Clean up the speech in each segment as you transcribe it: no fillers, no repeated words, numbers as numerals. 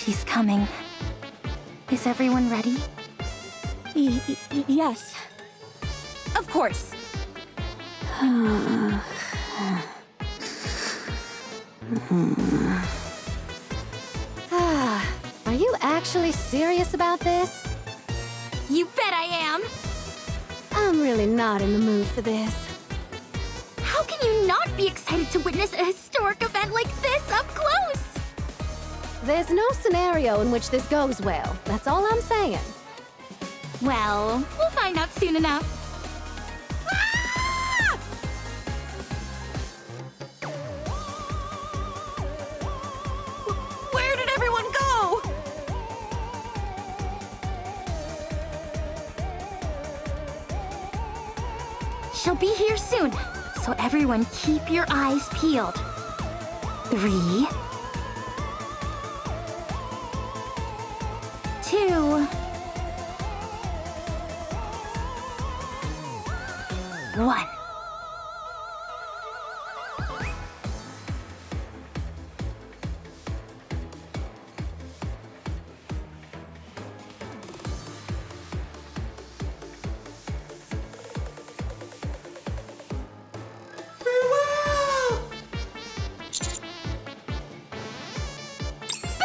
She's coming. Is everyone ready? Yes. Of course. Are you actually serious about this? You bet I am! I'm really not in the mood for this. How can you not be excited to witness a historic event like this up close? There's no scenario in which this goes well. That's all I'm saying. Well, we'll find out soon enough. Ah! Where did everyone go? She'll be here soon, so everyone keep your eyes peeled. 3, 2, 1.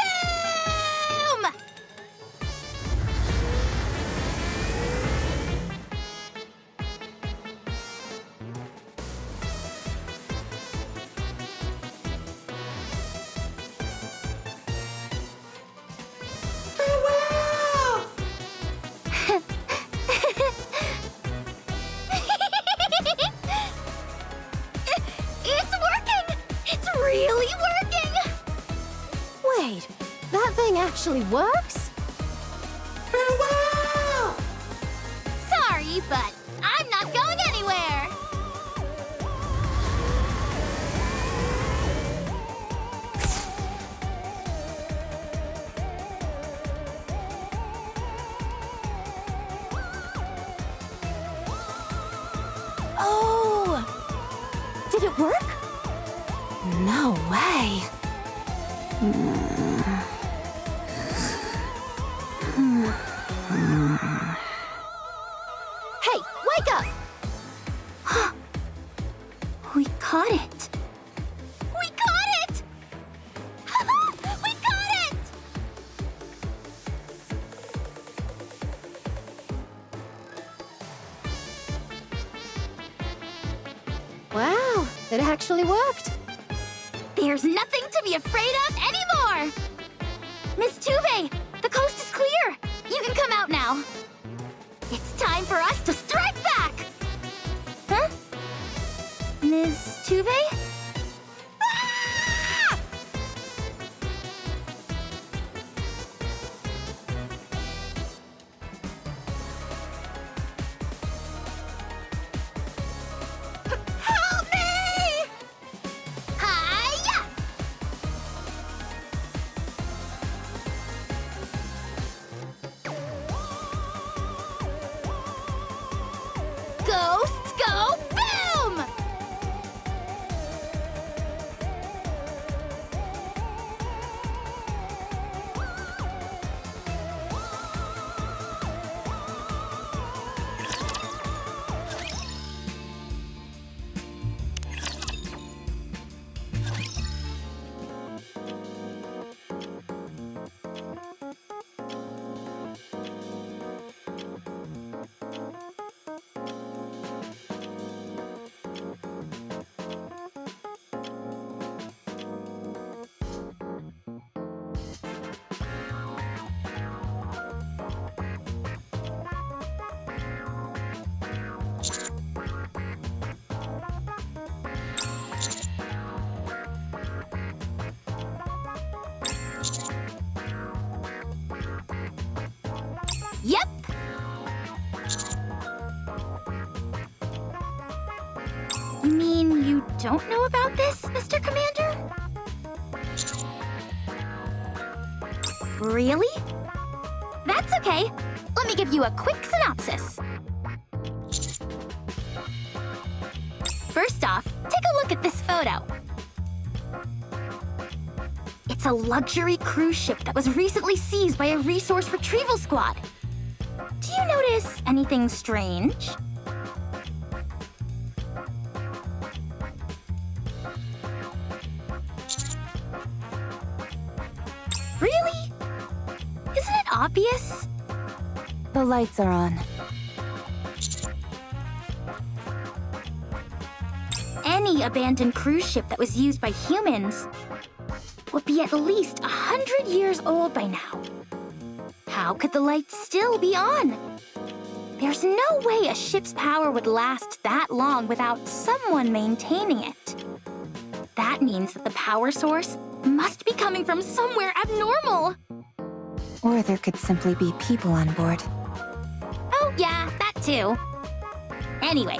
Boom! It's working! It's really working! Wait, that thing actually works? Farewell! Sorry, but I'm not going anywhere! Oh! Did it work? No way. Hey, wake up! We caught it! We caught it! We caught it! Wow, it actually worked. There's nothing to be afraid of anymore! Miss Tube, the coast is clear! You can come out now. It's time for us to strike back! Huh? Ms. Tube? Ah! Help me! Hi-ya! Ghosts go boom! Yep. You mean you don't know about this, Mr. Commander? Really? That's okay. Let me give you a quick synopsis. First off, take a look at this photo. It's a luxury cruise ship that was recently seized by a resource retrieval squad. Do you notice anything strange? Really? Isn't it obvious? The lights are on. Any abandoned cruise ship that was used by humans would be at least 100 years old by now. How could the lights still be on? There's no way a ship's power would last that long without someone maintaining it. That means that the power source must be coming from somewhere abnormal. Or there could simply be people on board. Oh yeah, that too. Anyway,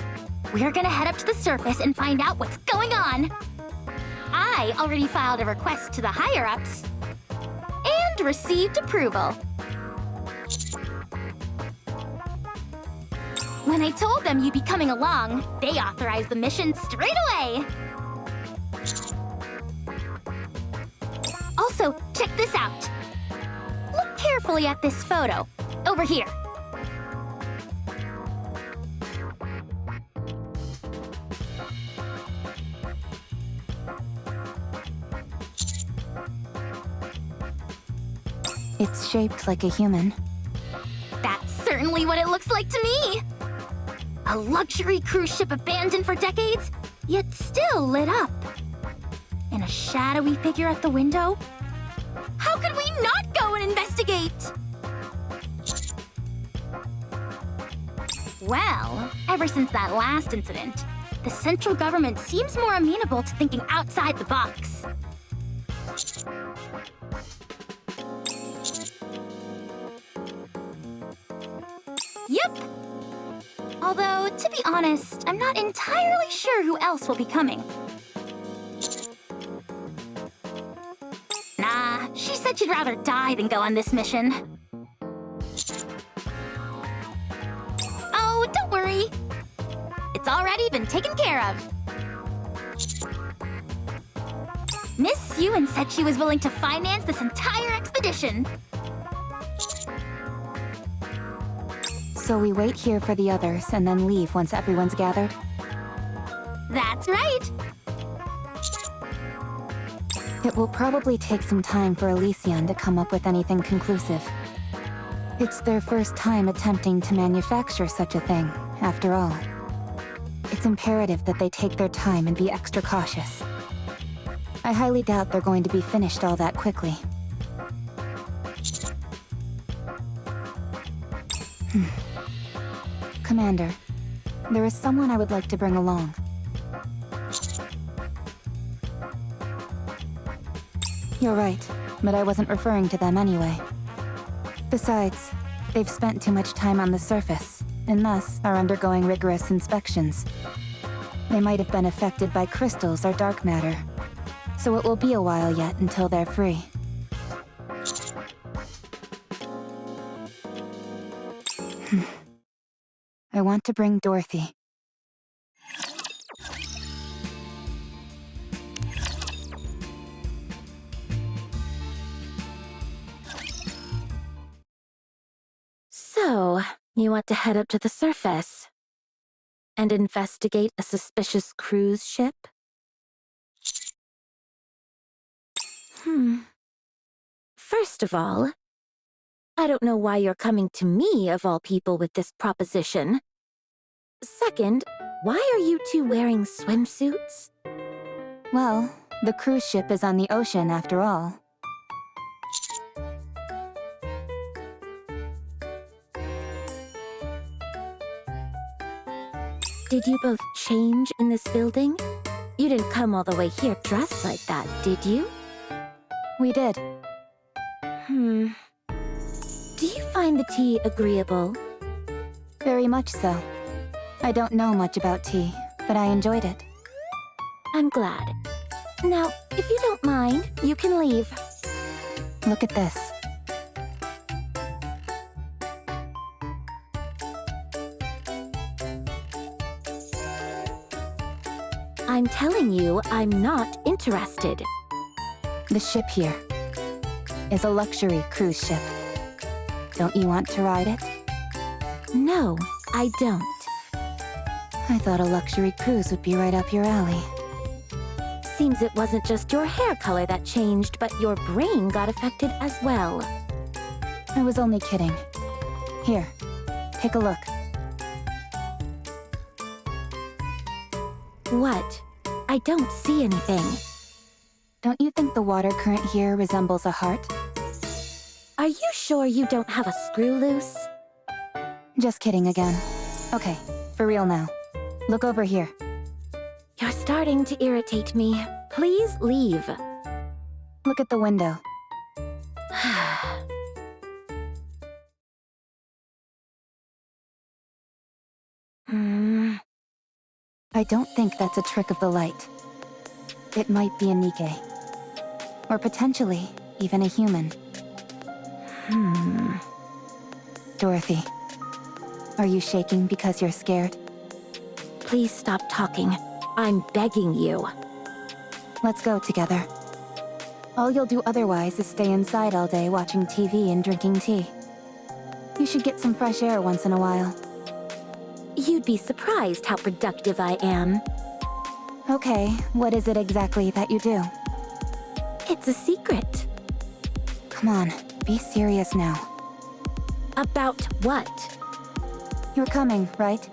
we're gonna head up to the surface and find out what's going on. I already filed a request to the higher-ups and received approval. When I told them you'd be coming along, they authorized the mission straight away. Also, check this out. Look carefully at this photo. Over here. It's shaped like a human. That's certainly what it looks like to me. A luxury cruise ship abandoned for decades, yet still lit up. And a shadowy figure at the window? How could we not go and investigate? Well, ever since that last incident, the central government seems more amenable to thinking outside the box. Yep. Although, to be honest, I'm not entirely sure who else will be coming. Nah, she said she'd rather die than go on this mission. Oh, don't worry. It's already been taken care of. Miss Ewan said she was willing to finance this entire expedition. So we wait here for the others and then leave once everyone's gathered? That's right. It will probably take some time for Elysion to come up with anything conclusive. It's their first time attempting to manufacture such a thing, after all. It's imperative that they take their time and be extra cautious. I highly doubt they're going to be finished all that quickly. Commander, there is someone I would like to bring along. You're right, but I wasn't referring to them anyway. Besides, they've spent too much time on the surface, and thus are undergoing rigorous inspections. They might have been affected by crystals or dark matter, so it will be a while yet until they're free. I want to bring Dorothy. So, you want to head up to the surface and investigate a suspicious cruise ship? First of all, I don't know why you're coming to me, of all people, with this proposition. Second, why are you two wearing swimsuits? Well, the cruise ship is on the ocean after all. Did you both change in this building? You didn't come all the way here dressed like that, did you? We did. Do you find the tea agreeable? Very much so. I don't know much about tea, but I enjoyed it. I'm glad. Now, if you don't mind, you can leave. Look at this. I'm telling you, I'm not interested. The ship here. is a luxury cruise ship. Don't you want to ride it? No, I don't. I thought a luxury cruise would be right up your alley. Seems it wasn't just your hair color that changed, but your brain got affected as well. I was only kidding. Here, take a look. What? I don't see anything. Don't you think the water current here resembles a heart? Are you sure you don't have a screw loose? Just kidding again. Okay, for real now. Look over here. You're starting to irritate me. Please leave. Look at the window. I don't think that's a trick of the light. It might be a Nikke. Or potentially, even a human. Dorothy, are you shaking because you're scared? Please stop talking. I'm begging you. Let's go together. All you'll do otherwise is stay inside all day watching TV and drinking tea. You should get some fresh air once in a while. You'd be surprised how productive I am. Okay, what is it exactly that you do? It's a secret. Come on, be serious now. About what? You're coming, right?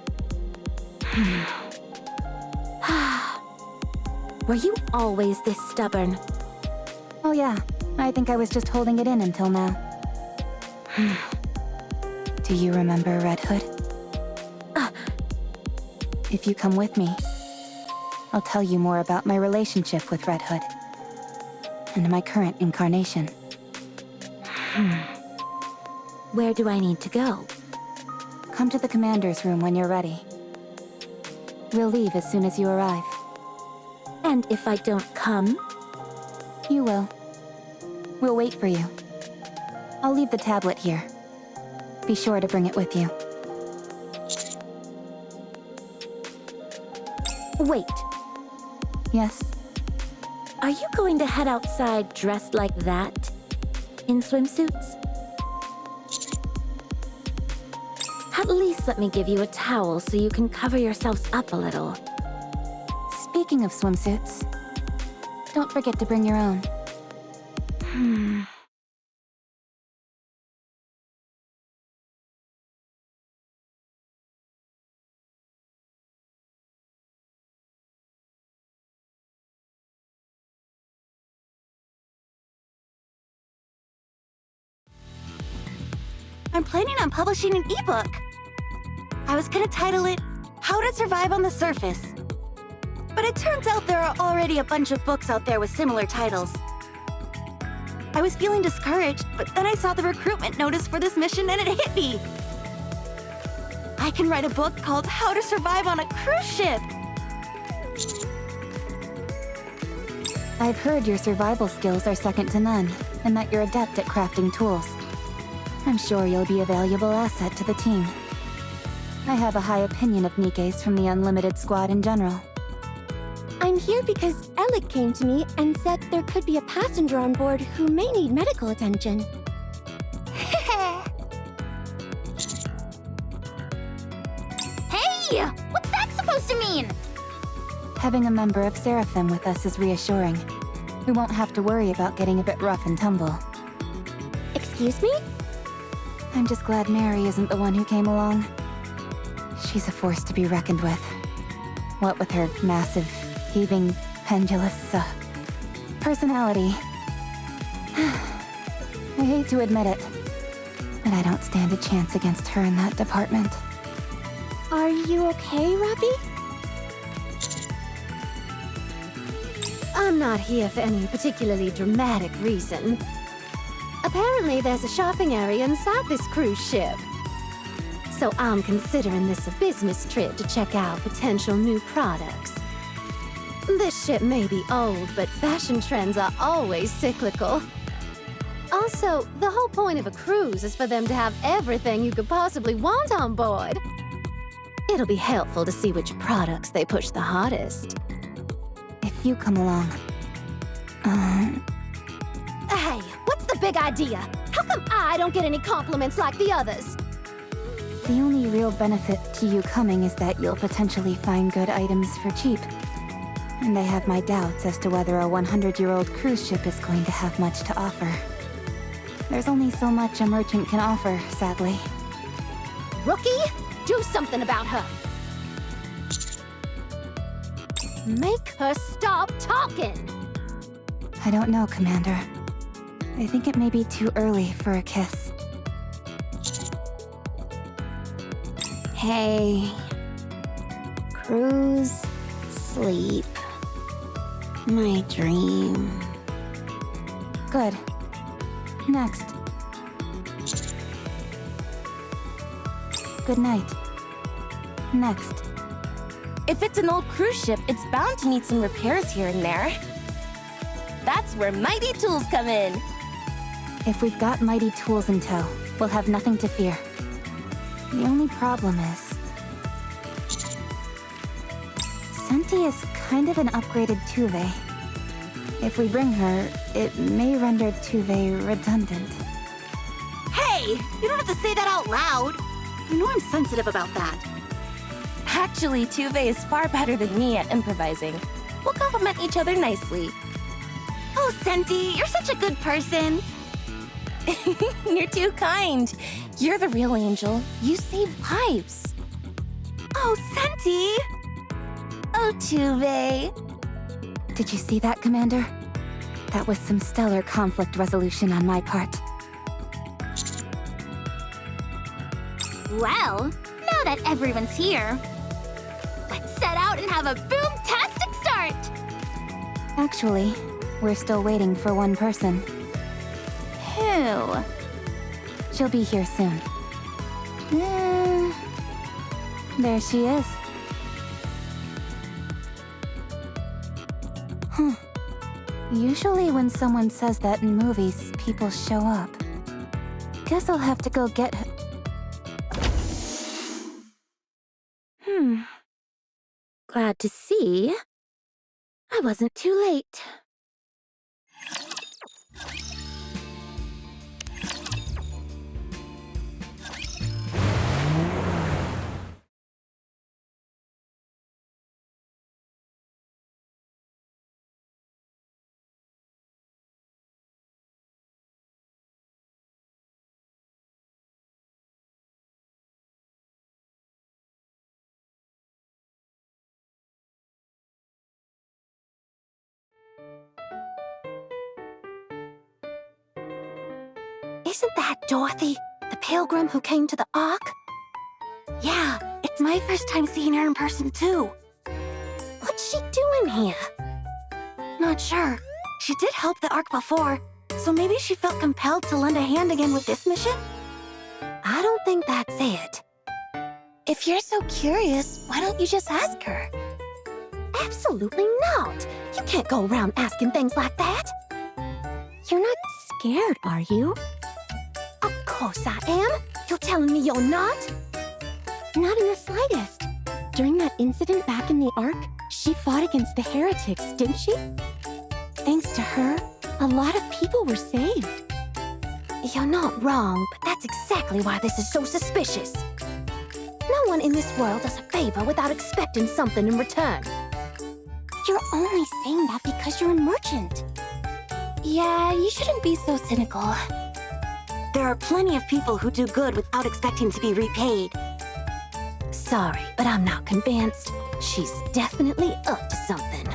Were you always this stubborn? Oh yeah, I think I was just holding it in until now. Do you remember Red Hood? If you come with me, I'll tell you more about my relationship with Red Hood. And my current incarnation. Where do I need to go? Come to the commander's room when you're ready. We'll leave as soon as you arrive. And if I don't come? You will. We'll wait for you. I'll leave the tablet here. Be sure to bring it with you. Wait. Yes? Are you going to head outside dressed like that? In swimsuits? At least let me give you a towel so you can cover yourselves up a little. Speaking of swimsuits, don't forget to bring your own. I'm planning on publishing an ebook. I was gonna title it, How to Survive on the Surface. But it turns out there are already a bunch of books out there with similar titles. I was feeling discouraged, but then I saw the recruitment notice for this mission and it hit me. I can write a book called How to Survive on a Cruise Ship. I've heard your survival skills are second to none, and that you're adept at crafting tools. I'm sure you'll be a valuable asset to the team. I have a high opinion of Nikkes from the Unlimited Squad in general. I'm here because Alec came to me and said there could be a passenger on board who may need medical attention. Hey! What's that supposed to mean? Having a member of Seraphim with us is reassuring. We won't have to worry about getting a bit rough and tumble. Excuse me? I'm just glad Mary isn't the one who came along. She's a force to be reckoned with. What with her massive, heaving, pendulous, personality. I hate to admit it, but I don't stand a chance against her in that department. Are you okay, Robbie? I'm not here for any particularly dramatic reason. Apparently there's a shopping area inside this cruise ship. So I'm considering this a business trip to check out potential new products. This ship may be old, but fashion trends are always cyclical. Also, the whole point of a cruise is for them to have everything you could possibly want on board. It'll be helpful to see which products they push the hardest. If you come along... Hey, what's the big idea? How come I don't get any compliments like the others? The only real benefit to you coming is that you'll potentially find good items for cheap. And I have my doubts as to whether a 100-year-old cruise ship is going to have much to offer. There's only so much a merchant can offer, sadly. Rookie, do something about her. Make her stop talking. I don't know, Commander. I think it may be too early for a kiss. Hey. Cruise, sleep. My dream. Good. Next. Good night. Next. If it's an old cruise ship, it's bound to need some repairs here and there. That's where Mighty Tools come in. If we've got mighty tools in tow, we'll have nothing to fear. The only problem is... Senti is kind of an upgraded Tuve. If we bring her, it may render Tuve redundant. Hey! You don't have to say that out loud! You know I'm sensitive about that. Actually, Tuve is far better than me at improvising. We'll compliment each other nicely. Oh, Senti, you're such a good person. You're too kind. You're the real angel. You save lives. Oh, Senti! Oh, Tuve. Did you see that, Commander? That was some stellar conflict resolution on my part. Well, now that everyone's here, let's set out and have a boom-tastic start! Actually, we're still waiting for one person. Who? She'll be here soon. There she is. Huh. Usually when someone says that in movies, people show up. Guess I'll have to go get her. Glad to see I wasn't too late. Isn't that Dorothy, the pilgrim who came to the Ark? Yeah, it's my first time seeing her in person, too. What's she doing here? Not sure. She did help the Ark before, so maybe she felt compelled to lend a hand again with this mission? I don't think that's it. If you're so curious, why don't you just ask her? Absolutely not. You can't go around asking things like that. You're not scared, are you? Of course I am. You're telling me you're not? Not in the slightest. During that incident back in the Ark, she fought against the heretics, didn't she? Thanks to her, a lot of people were saved. You're not wrong, but that's exactly why this is so suspicious. No one in this world does a favor without expecting something in return. You're only saying that because you're a merchant. Yeah, you shouldn't be so cynical. There are plenty of people who do good without expecting to be repaid. Sorry, but I'm not convinced. She's definitely up to something.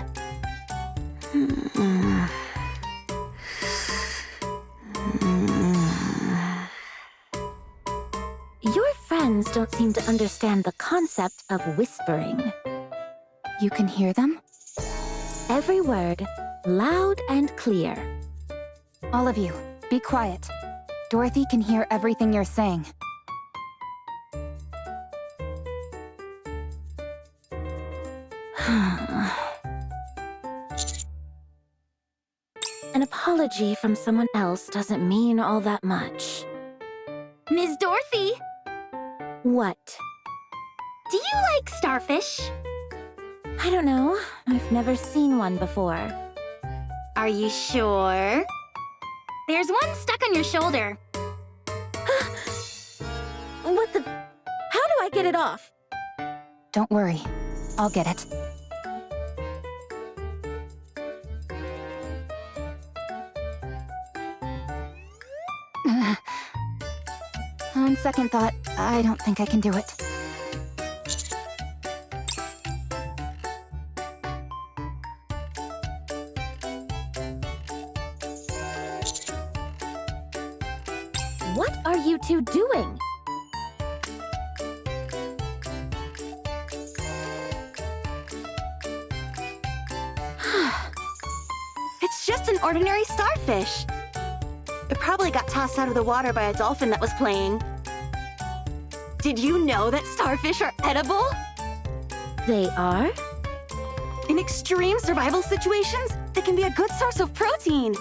Your friends don't seem to understand the concept of whispering. You can hear them? Every word, loud and clear. All of you, be quiet. Dorothy can hear everything you're saying. An apology from someone else doesn't mean all that much. Ms. Dorothy, What? do you like starfish? I don't know. I've never seen one before. Are you sure? There's one stuck on your shoulder. What the? How do I get it off? Don't worry. I'll get it. On second thought, I don't think I can do it. What are you two doing? It's just an ordinary starfish. It probably got tossed out of the water by a dolphin that was playing. Did you know that starfish are edible? They are? In extreme survival situations, they can be a good source of protein.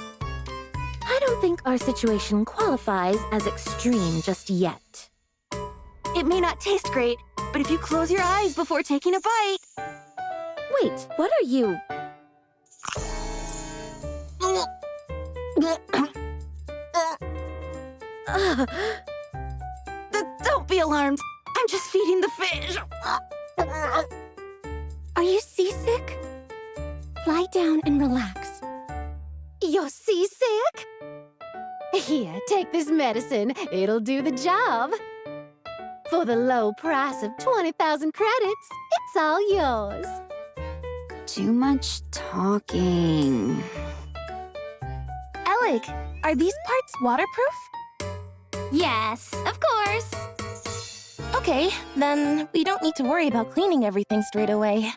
I don't think our situation qualifies as extreme just yet. It may not taste great, but if you close your eyes before taking a bite... Wait, what are you? Don't be alarmed. I'm just feeding the fish. Are you seasick? Lie down and relax. You're seasick? Here, take this medicine. It'll do the job. For the low price of 20,000 credits, it's all yours. Too much talking. Alec, are these parts waterproof? Yes, of course. Okay, then we don't need to worry about cleaning everything straight away.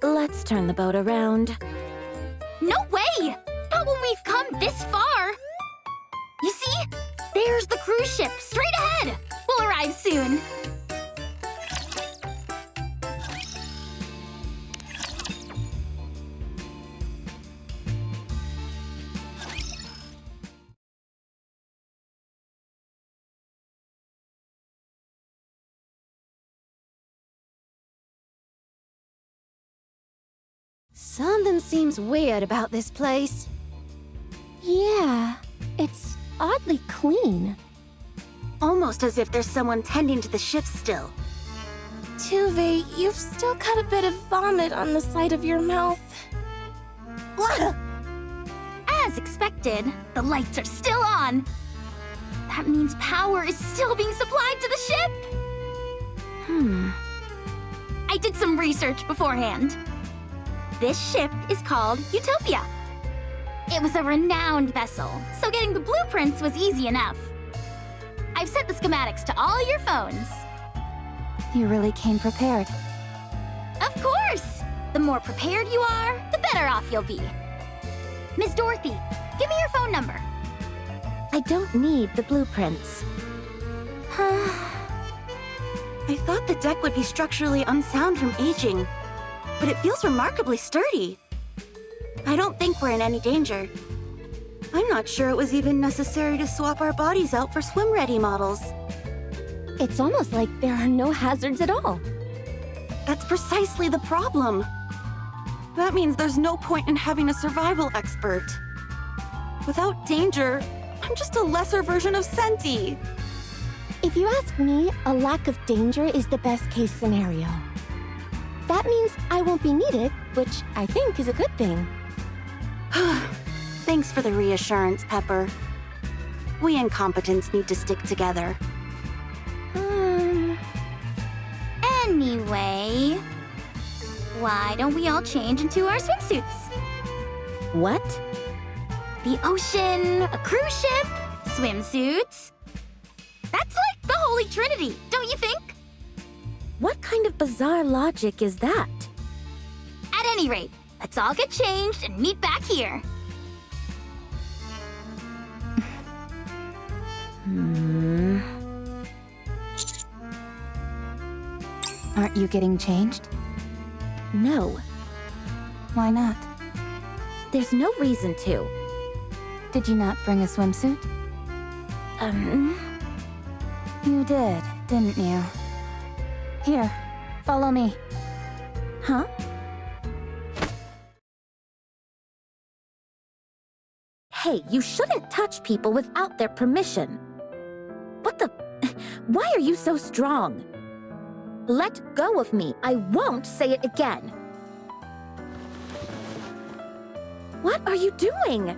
Let's turn the boat around. No way! Not when we've come this far! You see? There's the cruise ship, straight ahead! We'll arrive soon. Something seems weird about this place. Yeah, it's oddly clean. Almost as if there's someone tending to the ship still. Tuve, you've still got a bit of vomit on the side of your mouth. As expected, the lights are still on. That means power is still being supplied to the ship. I did some research beforehand. This ship is called Utopia. It was a renowned vessel, so getting the blueprints was easy enough. I've sent the schematics to all your phones. You really came prepared. Of course! The more prepared you are, the better off you'll be. Miss Dorothy, give me your phone number. I don't need the blueprints. I thought the deck would be structurally unsound from aging, but it feels remarkably sturdy. I don't think we're in any danger. I'm not sure it was even necessary to swap our bodies out for swim-ready models. It's almost like there are no hazards at all. That's precisely the problem. That means there's no point in having a survival expert. Without danger, I'm just a lesser version of Senti. If you ask me, a lack of danger is the best case scenario. That means I won't be needed, which I think is a good thing. Thanks for the reassurance, Pepper. We incompetents need to stick together. Anyway, why don't we all change into our swimsuits? What? The ocean, a cruise ship, swimsuits. That's like the Holy Trinity, don't you think? What kind of bizarre logic is that? At any rate, let's all get changed and meet back here. Aren't you getting changed? No, Why not? there's no reason to. Did you not bring a swimsuit? You did, didn't you? Here, follow me. Huh? Hey, you shouldn't touch people without their permission. What the... Why are you so strong? Let go of me. I won't say it again. What are you doing?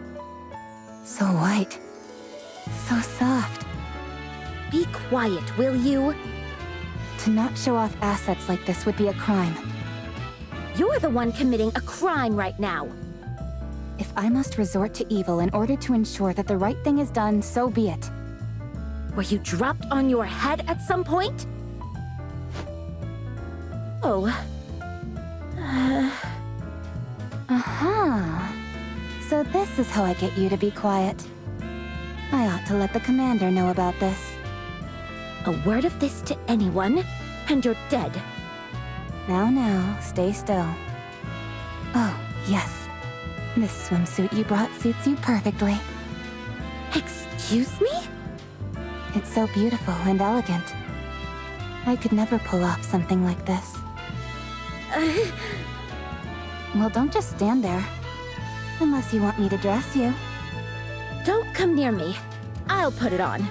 So white. So soft. Be quiet, will you? To not show off assets like this would be a crime. You're the one committing a crime right now. If I must resort to evil in order to ensure that the right thing is done, so be it. Were you dropped on your head at some point? Oh. Aha. So this is how I get you to be quiet. I ought to let the commander know about this. A word of this to anyone, and you're dead. Now, stay still. Oh, yes. This swimsuit you brought suits you perfectly. Excuse me? It's so beautiful and elegant. I could never pull off something like this. Well, don't just stand there. Unless you want me to dress you. Don't come near me. I'll put it on.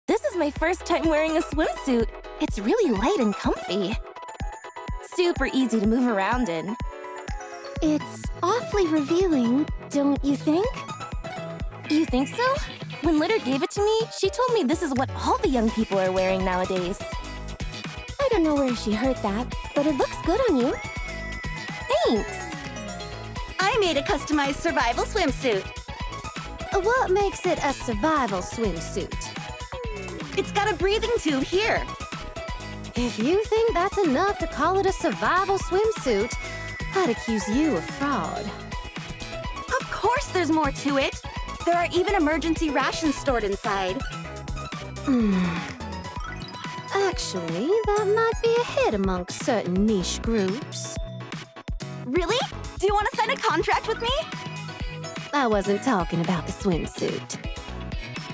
This is my first time wearing a swimsuit. It's really light and comfy. Super easy to move around in. It's awfully revealing, don't you think? You think so? When Litter gave it to me, she told me this is what all the young people are wearing nowadays. I don't know where she heard that, but it looks good on you. Thanks! I made a customized survival swimsuit. What makes it a survival swimsuit? It's got a breathing tube here. If you think that's enough to call it a survival swimsuit, I'd accuse you of fraud. Of course there's more to it. There are even emergency rations stored inside. Actually, that might be a hit amongst certain niche groups. Really? Do you want to sign a contract with me? I wasn't talking about the swimsuit.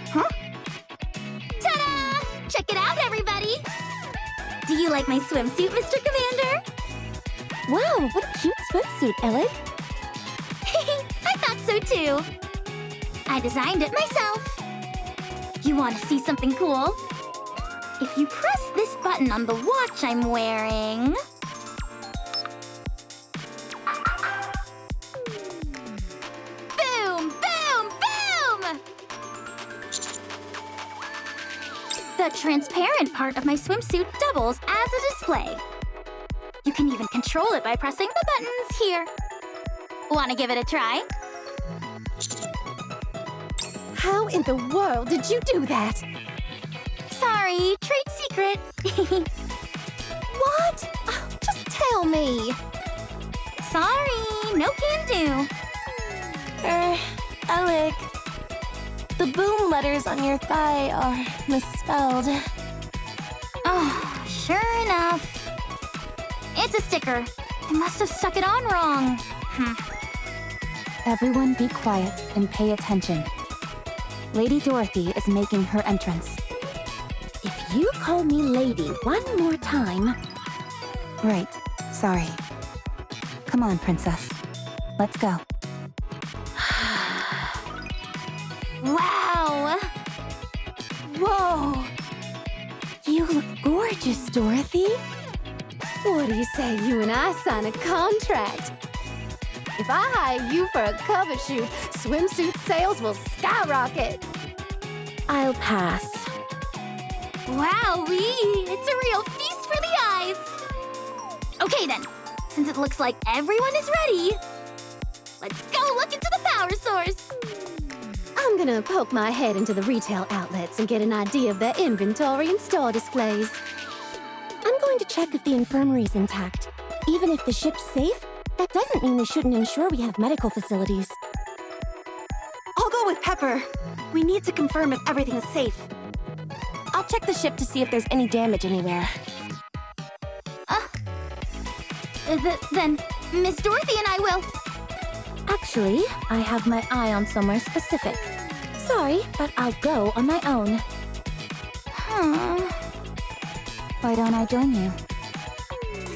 Huh? Ta-da! Check it out, everybody! Do you like my swimsuit, Mr. Commander? Wow, what a cute swimsuit, Alec. I thought so too. I designed it myself. You want to see something cool? If you press this button on the watch I'm wearing... Boom! Boom! Boom! The transparent part of my swimsuit doubles as a display. You can even control it by pressing the buttons here. Want to give it a try? How in the world did you do that? Sorry, trade secret. What? Oh, just tell me. Sorry, no can do. Alec. The boom letters on your thigh are misspelled. Oh, sure enough. It's a sticker. I must have stuck it on wrong. Everyone be quiet and pay attention. Lady Dorothy is making her entrance. If you call me lady one more time... Right. Sorry. Come on, Princess. Let's go. Wow! Whoa! You look gorgeous, Dorothy. What do you say you and I sign a contract? If I hire you for a cover shoot, swimsuit sales will skyrocket. I'll pass. Wowee! It's a real feast for the eyes! Okay then, since it looks like everyone is ready, let's go look into the power source! I'm gonna poke my head into the retail outlets and get an idea of their inventory and store displays. I'm going to check if the infirmary's intact. Even if the ship's safe, that doesn't mean they shouldn't ensure we have medical facilities. I'll go with Pepper. We need to confirm if everything's safe. I'll check the ship to see if there's any damage anywhere. Then Miss Dorothy and I will... Actually, I have my eye on somewhere specific. Sorry, but I'll go on my own. Why don't I join you?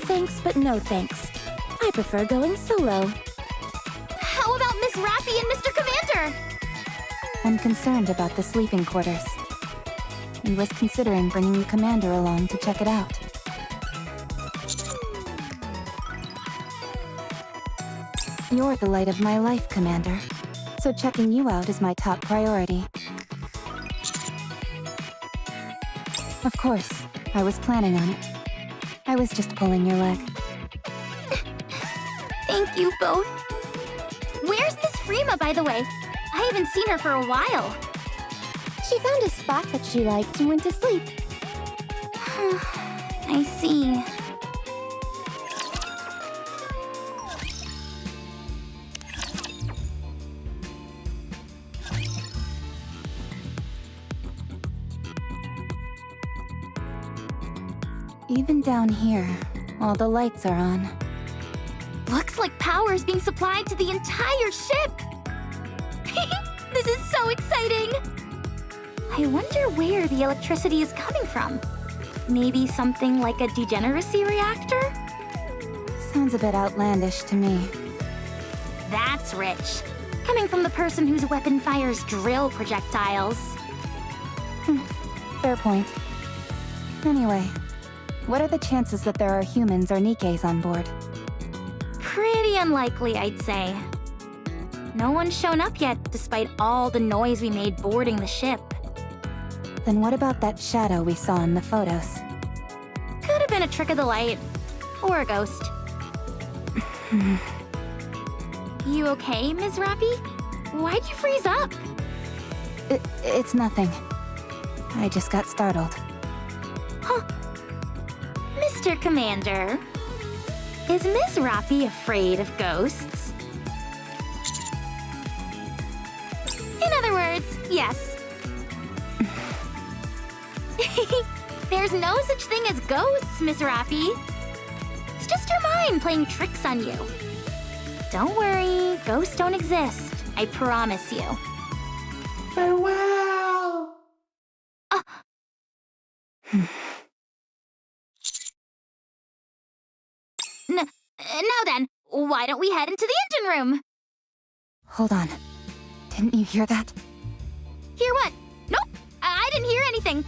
Thanks, but no thanks. I prefer going solo. How about Miss Rappy and Mr. Commander? I'm concerned about the sleeping quarters. I was considering bringing the commander along to check it out. You're the light of my life, Commander. So checking you out is my top priority. Of course, I was planning on it. I was just pulling your leg. Thank you both. Where's Miss Frima, by the way? I haven't seen her for a while. She found a spot that she liked and went to sleep. I see. Even down here, all the lights are on. Looks like power is being supplied to the entire ship! This is so exciting! I wonder where the electricity is coming from. Maybe something like a degeneracy reactor? Sounds a bit outlandish to me. That's rich. Coming from the person whose weapon fires drill projectiles. Fair point. Anyway, what are the chances that there are humans or Nikkes on board? Pretty unlikely, I'd say. No one's shown up yet, despite all the noise we made boarding the ship. Then what about that shadow we saw in the photos? Could have been a trick of the light. Or a ghost. You okay, Ms. Rappy? Why'd you freeze up? It's nothing. I just got startled. Huh. Mr. Commander, is Ms. Rappy afraid of ghosts? In other words, yes. There's no such thing as ghosts, Miss Rappy. It's just your mind playing tricks on you. Don't worry, ghosts don't exist. I promise you. Farewell! Now then, why don't we head into the engine room? Hold on. Didn't you hear that? Hear what? Nope, I didn't hear anything.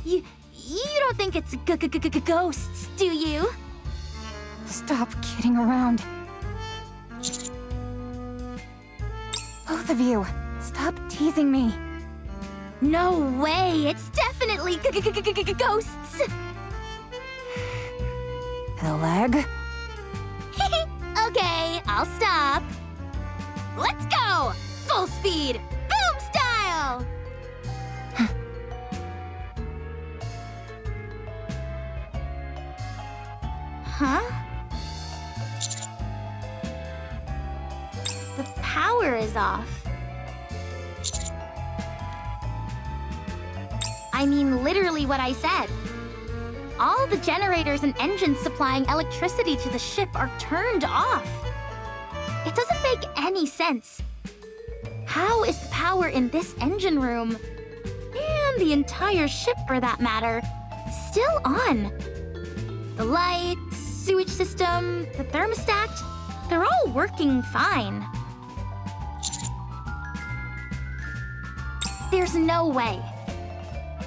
You don't think it's ghosts, do you? Stop kidding around. Both of you, stop teasing me. No way, it's definitely ghosts. The leg? Okay, I'll stop. Let's go! Full speed! Boom style! Huh? The power is off. I mean literally what I said. All the generators and engines supplying electricity to the ship are turned off. It doesn't make any sense. How is the power in this engine room, and the entire ship for that matter, still on? The lights, sewage system, the thermostat, they're all working fine. There's no way.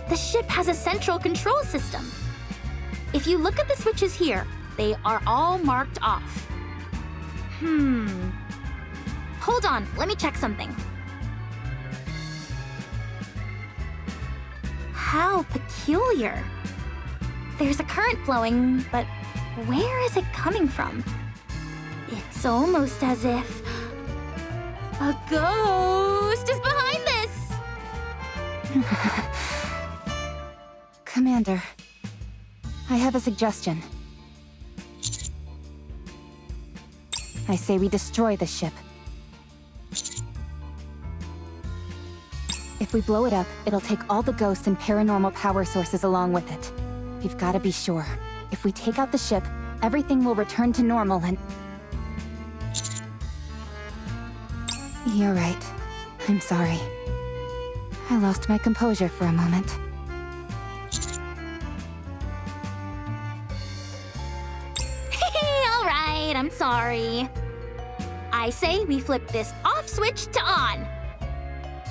The ship has a central control system. If you look at the switches here, they are all marked off. Hold on, let me check something. How peculiar. There's a current flowing, but where is it coming from? It's almost as if a ghost is behind this! Commander, I have a suggestion. I say we destroy the ship. If we blow it up, it'll take all the ghosts and paranormal power sources along with it. We've got to be sure. If we take out the ship, everything will return to normal and... You're right. I'm sorry. I lost my composure for a moment. right, I'm sorry. I say we flip this off switch to on.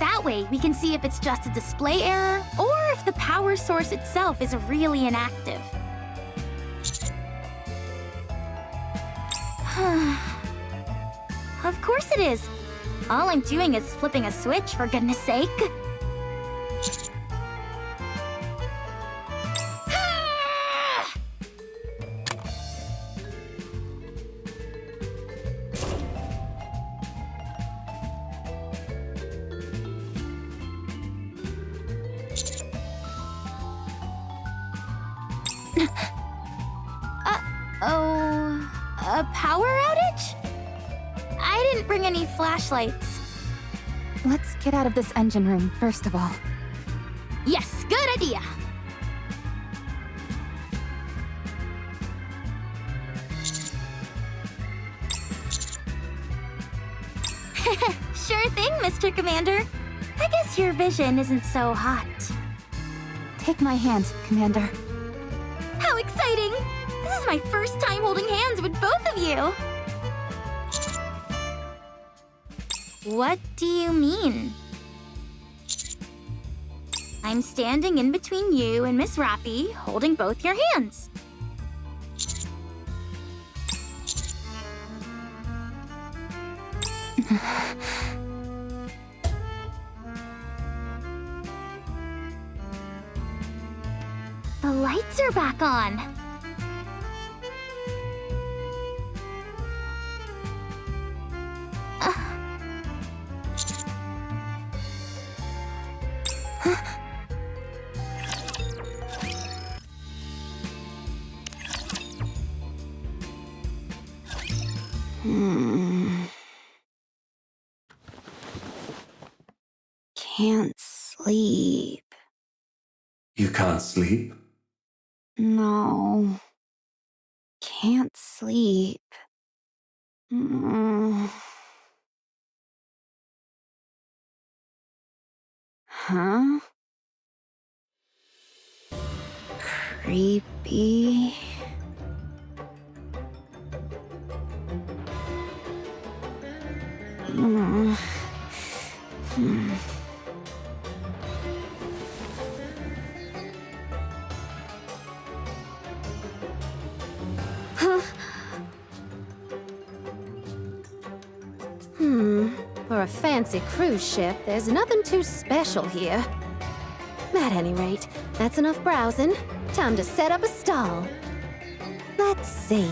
That way, we can see if it's just a display error or if the power source itself is really inactive. Of course it is. All I'm doing is flipping a switch, for goodness sake. A power outage? I didn't bring any flashlights. Let's get out of this engine room, first of all. Yes, good idea. Sure thing, Mr. Commander. I guess your vision isn't so hot. Take my hand, Commander. How exciting! This is my first time holding hands with both of you. What do you mean? I'm standing in between you and Miss Rappy, holding both your hands. The lights are back on. Can't sleep. You can't sleep? No. Can't sleep. Huh? Creepy. For a fancy cruise ship, there's nothing too special here. At any rate, that's enough browsing. Time to set up a stall. Let's see.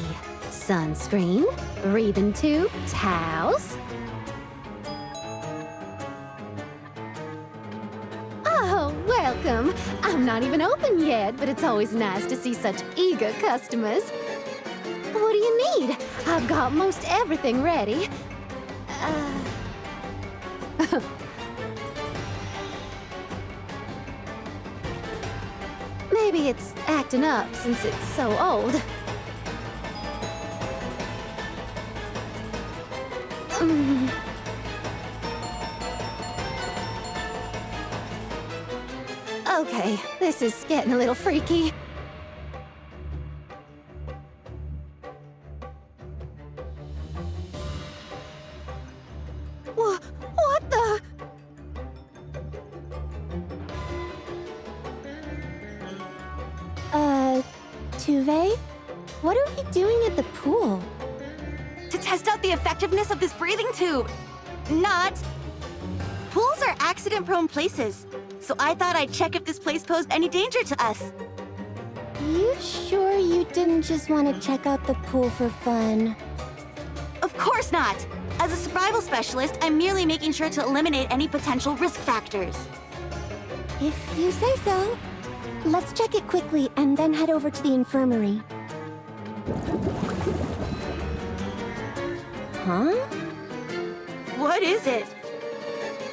Sunscreen, breathing tube, towels. Oh, welcome. I'm not even open yet, but it's always nice to see such eager customers. What do you need? I've got most everything ready. Maybe it's acting up since it's so old. Okay, this is getting a little freaky. What the? Tuve? What are we doing at the pool? To test out the effectiveness of this breathing tube. Not. Pools are accident-prone places, so I thought I'd check if this place posed any danger to us. You sure you didn't just want to check out the pool for fun? Of course not! As a survival specialist, I'm merely making sure to eliminate any potential risk factors. If you say so. Let's check it quickly and then head over to the infirmary. Huh? What is it?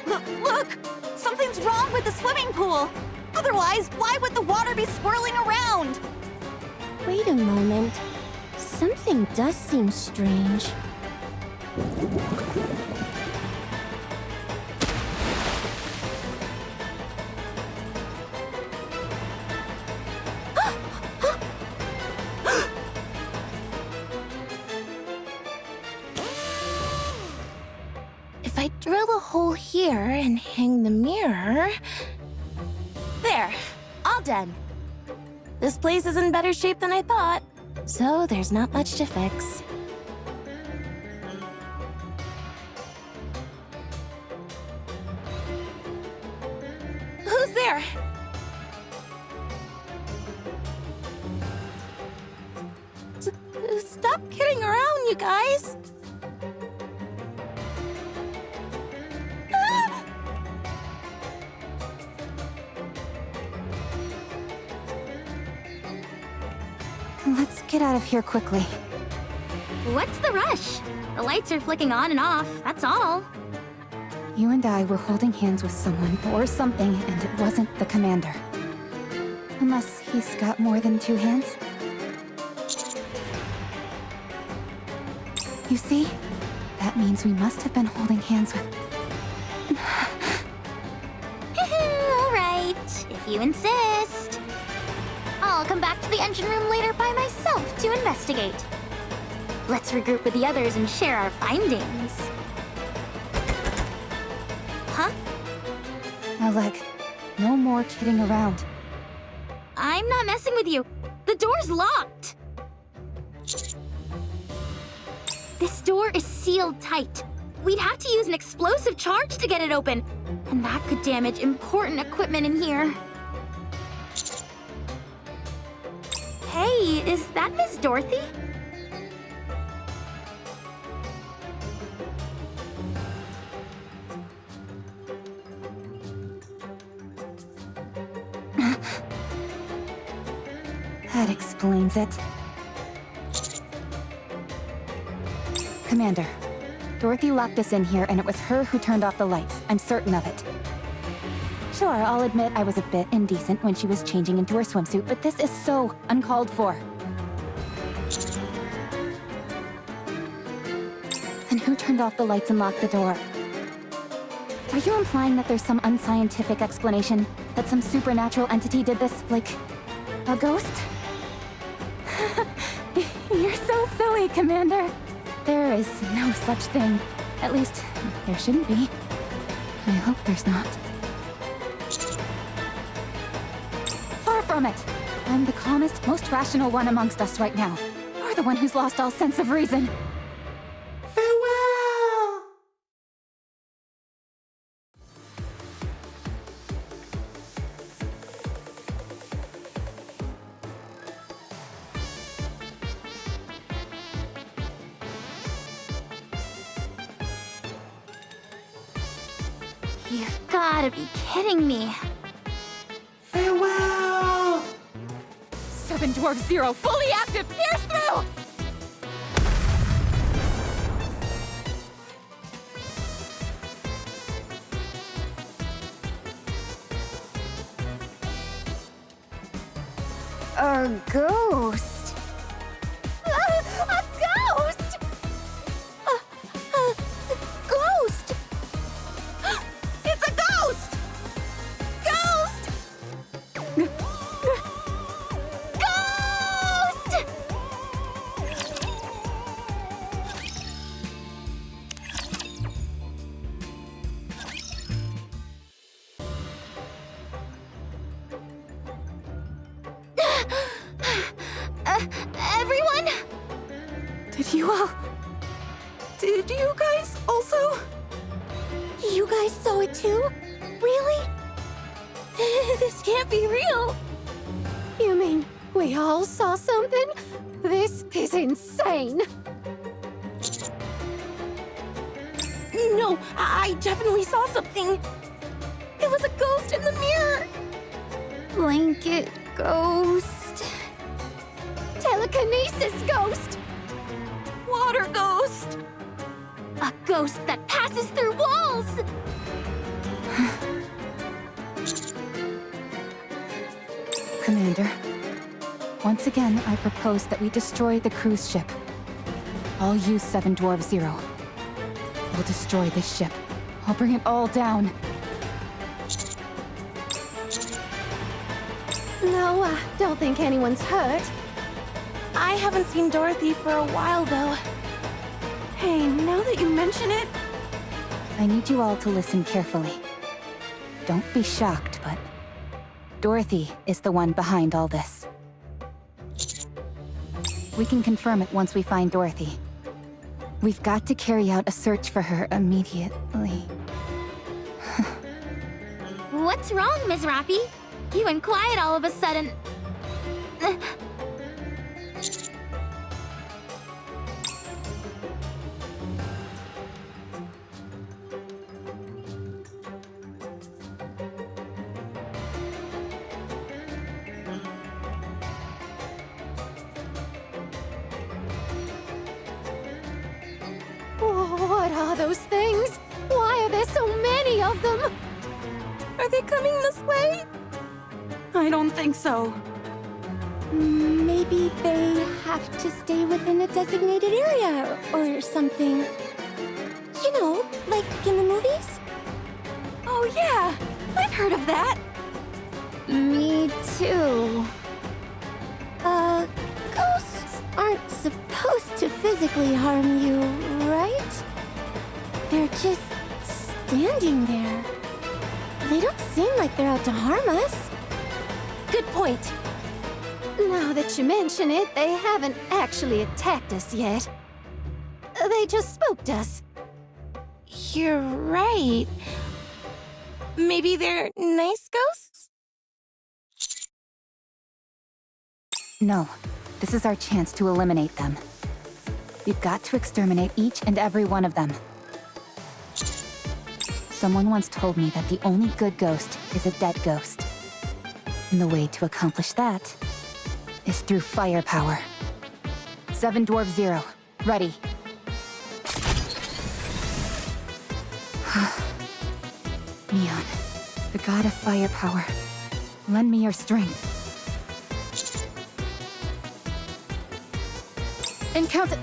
Look! Something's wrong with the swimming pool! Otherwise, why would the water be swirling around? Wait a moment. Something does seem strange. I drill a hole here and hang the mirror... There, all done. This place is in better shape than I thought, so there's not much to fix. Who's there? Stop kidding around, you guys! Let's get out of here quickly. What's the rush? The lights are flicking on and off, that's all. You and I were holding hands with someone or something, and it wasn't the commander. Unless he's got more than two hands. You see? That means we must have been holding hands with... All right, if you insist. I'll come back to the engine room later by myself to investigate. Let's regroup with the others and share our findings. Huh? Alec, no more kidding around. I'm not messing with you. The door's locked. This door is sealed tight. We'd have to use an explosive charge to get it open, and that could damage important equipment in here. Hey, is that Miss Dorothy? That explains it. Commander, Dorothy locked us in here, and it was her who turned off the lights. I'm certain of it. Sure, I'll admit I was a bit indecent when she was changing into her swimsuit, but this is so uncalled for. And who turned off the lights and locked the door? Are you implying that there's some unscientific explanation? That some supernatural entity did this, like a ghost? You're so silly, Commander. There is no such thing. At least, there shouldn't be. I hope there's not. Far from it. I'm the calmest, most rational one amongst us right now. You're the one who's lost all sense of reason. Farewell! You've gotta be kidding me. Farewell! 7 Dwarf Zero, fully active! Pierce through! A ghost? A ghost? Ghost? It's a ghost! Ghost! Ghost! Everyone? Did you guys also? You guys saw it too? Really? This can't be real. You mean we all saw something? This is insane. No, I definitely saw something. It was a ghost in the mirror. Blanket ghost. Telekinesis ghost. Water ghost. A ghost that passes through walls! Commander, once again, I propose that we destroy the cruise ship. I'll use 7 Dwarf Zero. We'll destroy this ship. I'll bring it all down. No, I don't think anyone's hurt. I haven't seen Dorothy for a while, though. Hey, now that you mention it, I need you all to listen carefully. Don't be shocked, but Dorothy is the one behind all this. We can confirm it once we find Dorothy. We've got to carry out a search for her immediately. What's wrong, Ms. Rappy? You went quiet all of a sudden. What are those things? Why are there so many of them? Are they coming this way? I don't think so. Maybe they have to stay within a designated area or something. You know, like in the movies? Oh yeah, I've heard of that. Me too. Ghosts aren't supposed to physically harm you, right? They're just standing there. They don't seem like they're out to harm us. Good point. Now that you mention it, they haven't actually attacked us yet. They just spooked us. You're right. Maybe they're nice ghosts? No, this is our chance to eliminate them. We've got to exterminate each and every one of them. Someone once told me that the only good ghost is a dead ghost. And the way to accomplish that is through firepower. 7 Dwarf 0, ready. Neon, the god of firepower, lend me your strength. And count it.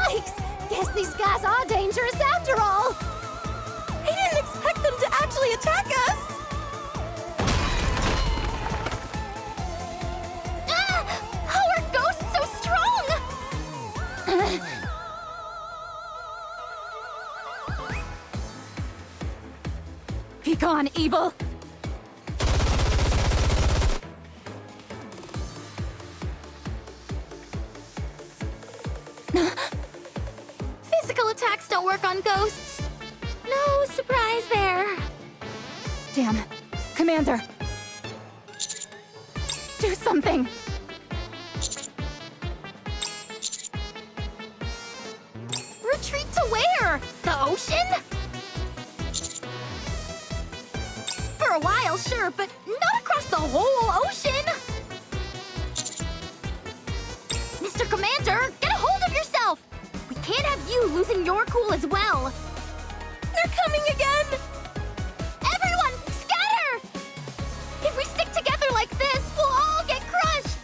Yikes! Guess these guys are dangerous after all! I didn't expect them to actually attack us! How are ghosts so strong? Be gone, evil! Physical attacks don't work on ghosts. No surprise there. Damn. Commander! Do something! Retreat to where? The ocean? For a while, sure, but not across the whole ocean! Mr. Commander, get a hold of yourself! We can't have you losing your cool as well! They're coming again! Everyone, scatter! If we stick together like this, we'll all get crushed!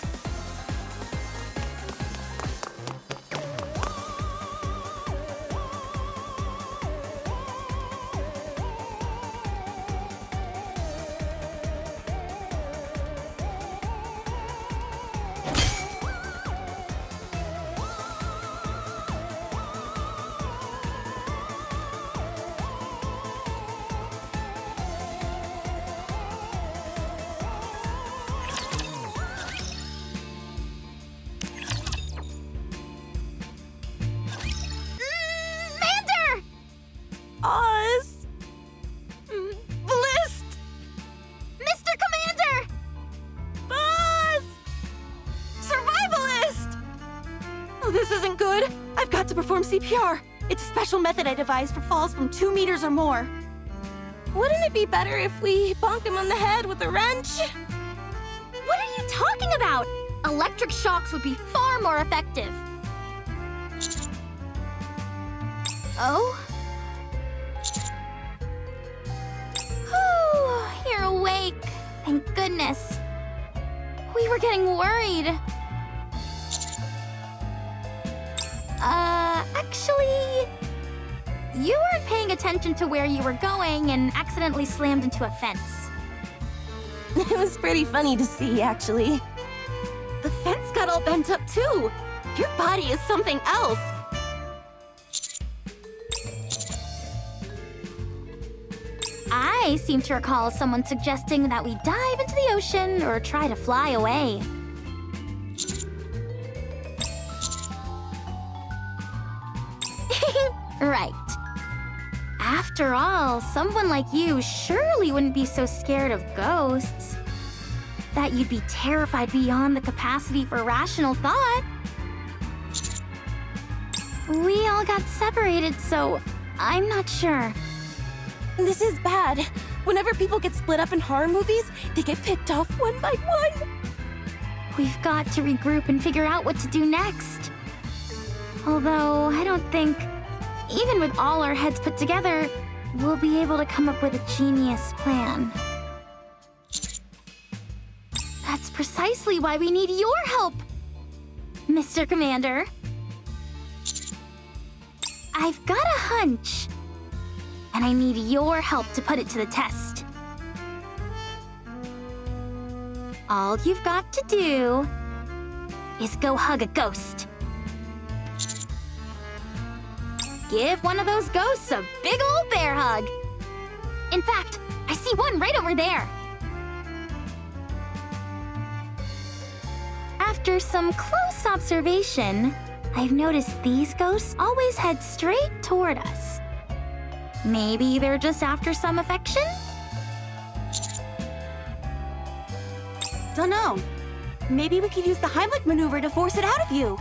Mander! Oz! Blist! Mr. Commander! Buzz! Survivalist! Oh, this isn't good. I've got to perform CPR. It's a special method I devised for falls from 2 meters or more. Wouldn't it be better if we bonked him on the head with a wrench? What are you talking about? Electric shocks would be far more effective. Oh? Whew, you're Thank goodness. We were getting worried. Actually, you weren't paying attention to where you were going and accidentally slammed into a fence. It was pretty funny to see, actually. The fence got all bent up too. Your body is something else. I seem to recall someone suggesting that we dive into the ocean or try to fly away. Right. After all, someone like you surely wouldn't be so scared of ghosts. That you'd be terrified beyond the capacity for rational thought. We all got separated, so I'm not sure. This is bad. Whenever people get split up in horror movies, they get picked off one by one. We've got to regroup and figure out what to do next. Although, I don't think, even with all our heads put together, we'll be able to come up with a genius plan. That's precisely why we need your help, Mr. Commander. I've got a hunch, and I need your help to put it to the test. All you've got to do is go hug a ghost. Give one of those ghosts a big old bear hug. In fact, I see one right over there. After some close observation, I've noticed these ghosts always head straight toward us. Maybe they're just after some affection? Dunno. Maybe we could use the Heimlich maneuver to force it out of you.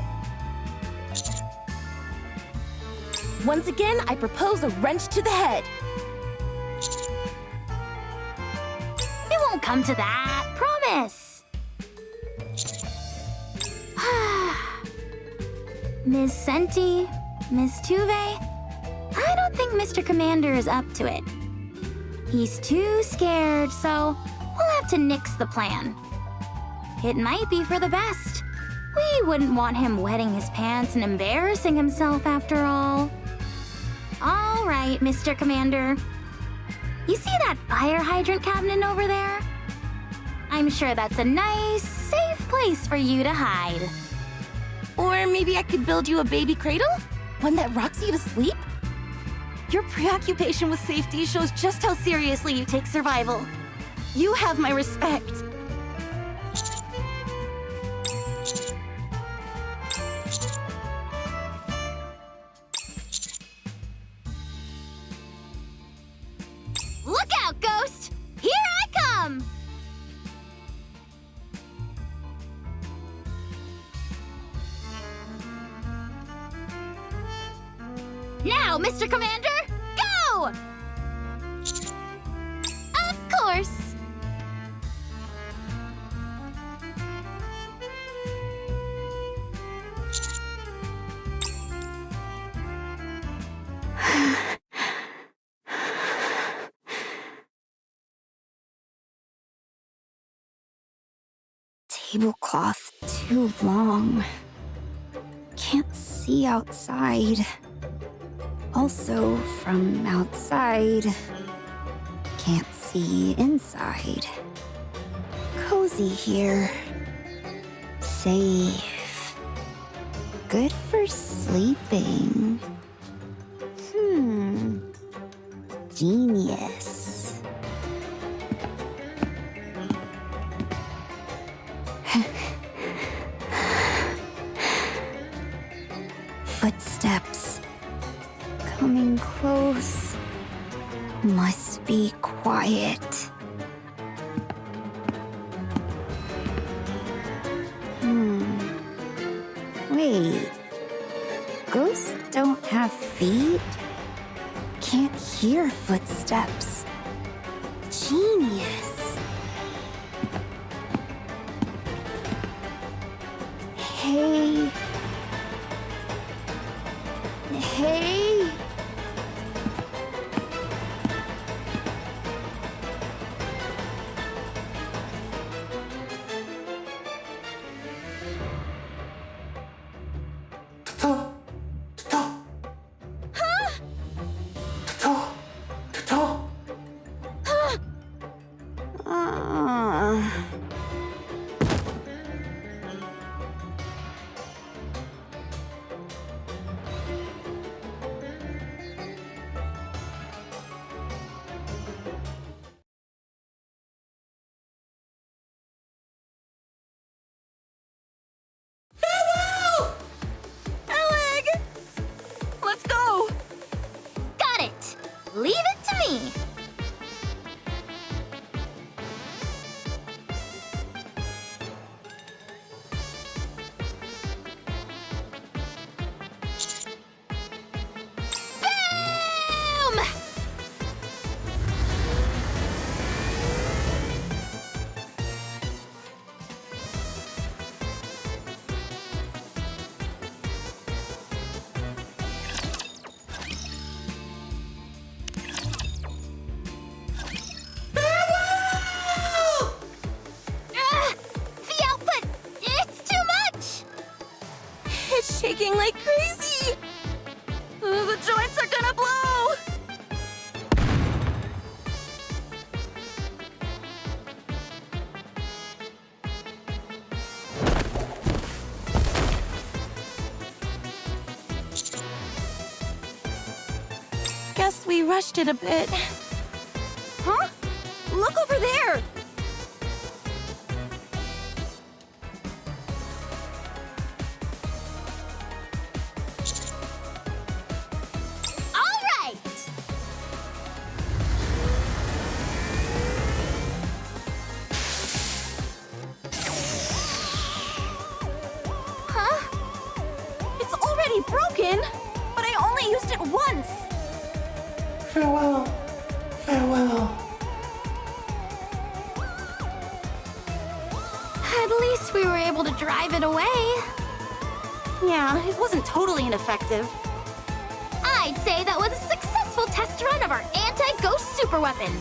Once again, I propose a wrench to the head. It won't come to that, promise. Ms. Senti, Ms. Tuve, I don't think Mr. Commander is up to it. He's too scared, so we'll have to nix the plan. It might be for the best. We wouldn't want him wetting his pants and embarrassing himself after all. All right, Mr. Commander. You see that fire hydrant cabinet over there? I'm sure that's a nice, safe place for you to hide. Or maybe I could build you a baby cradle? One that rocks you to sleep? Your preoccupation with safety shows just how seriously you take survival. You have my respect. Look out, Ghost! Here I come! Now, Mr. Commander, go! Of course! Tablecloth too long. Can't see outside. Also, from outside, can't see inside. Cozy here. Safe. Good for sleeping. Genius. Footsteps. Coming close. Must be quiet. Wait. Ghosts don't have feet? Can't hear footsteps. Genius. Hey. Hey. Leave it to me! Boom! The output! It's too much! It's shaking like crazy! The joints are gonna blow! Guess we rushed it a bit. Huh? Look over there! All right! Huh? It's already broken, but I only used it once. Farewell. Farewell. At least we were able to drive it away. Yeah, it wasn't totally ineffective. I'd say that was a successful test run of our anti-ghost superweapon.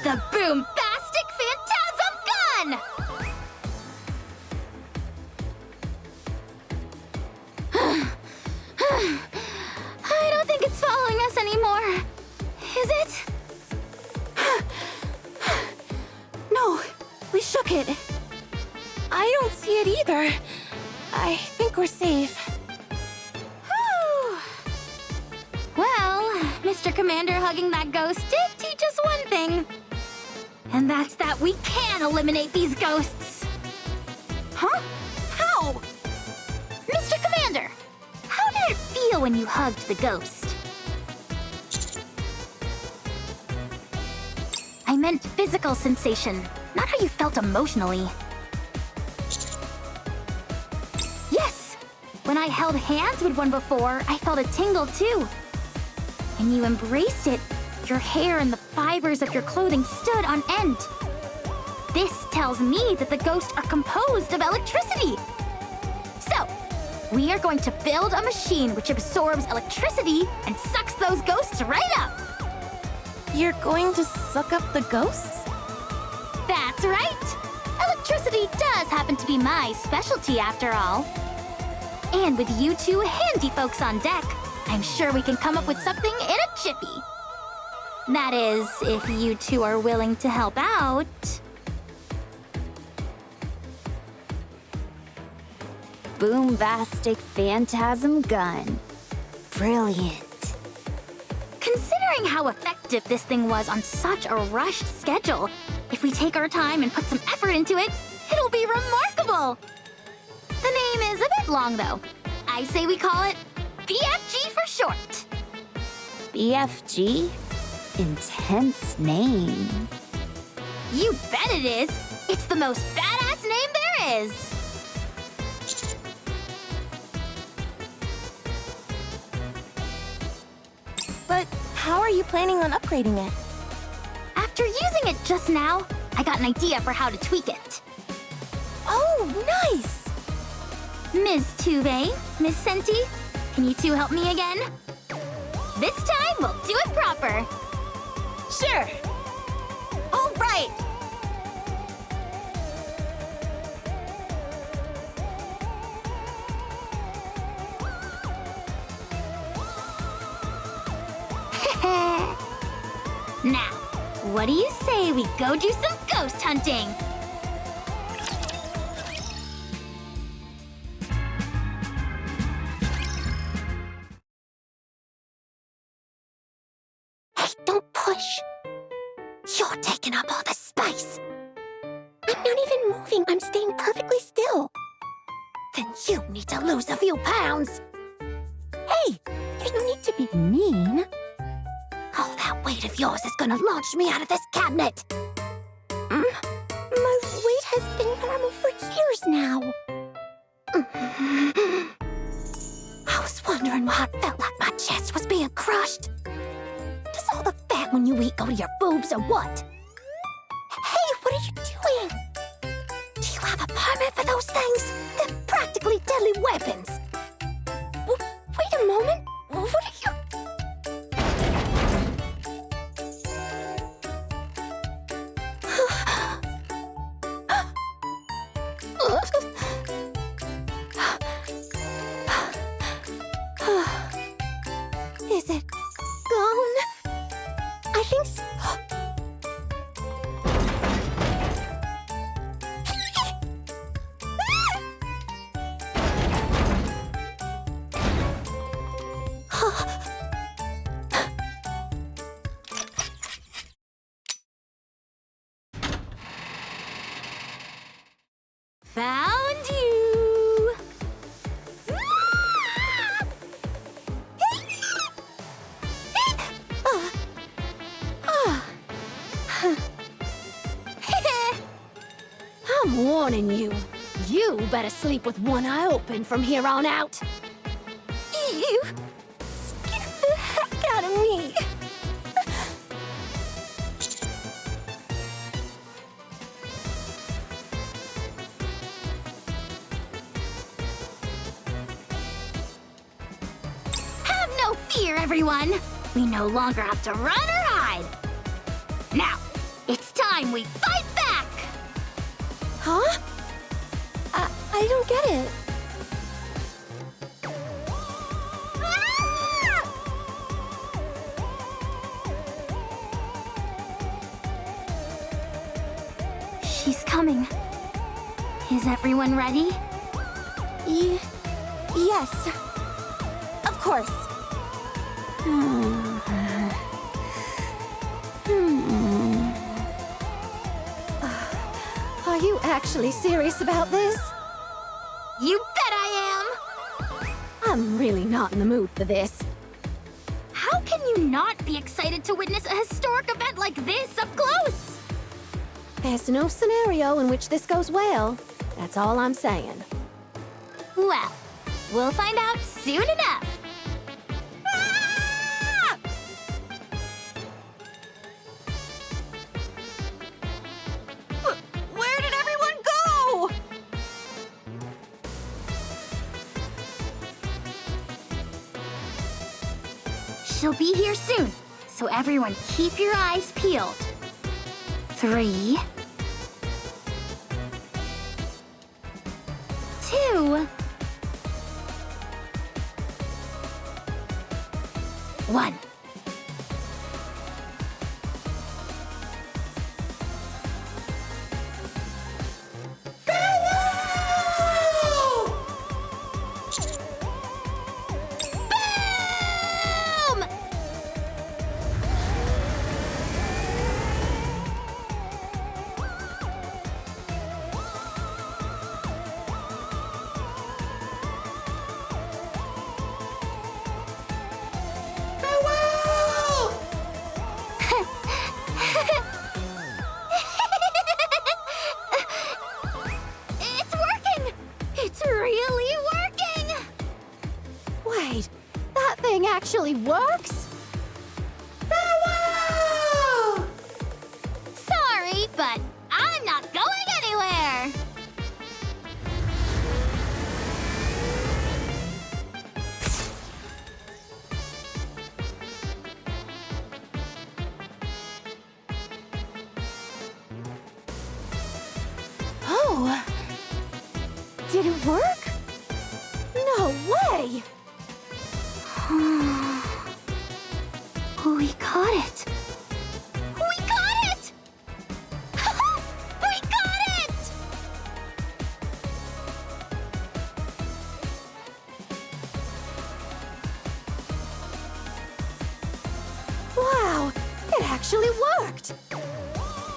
The Boombastic Phantasm Gun! I don't think it's following us anymore. Is it? No, we shook it. I don't see it either. I think we're safe. Whew. Well, Mr. Commander hugging that ghost did teach us one thing. And that's that we can eliminate these ghosts. Huh? How? Mr. Commander, how did it feel when you hugged the ghost? I meant physical sensation, not how you felt emotionally. Yes! When I held hands with one before, I felt a tingle too. When you embraced it, your hair and the fibers of your clothing stood on end. This tells me that the ghosts are composed of electricity. So, we are going to build a machine which absorbs electricity and sucks those ghosts right up. You're going to suck up the ghosts? That's right. Electricity does happen to be my specialty after all. And with you two handy folks on deck, I'm sure we can come up with something in a jiffy. That is, if you two are willing to help out. Boombastic Phantasm Gun. Brilliant. Considering how effective this thing was on such a rushed schedule, if we take our time and put some effort into it, it'll be remarkable. The name is a bit long, though. I say we call it BFG for short. BFG? Intense name. You bet it is. It's the most badass name there is. But how are you planning on upgrading it? After using it just now, I got an idea for how to tweak it. Oh, nice! Ms. Tuve, Miss Senti, can you two help me again? This time, we'll do it proper. Sure. All right. Now, what do you say we go do some ghost hunting? Hey, don't push. You're taking up all the space. I'm not even moving. I'm staying perfectly still. Then you need to lose a few pounds. Hey, there's no need to be mean. I'll weight of yours is gonna launch me out of this cabinet. My weight has been normal for years now. I was wondering why it felt like my chest was being crushed. Does all the fat when you eat go to your boobs or what? Hey, what are you doing? Do you have a permit for those things? They're practically deadly weapons. Wait a moment. What are you... Is it gone? I think so. Found you! I'm warning you. You better sleep with one eye open from here on out. You scared the heck out of me. Have no fear, everyone! We no longer have to run or hide! Now, it's time we fight back! Huh? I don't get it. She's coming. Is everyone ready? Yes. Of course. Are you actually serious about this? You bet I am! I'm really not in the mood for this. How can you not be excited to witness a historic event like this up close? There's no scenario in which this goes well. That's all I'm saying. Well, we'll find out soon enough. Where did everyone go? She'll be here soon, so everyone keep your eyes peeled. 3, 2, 1. Boom! It's working! It's really working! Wait, that thing actually works? Sorry, but I'm not going anywhere! Oh! Did it work? No way! We got it! We got it! We got it! Wow! It actually worked!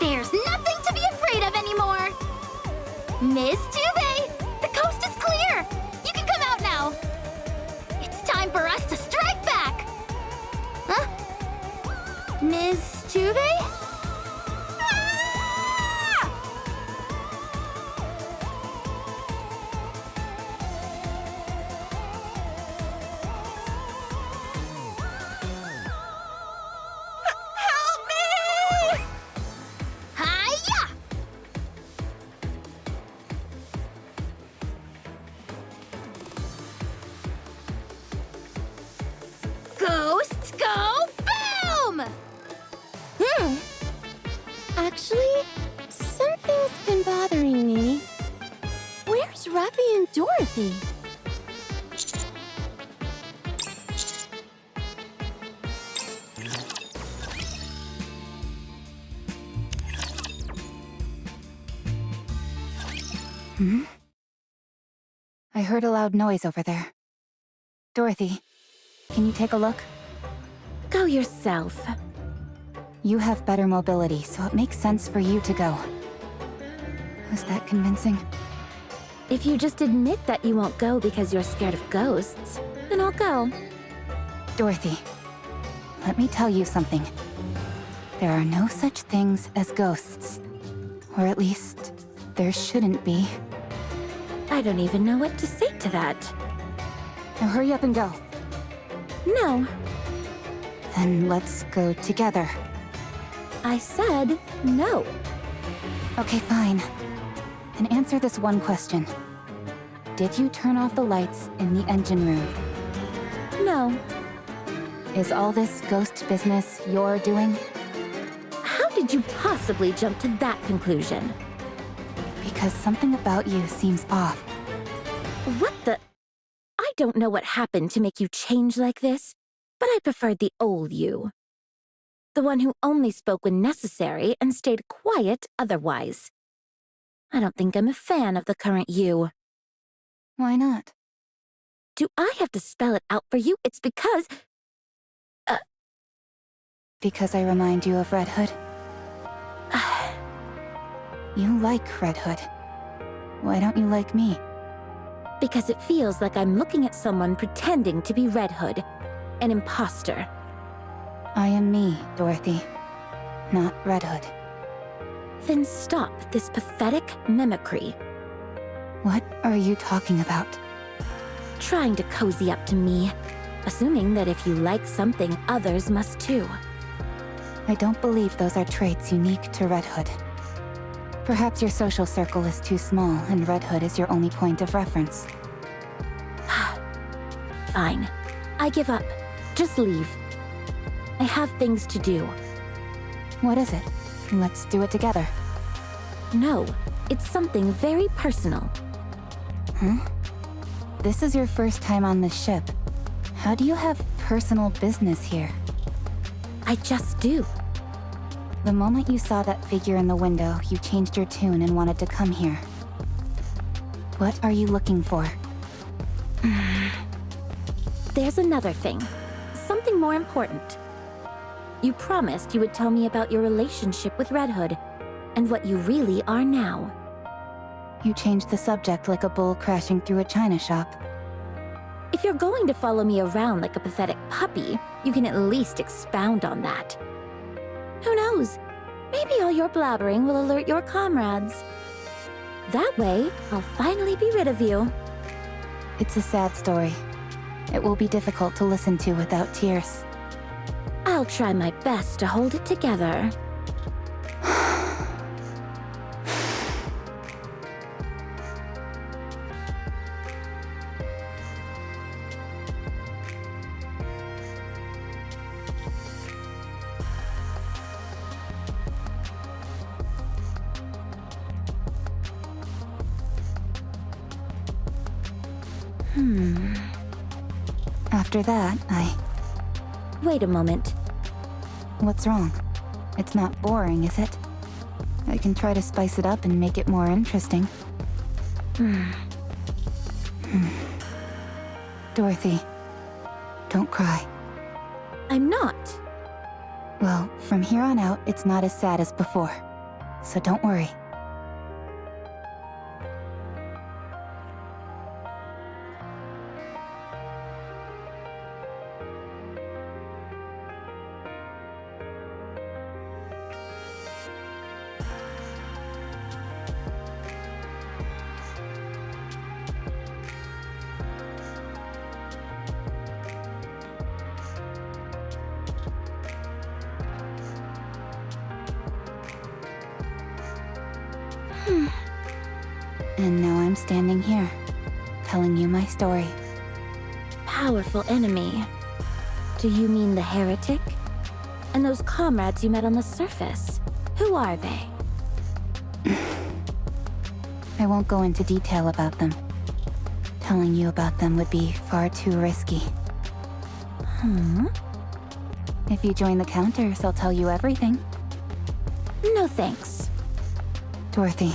There's nothing to be afraid of anymore! Miss Tubei, the coast is clear! You can come out now! It's time for us to strike back! Huh? Ms. Tube? Help me! Hiya! Ghosts go boom! Actually, something's been bothering me. Where's Rappy and Dorothy? I heard a loud noise over there. Dorothy, can you take a look? Go yourself. You have better mobility, so it makes sense for you to go. Was that convincing? If you just admit that you won't go because you're scared of ghosts, then I'll go. Dorothy, let me tell you something. There are no such things as ghosts. Or at least, there shouldn't be. I don't even know what to say to that. Now hurry up and go. No, Then let's go together. I said no. Okay, fine. Then answer this one question. Did you turn off the lights in the engine room? No. Is all this ghost business you're doing? How did you possibly jump to that conclusion? Because something about you seems off. What the? I don't know what happened to make you change like this, but I preferred the old you. The one who only spoke when necessary and stayed quiet otherwise. I don't think I'm a fan of the current you. Why not? Do I have to spell it out for you? It's because... Because I remind you of Red Hood? You like Red Hood. Why don't you like me? Because it feels like I'm looking at someone pretending to be Red Hood, an imposter. I am me, Dorothy. Not Red Hood. Then stop this pathetic mimicry. What are you talking about? Trying to cozy up to me, assuming that if you like something, others must too. I don't believe those are traits unique to Red Hood. Perhaps your social circle is too small and Red Hood is your only point of reference. Fine. I give up. Just leave. I have things to do. What is it? Let's do it together. No, it's something very personal. Huh? This is your first time on this ship. How do you have personal business here? I just do. The moment you saw that figure in the window, you changed your tune and wanted to come here. What are you looking for? There's another thing. Something more important. You promised you would tell me about your relationship with Red Hood, and what you really are now. You changed the subject like a bull crashing through a china shop. If you're going to follow me around like a pathetic puppy, you can at least expound on that. Who knows? Maybe all your blabbering will alert your comrades. That way, I'll finally be rid of you. It's a sad story. It will be difficult to listen to without tears. I'll try my best to hold it together. After that, Wait a moment. What's wrong? It's not boring, is it? I can try to spice it up and make it more interesting. Dorothy, don't cry. I'm not. Well, from here on out, it's not as sad as before. So don't worry. And now I'm standing here, telling you my story. Powerful enemy. Do you mean the heretic? And those comrades you met on the surface? Who are they? I won't go into detail about them. Telling you about them would be far too risky. If you join the Counters, I'll tell you everything. No thanks. Dorothy,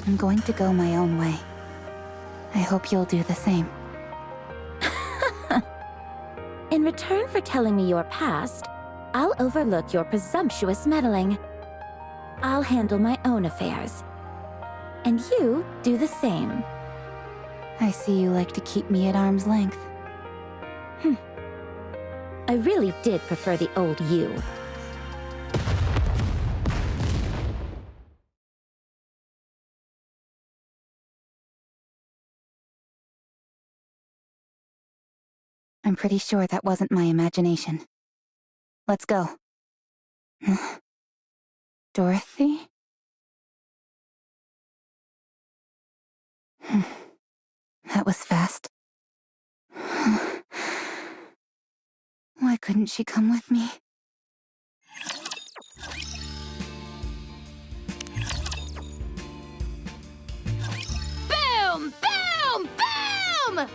I'm going to go my own way. I hope you'll do the same. In return for telling me your past, I'll overlook your presumptuous meddling. I'll handle my own affairs. And you do the same. I see you like to keep me at arm's length. I really did prefer the old you. I'm pretty sure that wasn't my imagination. Let's go. Dorothy? That was fast. Why couldn't she come with me? Boom! Boom! Boom! Boom!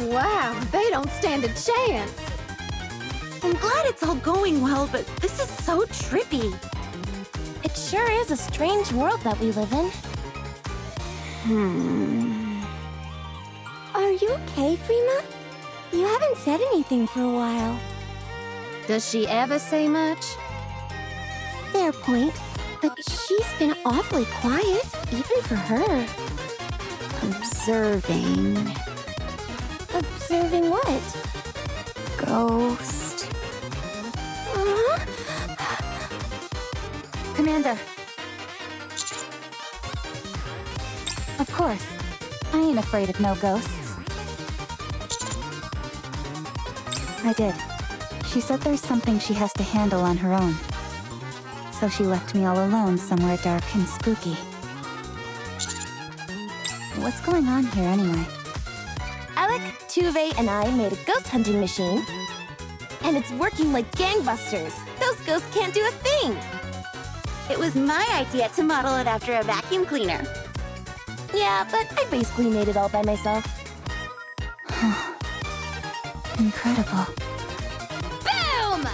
Wow, they don't stand a chance. I'm glad it's all going well, but this is so trippy. It sure is a strange world that we live in. Are you okay, Frima? You haven't said anything for a while. Does she ever say much? Fair point, but she's been awfully quiet, even for her. Observing. Observing what? Ghost. Commander! Of course. I ain't afraid of no ghosts. I did. She said there's something she has to handle on her own. So she left me all alone somewhere dark and spooky. What's going on here anyway? Alec, Tuve, and I made a ghost hunting machine. And it's working like gangbusters. Those ghosts can't do a thing. It was my idea to model it after a vacuum cleaner. Yeah, but I basically made it all by myself. Incredible. Boom!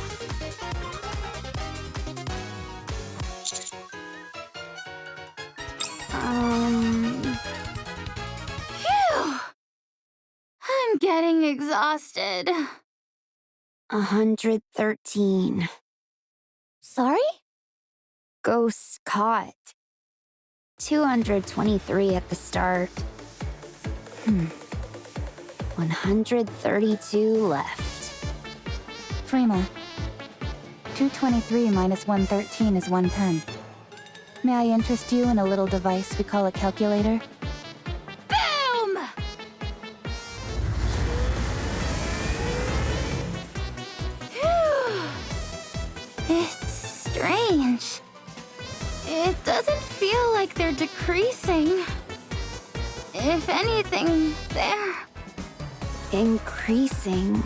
Phew! I'm getting exhausted. 113. Sorry? Ghosts caught. 223 at the start. 132 left. Frima. 223 minus 113 is 110. May I interest you in a little device we call a calculator? Boom! Phew. It's strange. It doesn't feel like they're decreasing. If anything, they're... Increasing.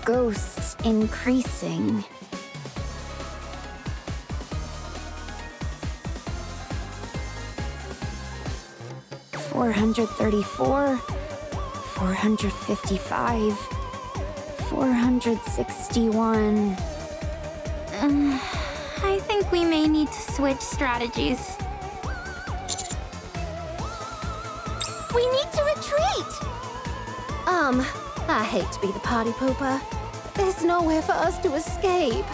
Ghosts increasing. $434, 455, 461. I think we may need to switch strategies. We need to retreat! I hate to be the party pooper. There's nowhere for us to escape.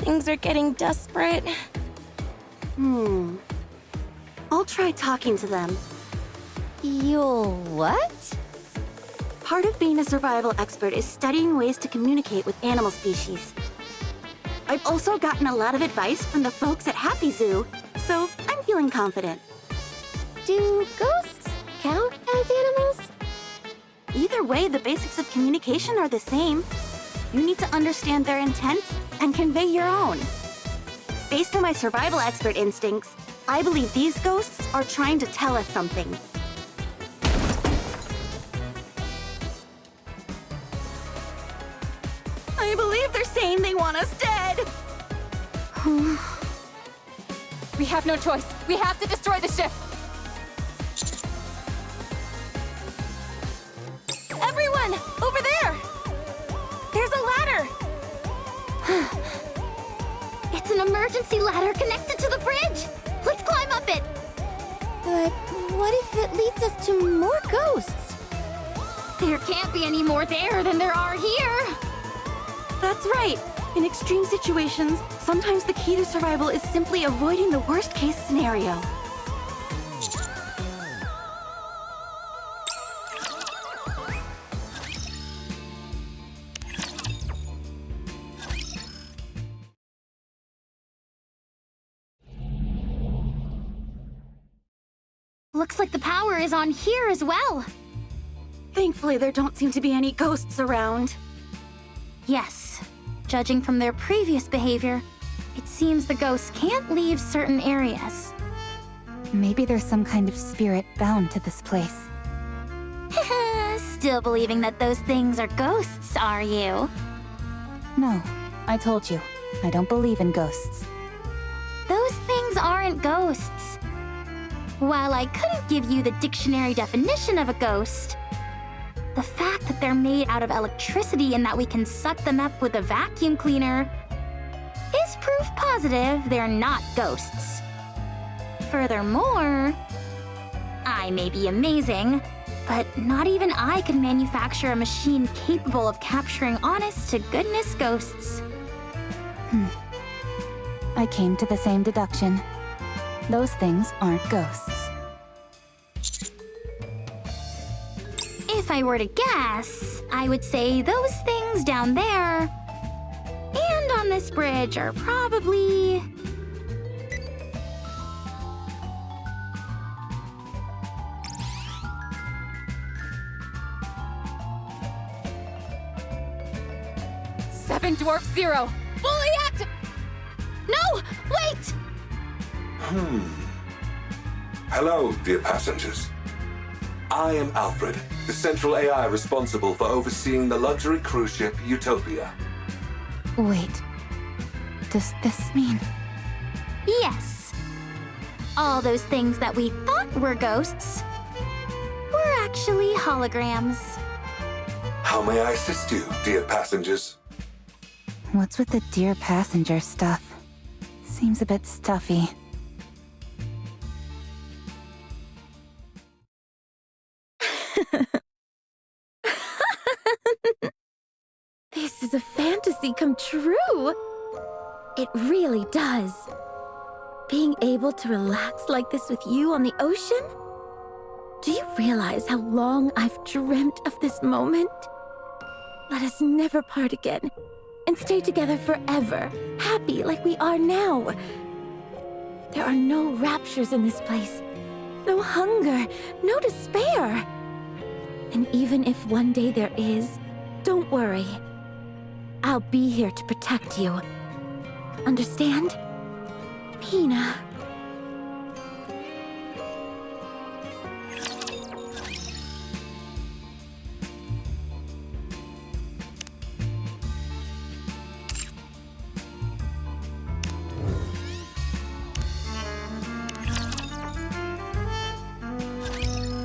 Things are getting desperate. I'll try talking to them. You'll what? Part of being a survival expert is studying ways to communicate with animal species. I've also gotten a lot of advice from the folks at Happy Zoo, so I'm feeling confident. Do ghosts count as animals? Either way, the basics of communication are the same. You need to understand their intent and convey your own. Based on my survival expert instincts, I believe these ghosts are trying to tell us something. I believe they're saying they want us dead! We have no choice. We have to destroy the ship. Everyone, over there! There's a ladder! It's an emergency ladder connected to the bridge! Let's climb up it! But what if it leads us to more ghosts? There can't be any more there than there are here! That's right. In extreme situations, sometimes the key to survival is simply avoiding the worst-case scenario. Looks like the power is on here as well. Thankfully, there don't seem to be any ghosts around. Yes, judging from their previous behavior, it seems the ghosts can't leave certain areas. Maybe there's some kind of spirit bound to this place. Still believing that those things are ghosts, are you? No, I told you. I don't believe in ghosts. Those things aren't ghosts. While I couldn't give you the dictionary definition of a ghost, the fact that they're made out of electricity and that we can suck them up with a vacuum cleaner is proof positive they're not ghosts. Furthermore, I may be amazing, but not even I could manufacture a machine capable of capturing honest-to-goodness ghosts. I came to the same deduction. Those things aren't ghosts. If I were to guess, I would say those things down there and on this bridge are probably... Seven Dwarf Zero! Fully active! No! Wait! Hello, dear passengers. I am Alfred, the central AI responsible for overseeing the luxury cruise ship Utopia. Wait. Does this mean... Yes. All those things that we thought were ghosts were actually holograms. How may I assist you, dear passengers? What's with the dear passenger stuff? Seems a bit stuffy. This is a fantasy come true. It really does. Being able to relax like this with you on the ocean? Do you realize how long I've dreamt of this moment? Let us never part again and stay together forever, happy like we are now. There are no raptures in this place, no hunger, no despair. And even if one day there is, don't worry. I'll be here to protect you. Understand? Pina.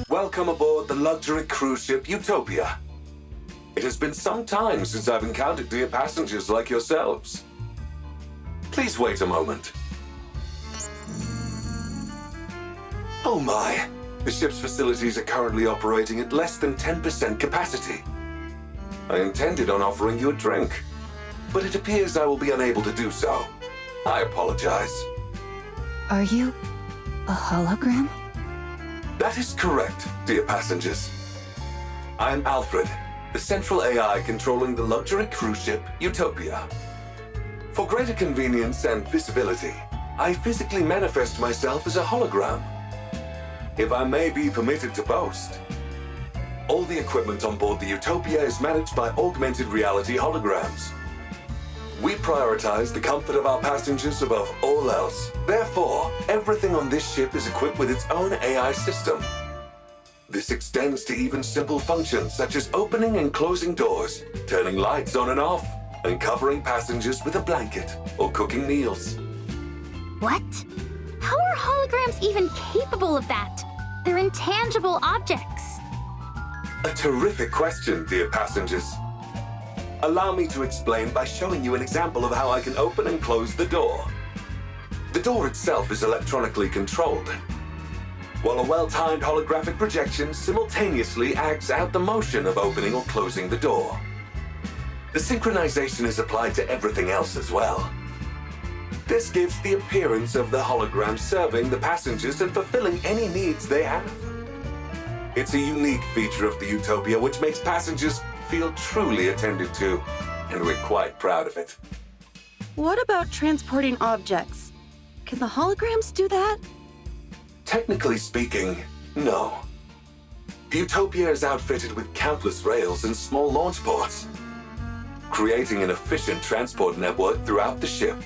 Welcome aboard the luxury cruise ship Utopia. It has been some time since I've encountered dear passengers like yourselves. Please wait a moment. Oh my, the ship's facilities are currently operating at less than 10% capacity. I intended on offering you a drink. but it appears I will be unable to do so. I apologize. Are you a hologram? That is correct, dear passengers. I am Alfred, the central AI controlling the luxury cruise ship Utopia. For greater convenience and visibility, I physically manifest myself as a hologram. If I may be permitted to boast, all the equipment on board the Utopia is managed by augmented reality holograms. We prioritize the comfort of our passengers above all else. Therefore, everything on this ship is equipped with its own AI system. This extends to even simple functions such as opening and closing doors, turning lights on and off, and covering passengers with a blanket or cooking meals. What? How are holograms even capable of that? They're intangible objects. A terrific question, dear passengers. Allow me to explain by showing you an example of how I can open and close the door. The door itself is electronically controlled, while a well-timed holographic projection simultaneously acts out the motion of opening or closing the door. The synchronization is applied to everything else as well. This gives the appearance of the hologram serving the passengers and fulfilling any needs they have. It's a unique feature of the Utopia which makes passengers feel truly attended to, and we're quite proud of it. What about transporting objects? Can the holograms do that? Technically speaking, no. The Utopia is outfitted with countless rails and small launch ports, creating an efficient transport network throughout the ship.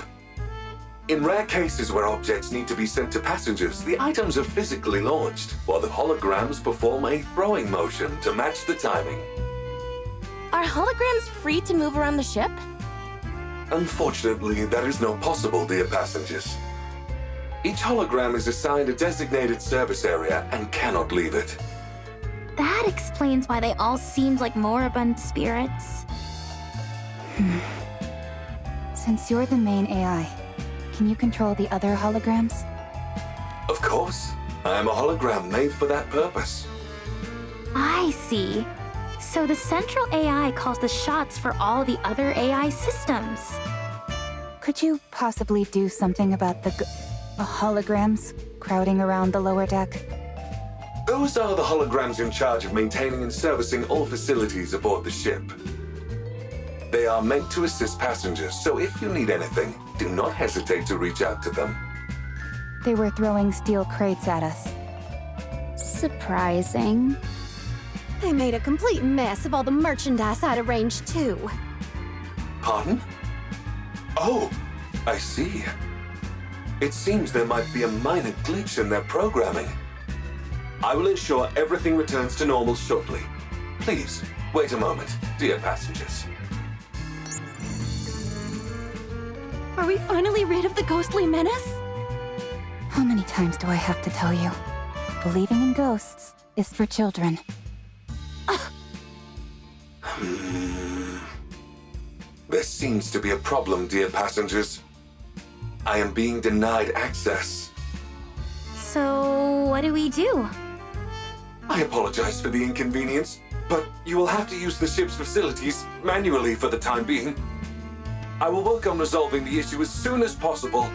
In rare cases where objects need to be sent to passengers, the items are physically launched, while the holograms perform a throwing motion to match the timing. Are holograms free to move around the ship? Unfortunately, that is not possible, dear passengers. Each hologram is assigned a designated service area and cannot leave it. That explains why they all seemed like moribund spirits. Since you're the main AI, can you control the other holograms? Of course. I am a hologram made for that purpose. I see. So the central AI calls the shots for all the other AI systems. Could you possibly do something about the holograms crowding around the lower deck? Those are the holograms in charge of maintaining and servicing all facilities aboard the ship. They are meant to assist passengers, so if you need anything, do not hesitate to reach out to them. They were throwing steel crates at us. Surprising. They made a complete mess of all the merchandise I'd arranged too. Pardon? Oh, I see. It seems there might be a minor glitch in their programming. I will ensure everything returns to normal shortly. Please, wait a moment, dear passengers. Are we finally rid of the ghostly menace? How many times do I have to tell you? Believing in ghosts is for children. There seems to be a problem, dear passengers. I am being denied access. So, what do we do? I apologize for the inconvenience, but you will have to use the ship's facilities manually for the time being. I will work on resolving the issue as soon as possible.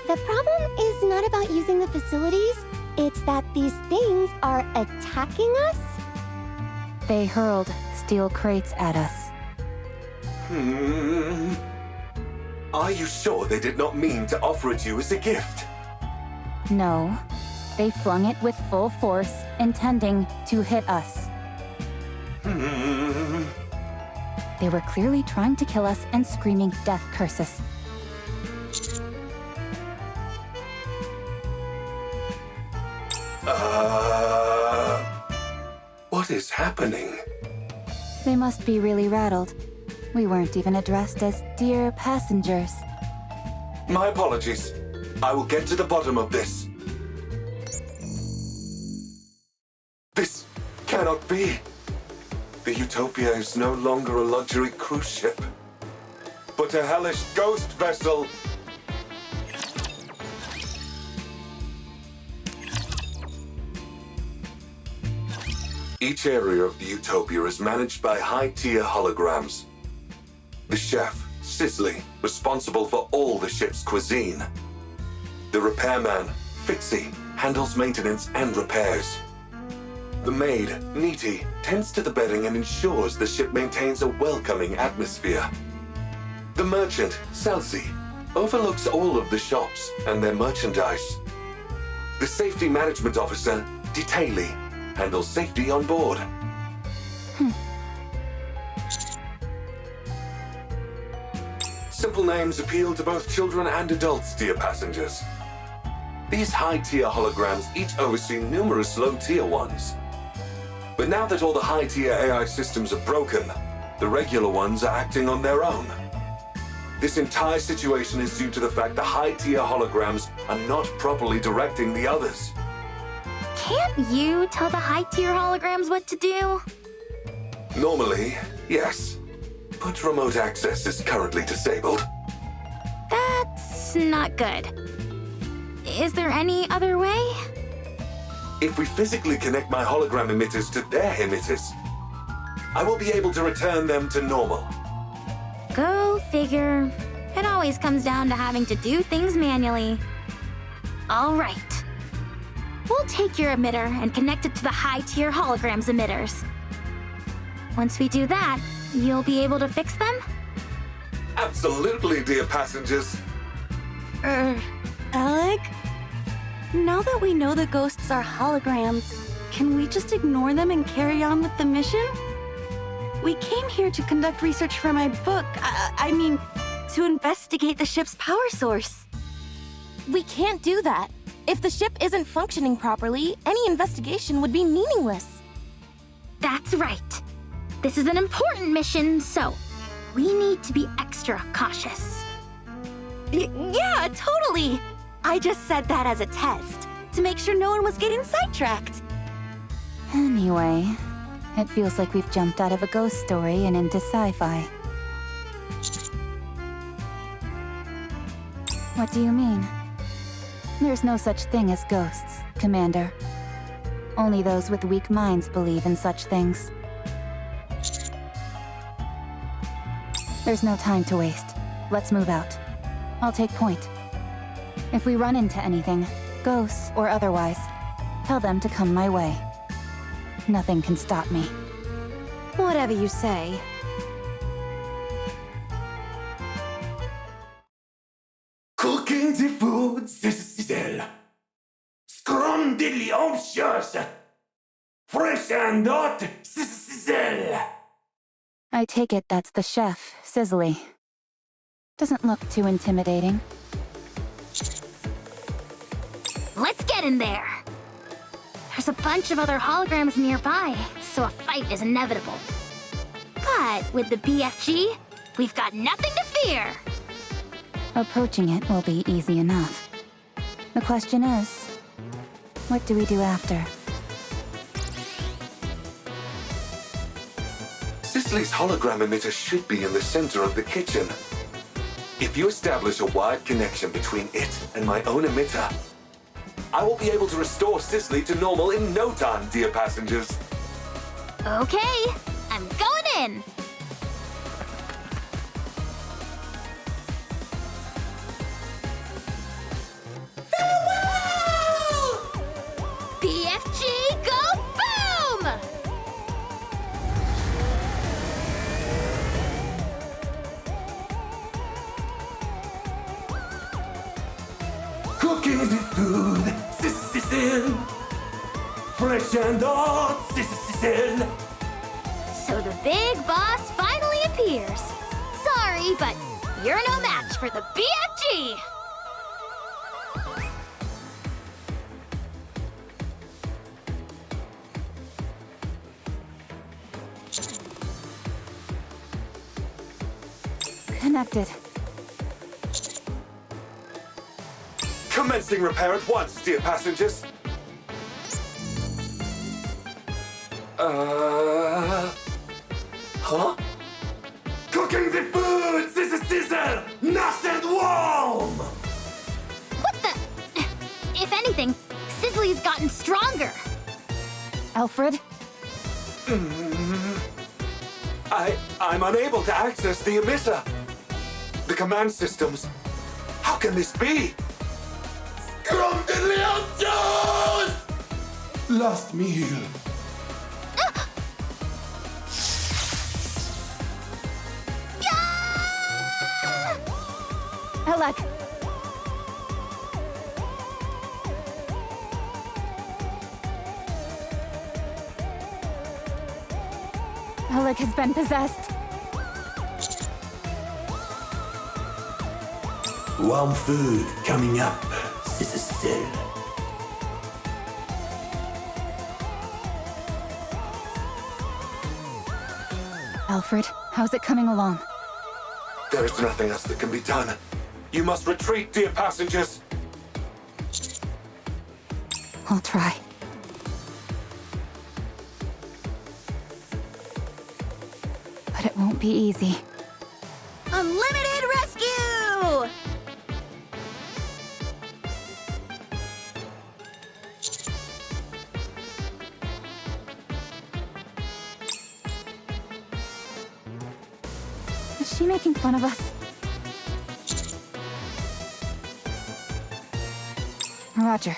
The problem is not about using the facilities, it's that these things are attacking us. They hurled steel crates at us. Are you sure they did not mean to offer it you as a gift? No, they flung it with full force, intending to hit us. They were clearly trying to kill us and screaming death curses. What is happening? They must be really rattled. We weren't even addressed as dear passengers. My apologies. I will get to the bottom of this. This cannot be. The Utopia is no longer a luxury cruise ship, but a hellish ghost vessel. Each area of the Utopia is managed by high-tier holograms. The chef, Sisley, responsible for all the ship's cuisine. The repairman, Fitzy, handles maintenance and repairs. The maid, Neety, tends to the bedding and ensures the ship maintains a welcoming atmosphere. The merchant, Celsi, overlooks all of the shops and their merchandise. The safety management officer, Detaily, handles safety on board. Simple names appeal to both children and adults, dear passengers. These high-tier holograms each oversee numerous low-tier ones. But now that all the high-tier AI systems are broken, the regular ones are acting on their own. This entire situation is due to the fact the high-tier holograms are not properly directing the others. Can't you tell the high-tier holograms what to do? Normally, yes. But remote access is currently disabled. That's not good. Is there any other way? If we physically connect my hologram emitters to their emitters, I will be able to return them to normal. Go figure. It always comes down to having to do things manually. All right. We'll take your emitter and connect it to the high-tier holograms emitters. Once we do that, you'll be able to fix them? Absolutely, dear passengers. Alec? Now that we know the ghosts are holograms, can we just ignore them and carry on with the mission? We came here to conduct research for my book. I mean, to investigate the ship's power source. We can't do that. If the ship isn't functioning properly, any investigation would be meaningless. That's right. This is an important mission, so we need to be extra cautious. Yeah, totally! I just said that as a test, to make sure no one was getting sidetracked. Anyway, it feels like we've jumped out of a ghost story and into sci-fi. What do you mean? There's no such thing as ghosts, Commander. Only those with weak minds believe in such things. There's no time to waste. Let's move out. I'll take point. If we run into anything, ghosts or otherwise, tell them to come my way. Nothing can stop me. Whatever you say. Cooking the food, Sizzle. Scrumdiddlyumptious. Fresh and hot, Sizzle. I take it that's the chef, Sizzly. Doesn't look too intimidating. Let's get in there. There's a bunch of other holograms nearby, so a fight is inevitable. But with the BFG, we've got nothing to fear. Approaching it will be easy enough. The question is, what do we do after? Sisley's hologram emitter should be in the center of the kitchen. If you establish a wired connection between it and my own emitter, I will be able to restore Sisley to normal in no time, dear passengers. Okay, I'm going in. BFG, go boom! Cooking the food, Sizzle. Fresh and hot, Sizzle. So the big boss finally appears. Sorry, but you're no match for the BFG. Connected. Commencing repair at once, dear passengers. Huh? Cooking the food, Sizzle. Nice and warm. What the? If anything, Sizzly's gotten stronger. Alfred? I'm unable to access the emitter. The command systems. How can this be? Last meal. Alec! Alec has been possessed. Warm food coming up, Sister Cecile. Alfred, how's it coming along? There is nothing else that can be done. You must retreat, dear passengers. I'll try. But it won't be easy. Unlimited rescue! Is she making fun of us? Roger.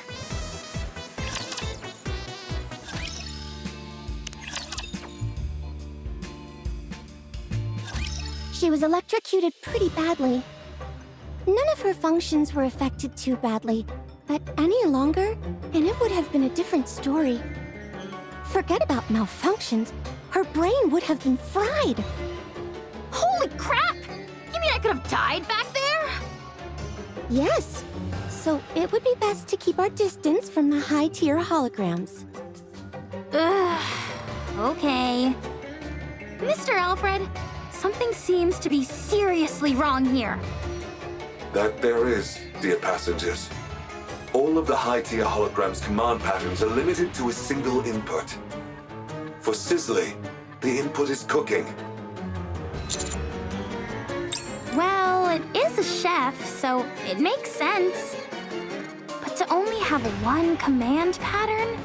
She was electrocuted pretty badly. None of her functions were affected too badly, but any longer, and it would have been a different story. Forget about malfunctions. Her brain would have been fried. Holy crap! You mean I could have died back there? Yes. So it would be best to keep our distance from the high-tier holograms. Ugh. Okay. Mr. Alfred, something seems to be seriously wrong here. That there is, dear passengers. All of the high-tier holograms' command patterns are limited to a single input. For Sisley, the input is cooking. Well, it is a chef, so it makes sense. But to only have one command pattern?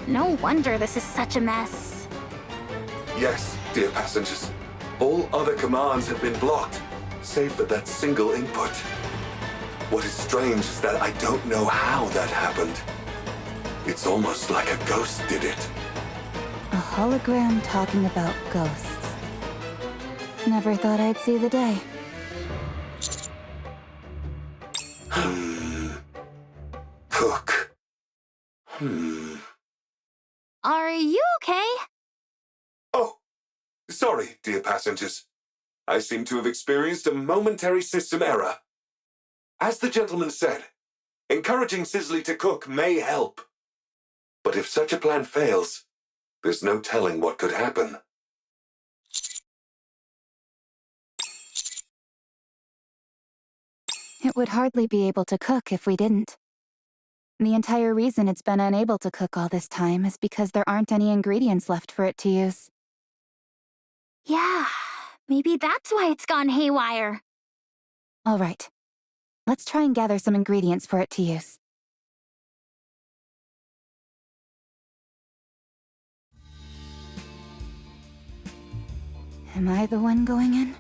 No wonder this is such a mess. Yes, dear passengers. All other commands have been blocked, save for that single input. What is strange is that I don't know how that happened. It's almost like a ghost did it. A hologram talking about ghosts. Never thought I'd see the day. Cook. Are you okay? Oh, sorry, dear passengers. I seem to have experienced a momentary system error. As the gentleman said, encouraging Sisley to cook may help. But if such a plan fails, there's no telling what could happen. It would hardly be able to cook if we didn't. The entire reason it's been unable to cook all this time is because there aren't any ingredients left for it to use. Yeah, maybe that's why it's gone haywire. All right. Let's try and gather some ingredients for it to use. Am I the one going in?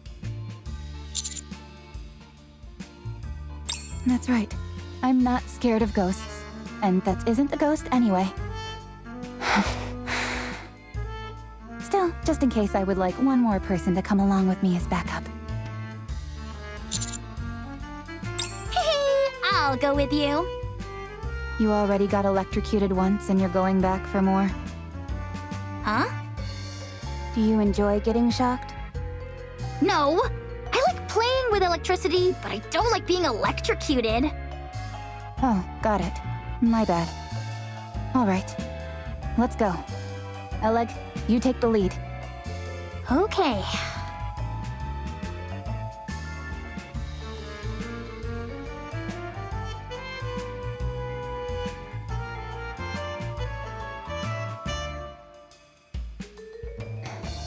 That's right. I'm not scared of ghosts. And that isn't a ghost anyway. Still, just in case, I would like one more person to come along with me as backup. I'll go with you. You already got electrocuted once and you're going back for more. Huh? Do you enjoy getting shocked? No. I like playing with electricity, but I don't like being electrocuted. Oh, got it. My bad. All right. Let's go. Oleg, you take the lead. Okay.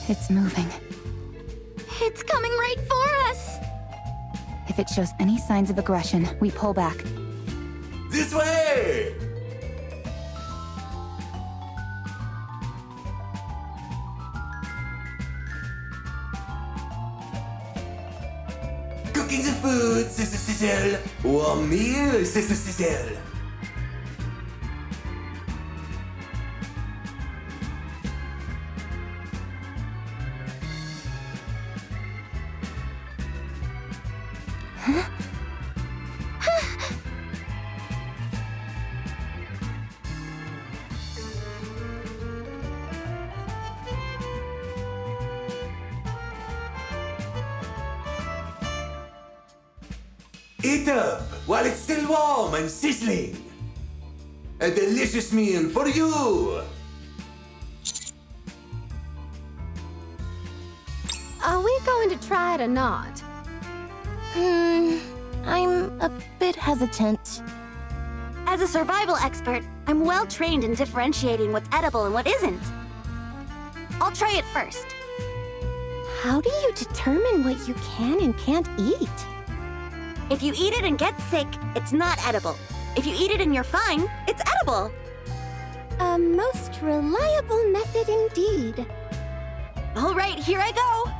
It's moving. It's coming right for us. If it shows any signs of aggression, we pull back. This way! cooking the food, Sister Cecile. Warm meal, Sister Cecile. Eat up while it's still warm and sizzling. A delicious meal for you. Are we going to try it or not? I'm a bit hesitant. As a survival expert, I'm well trained in differentiating what's edible and what isn't. I'll try it first. How do you determine what you can and can't eat? If you eat it and get sick, it's not edible. If you eat it and you're fine, it's edible. A most reliable method indeed. All right, here I go.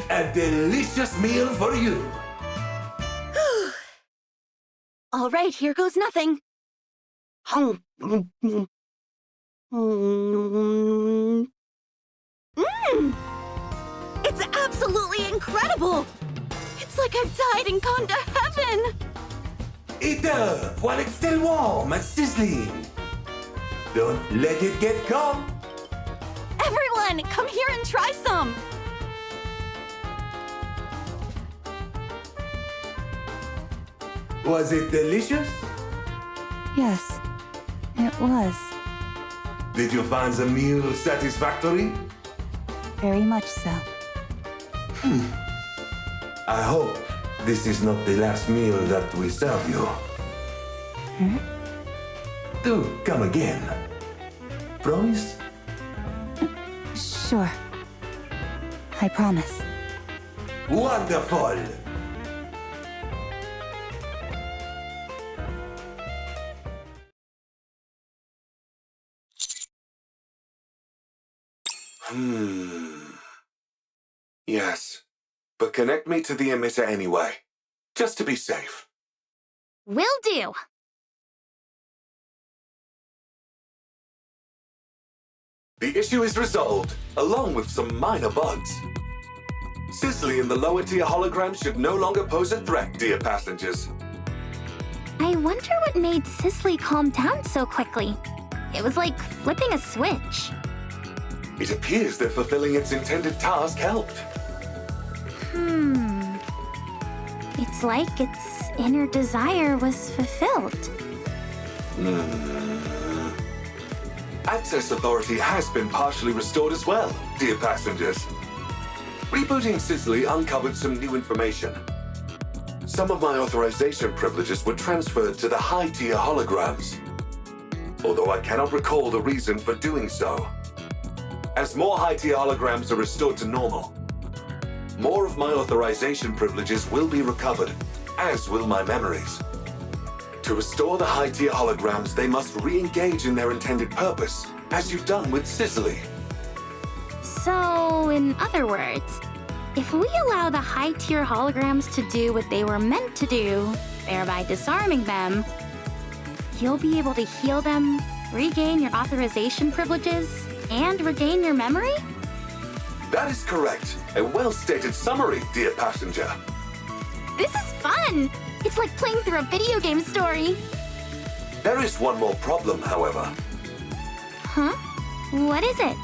A delicious meal for you. All right, here goes nothing. It's absolutely incredible! It's like I've died and gone to heaven! Eat up while it's still warm and sizzling. Don't let it get cold. Everyone, come here and try some! Was it delicious? Yes, it was. Did you find the meal satisfactory? Very much so. I hope this is not the last meal that we serve you. Do come again. Promise? Sure. I promise. Wonderful! Yes, but connect me to the emitter anyway, just to be safe. Will do. The issue is resolved, along with some minor bugs. Sizzly and the lower tier hologram should no longer pose a threat, dear passengers. I wonder what made Sisley calm down so quickly. It was like flipping a switch. It appears that fulfilling its intended task helped. It's like its inner desire was fulfilled. Access authority has been partially restored as well, dear passengers. Rebooting Sizzly uncovered some new information. Some of my authorization privileges were transferred to the high-tier holograms, although I cannot recall the reason for doing so. As more high-tier holograms are restored to normal, more of my authorization privileges will be recovered, as will my memories. To restore the high-tier holograms, they must re-engage in their intended purpose, as you've done with Sizzly. So, in other words, if we allow the high-tier holograms to do what they were meant to do, thereby disarming them, you'll be able to heal them, regain your authorization privileges, and regain your memory? That is correct. A well-stated summary, dear passenger. This is fun! It's like playing through a video game story. There is one more problem, however. Huh? What is it?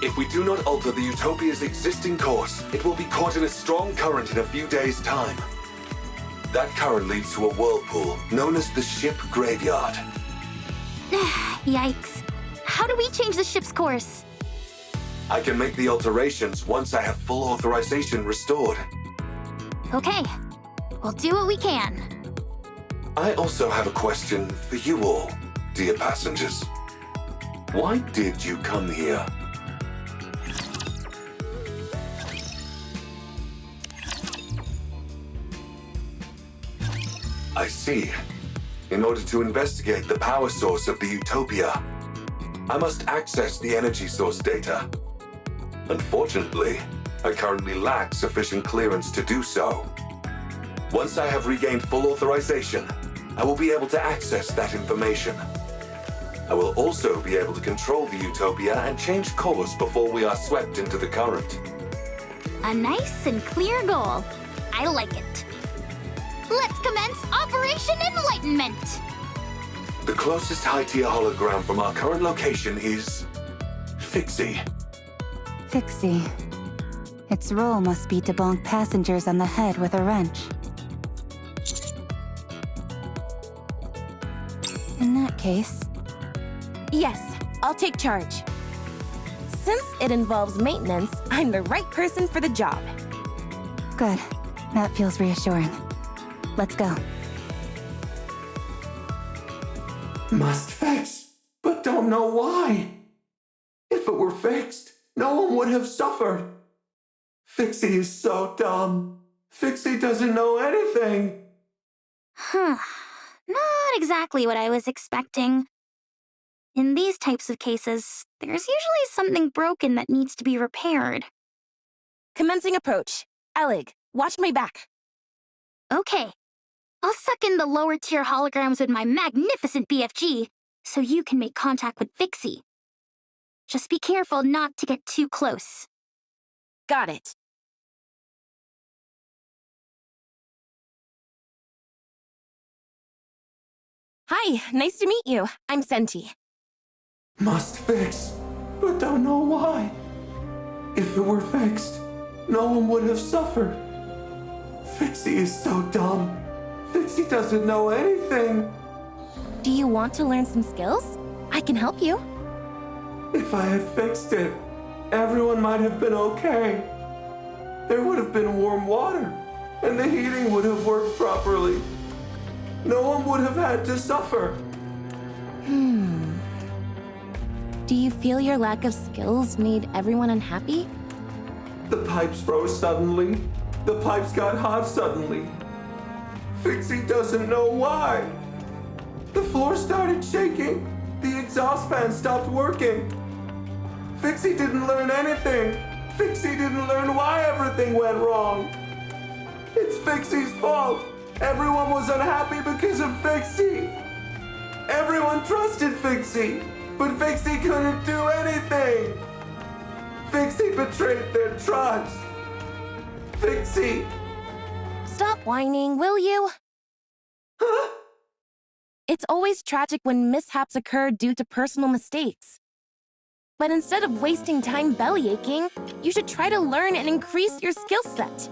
If we do not alter the Utopia's existing course, it will be caught in a strong current in a few days' time. That current leads to a whirlpool known as the ship graveyard. Yikes. How do we change the ship's course? I can make the alterations once I have full authorization restored. Okay. We'll do what we can. I also have a question for you all, dear passengers. Why did you come here? I see. In order to investigate the power source of the Utopia, I must access the energy source data. Unfortunately, I currently lack sufficient clearance to do so. Once I have regained full authorization, I will be able to access that information. I will also be able to control the Utopia and change course before we are swept into the current. A nice and clear goal. I like it. Let's commence Operation Enlightenment! The closest high-tier hologram from our current location is Fixie. Fixie. Its role must be to bonk passengers on the head with a wrench. In that case... Yes, I'll take charge. Since it involves maintenance, I'm the right person for the job. Good. That feels reassuring. Let's go. Must fix, but don't know why. If it were fixed, no one would have suffered. Fixie is so dumb. Fixie doesn't know anything. Huh. Not exactly what I was expecting. In these types of cases, there's usually something broken that needs to be repaired. Commencing approach. Alec, watch my back. Okay. I'll suck in the lower tier holograms with my magnificent BFG, so you can make contact with Fixie. Just be careful not to get too close. Got it. Hi, nice to meet you. I'm Senti. Must fix, but don't know why. If it were fixed, no one would have suffered. Fixie is so dumb. Fixie doesn't know anything. Do you want to learn some skills? I can help you. If I had fixed it, everyone might have been okay. There would have been warm water, and the heating would have worked properly. No one would have had to suffer. Do you feel your lack of skills made everyone unhappy? The pipes froze suddenly. The pipes got hot suddenly. Fixie doesn't know why. The floor started shaking. The exhaust fan stopped working. Fixie didn't learn anything. Fixie didn't learn why everything went wrong. It's Fixie's fault. Everyone was unhappy because of Fixie. Everyone trusted Fixie, but Fixie couldn't do anything. Fixie betrayed their trust. Fixie. Stop whining, will you? Huh? It's always tragic when mishaps occur due to personal mistakes. But instead of wasting time bellyaching, you should try to learn and increase your skill set.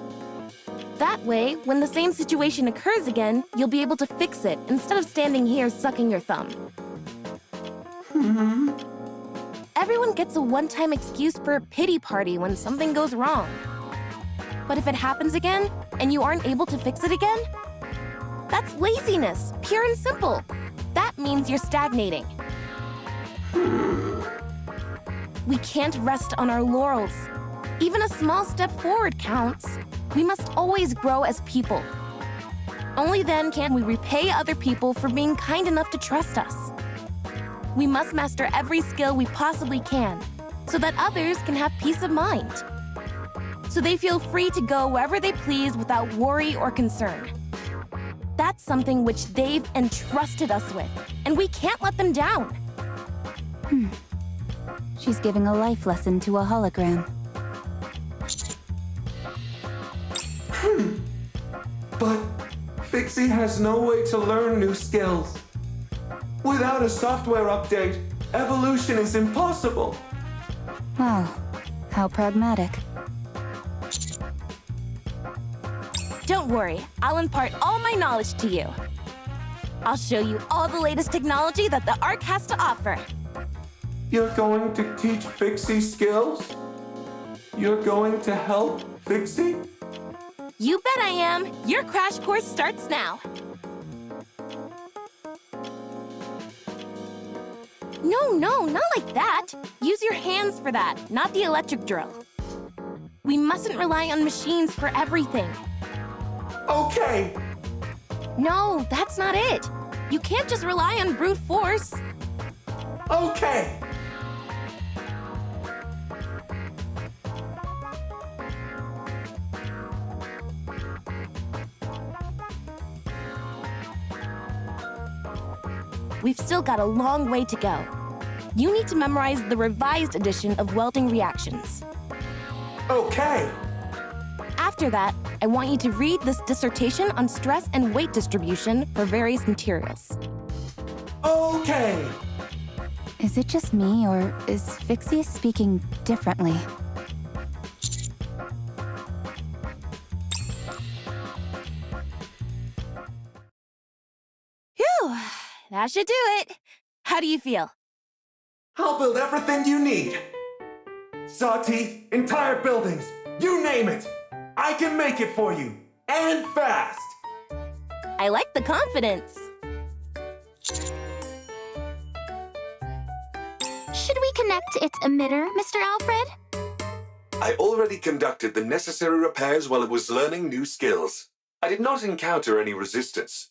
That way, when the same situation occurs again, you'll be able to fix it instead of standing here sucking your thumb. Everyone gets a one-time excuse for a pity party when something goes wrong. But if it happens again, and you aren't able to fix it again, that's laziness, pure and simple. That means you're stagnating. We can't rest on our laurels. Even a small step forward counts. We must always grow as people. Only then can we repay other people for being kind enough to trust us. We must master every skill we possibly can, so that others can have peace of mind. So they feel free to go wherever they please without worry or concern. That's something which they've entrusted us with, and we can't let them down. She's giving a life lesson to a hologram. But Fixie has no way to learn new skills. Without a software update, evolution is impossible. Wow, how pragmatic. Don't worry, I'll impart all my knowledge to you. I'll show you all the latest technology that the Ark has to offer. You're going to teach Fixie skills? You're going to help Fixie? You bet I am. Your crash course starts now. No, not like that. Use your hands for that, not the electric drill. We mustn't rely on machines for everything. Okay. No, that's not it. You can't just rely on brute force. Okay. We've still got a long way to go. You need to memorize the revised edition of welding reactions. Okay. After that, I want you to read this dissertation on stress and weight distribution for various materials. Okay. Is it just me, or is Phyxius speaking differently? Phew, that should do it. How do you feel? I'll build everything you need. Sawteeth, entire buildings, you name it. I can make it for you, and fast. I like the confidence. Should we connect its emitter, Mr. Alfred? I already conducted the necessary repairs while it was learning new skills. I did not encounter any resistance.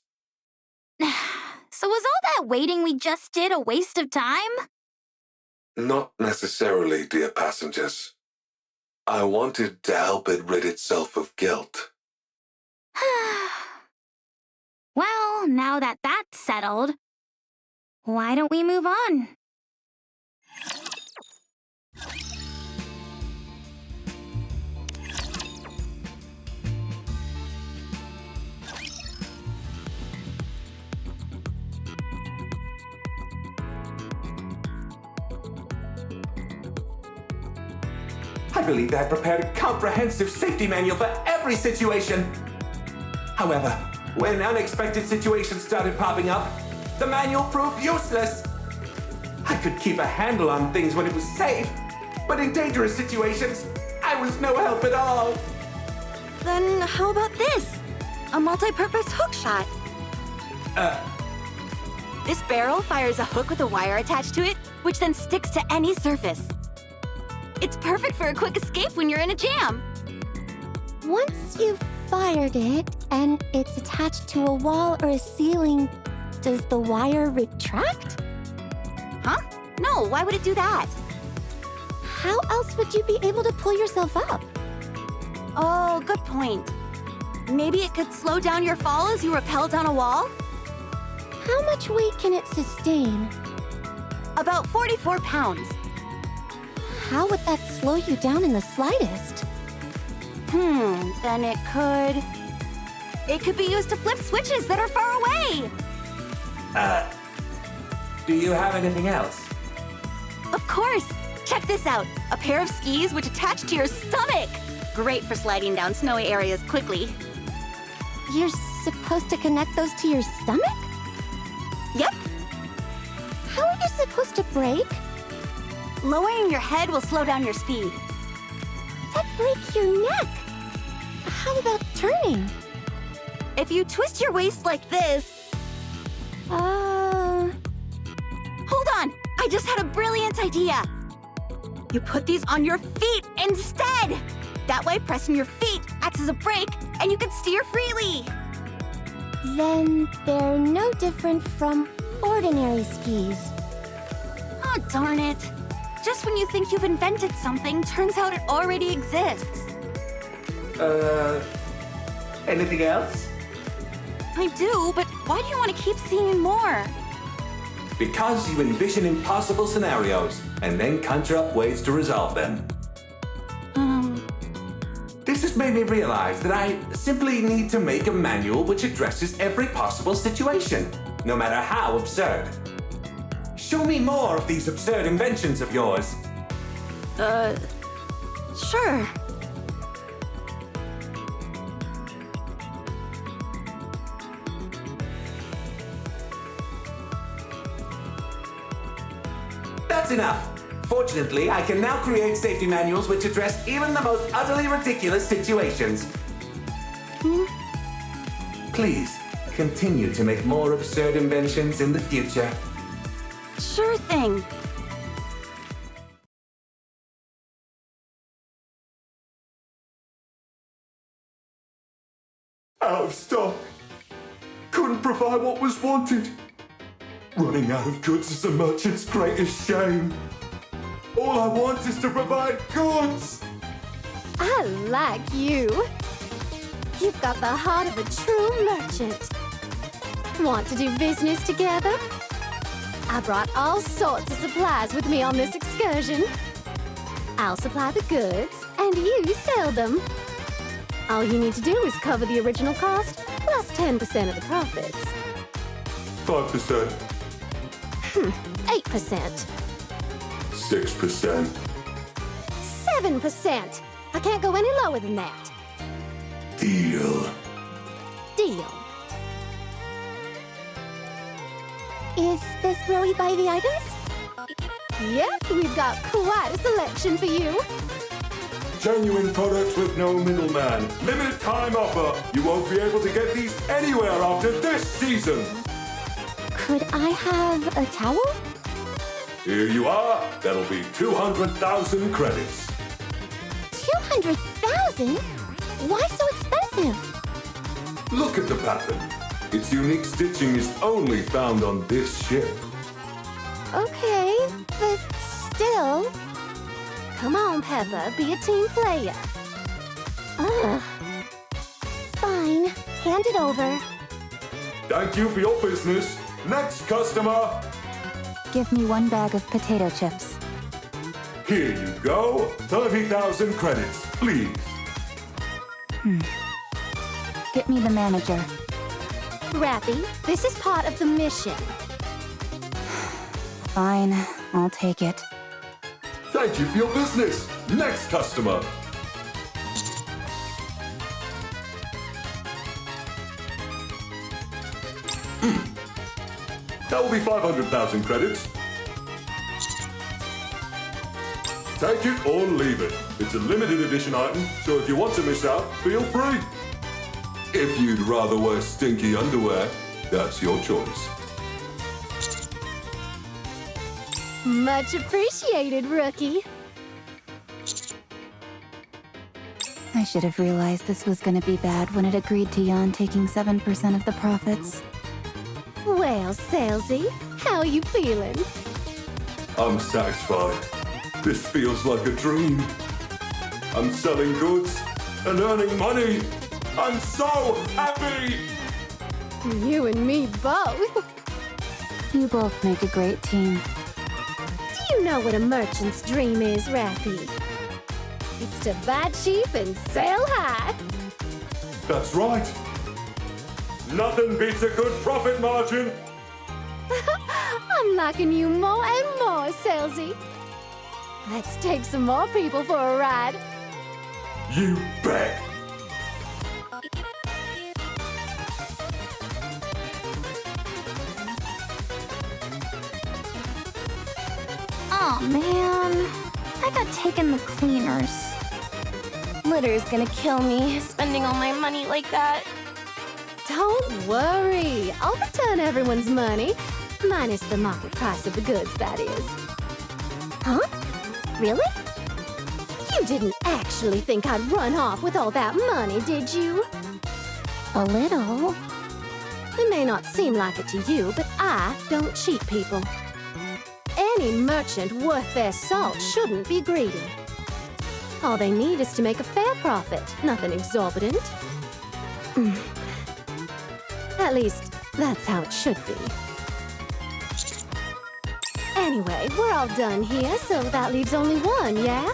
So was all that waiting we just did a waste of time? Not necessarily, dear passengers. I wanted to help it rid itself of guilt. Well, now that that's settled, why don't we move on? I believe I prepared a comprehensive safety manual for every situation. However, when unexpected situations started popping up, the manual proved useless. I could keep a handle on things when it was safe, but in dangerous situations, I was no help at all. Then how about this? A multi-purpose hook shot. This barrel fires a hook with a wire attached to it, which then sticks to any surface. It's perfect for a quick escape when you're in a jam. Once you've fired it and it's attached to a wall or a ceiling, does the wire retract? Huh? No, why would it do that? How else would you be able to pull yourself up? Oh, good point. Maybe it could slow down your fall as you rappel down a wall? How much weight can it sustain? About 44 pounds. How would that slow you down in the slightest? Then it could... It could be used to flip switches that are far away! Do you have anything else? Of course! Check this out! A pair of skis which attach to your stomach! Great for sliding down snowy areas quickly. You're supposed to connect those to your stomach? Yep. How are you supposed to brake? Lowering your head will slow down your speed. That breaks your neck. How about turning? If you twist your waist like this... Hold on! I just had a brilliant idea! You put these on your feet instead! That way, pressing your feet acts as a brake, and you can steer freely! Then they're no different from ordinary skis. Oh, darn it. Just when you think you've invented something, turns out it already exists. Anything else? I do, but why do you want to keep seeing more? Because you envision impossible scenarios and then conjure up ways to resolve them. This has made me realize that I simply need to make a manual which addresses every possible situation, no matter how absurd. Show me more of these absurd inventions of yours. Sure. That's enough. Fortunately, I can now create safety manuals which address even the most utterly ridiculous situations. Please, continue to make more absurd inventions in the future. Sure thing. Out of stock. couldn't provide what was wanted. Running out of goods is a merchant's greatest shame. All I want is to provide goods. I like you. You've got the heart of a true merchant. Want to do business together? I brought all sorts of supplies with me on this excursion. I'll supply the goods, and you sell them. All you need to do is cover the original cost, plus 10% of the profits. 5%. 8%. 6%. 7%. I can't go any lower than that. Deal. Deal. Is this where we buy the items? Yep, we've got quite a selection for you. Genuine products with no middleman. Limited time offer. You won't be able to get these anywhere after this season. Could I have a towel? Here you are. That'll be 200,000 credits. 200,000? Why so expensive? Look at the pattern. Its unique stitching is only found on this ship. Okay, but still. Come on, Peppa, be a team player. Ugh. Fine, hand it over. Thank you for your business. Next customer. Give me 1 bag of potato chips. Here you go. 30,000 credits, please. Get me the manager. Rappy, this is part of the mission. Fine, I'll take it. Thank you for your business. Next customer. That will be 500,000 credits. Take it or leave it. It's a limited edition item, so if you want to miss out, feel free. If you'd rather wear stinky underwear, that's your choice. Much appreciated, rookie. I should have realized this was gonna be bad when it agreed to Jan taking 7% of the profits. Well, Salesy, how you feeling? I'm satisfied. This feels like a dream. I'm selling goods and earning money. I'm so happy! You and me both. You both make a great team. Do you know what a merchant's dream is, Rappy? It's to buy cheap and sell high. That's right. Nothing beats a good profit margin. I'm liking you more and more, Salesy. Let's take some more people for a ride. You bet. Aw, man. I got taken the cleaners. Litter's gonna kill me, spending all my money like that. Don't worry. I'll return everyone's money. Minus the market price of the goods, that is. Huh? Really? You didn't actually think I'd run off with all that money, did you? A little. It may not seem like it to you, but I don't cheat people. Any merchant worth their salt shouldn't be greedy. All they need is to make a fair profit, nothing exorbitant. At least, that's how it should be. Anyway, we're all done here, so that leaves only one, yeah?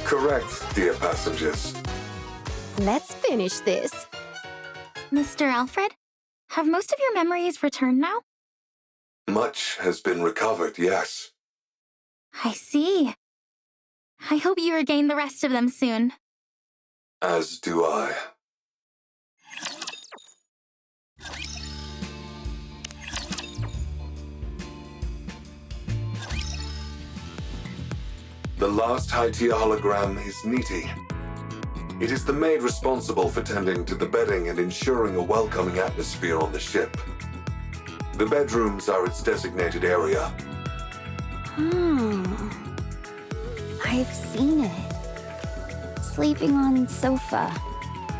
Correct, dear passengers. Let's finish this. Mr. Alfred, have most of your memories returned now? Much has been recovered, yes. I see. I hope you regain the rest of them soon. As do I. The last high-tier hologram is Niti. It is the maid responsible for tending to the bedding and ensuring a welcoming atmosphere on the ship. The bedrooms are its designated area. I've seen it. Sleeping on sofa.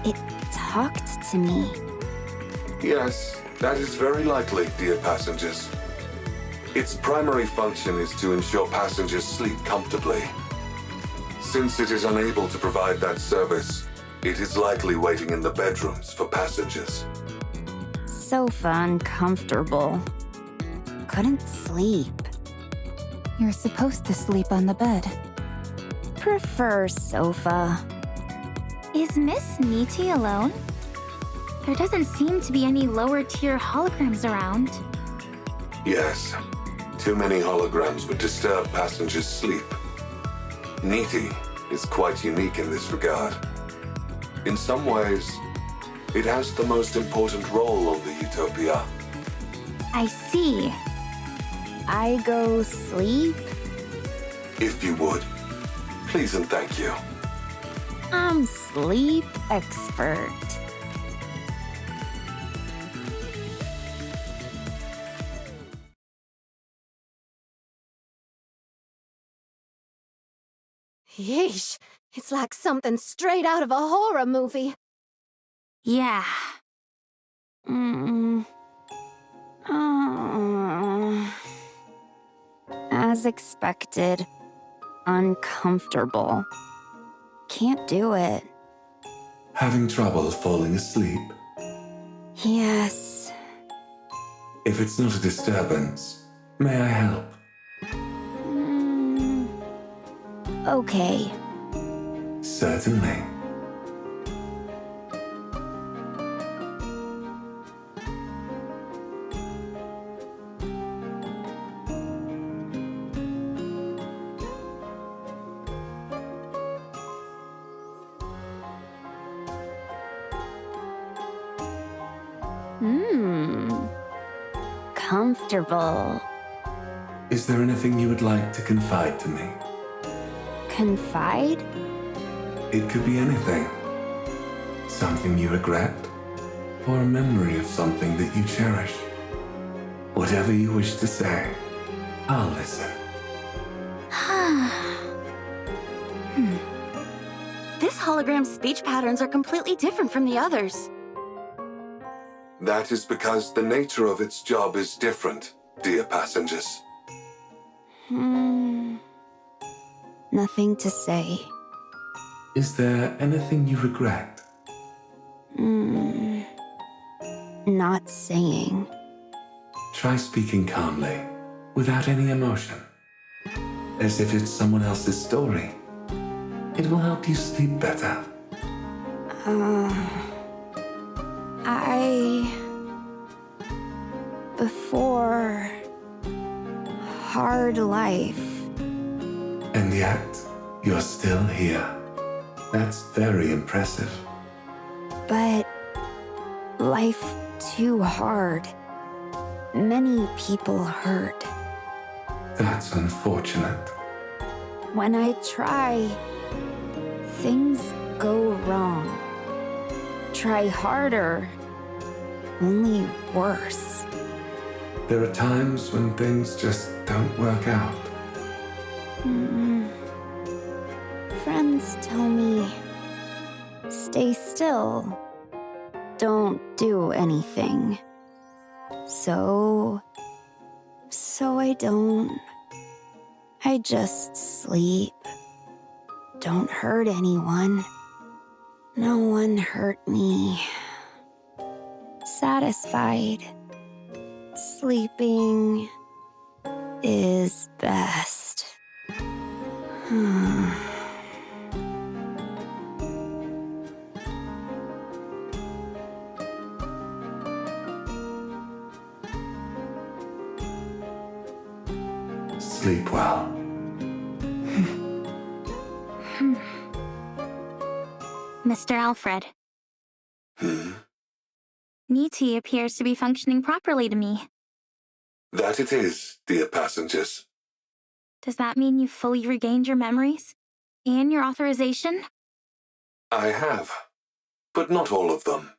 It talked to me. Yes, that is very likely, dear passengers. Its primary function is to ensure passengers sleep comfortably. Since it is unable to provide that service, it is likely waiting in the bedrooms for passengers. Sofa uncomfortable. Couldn't sleep. You're supposed to sleep on the bed. Prefer sofa. Is Miss Niti alone? There doesn't seem to be any lower-tier holograms around. Yes, too many holograms would disturb passengers' sleep. Niti is quite unique in this regard. In some ways, it has the most important role on the Utopia. I see. I go sleep? If you would, please and thank you. I'm sleep expert. Yeesh, it's like something straight out of a horror movie. Yeah. As expected. Uncomfortable. Can't do it. Having trouble falling asleep? Yes. If it's not a disturbance, may I help? Okay. Certainly. Comfortable. Is there anything you would like to confide to me? Confide? It could be anything. Something you regret, or a memory of something that you cherish. Whatever you wish to say, I'll listen. This hologram's speech patterns are completely different from the others. That is because the nature of its job is different, dear passengers. Nothing to say. Is there anything you regret? Not saying. Try speaking calmly, without any emotion. As if it's someone else's story. It will help you sleep better. Before... hard life. And yet, you're still here. That's very impressive. But... life too hard. Many people hurt. That's unfortunate. When I try, things go wrong. Try harder, only worse. There are times when things just don't work out. Friends tell me, stay still, don't do anything. So I don't. I just sleep. Don't hurt anyone. No one hurt me. Satisfied. Sleeping is best. Sleep well. Mr. Alfred. Niti appears to be functioning properly to me. That it is, dear passengers. Does that mean you fully regained your memories? And your authorization? I have, but not all of them.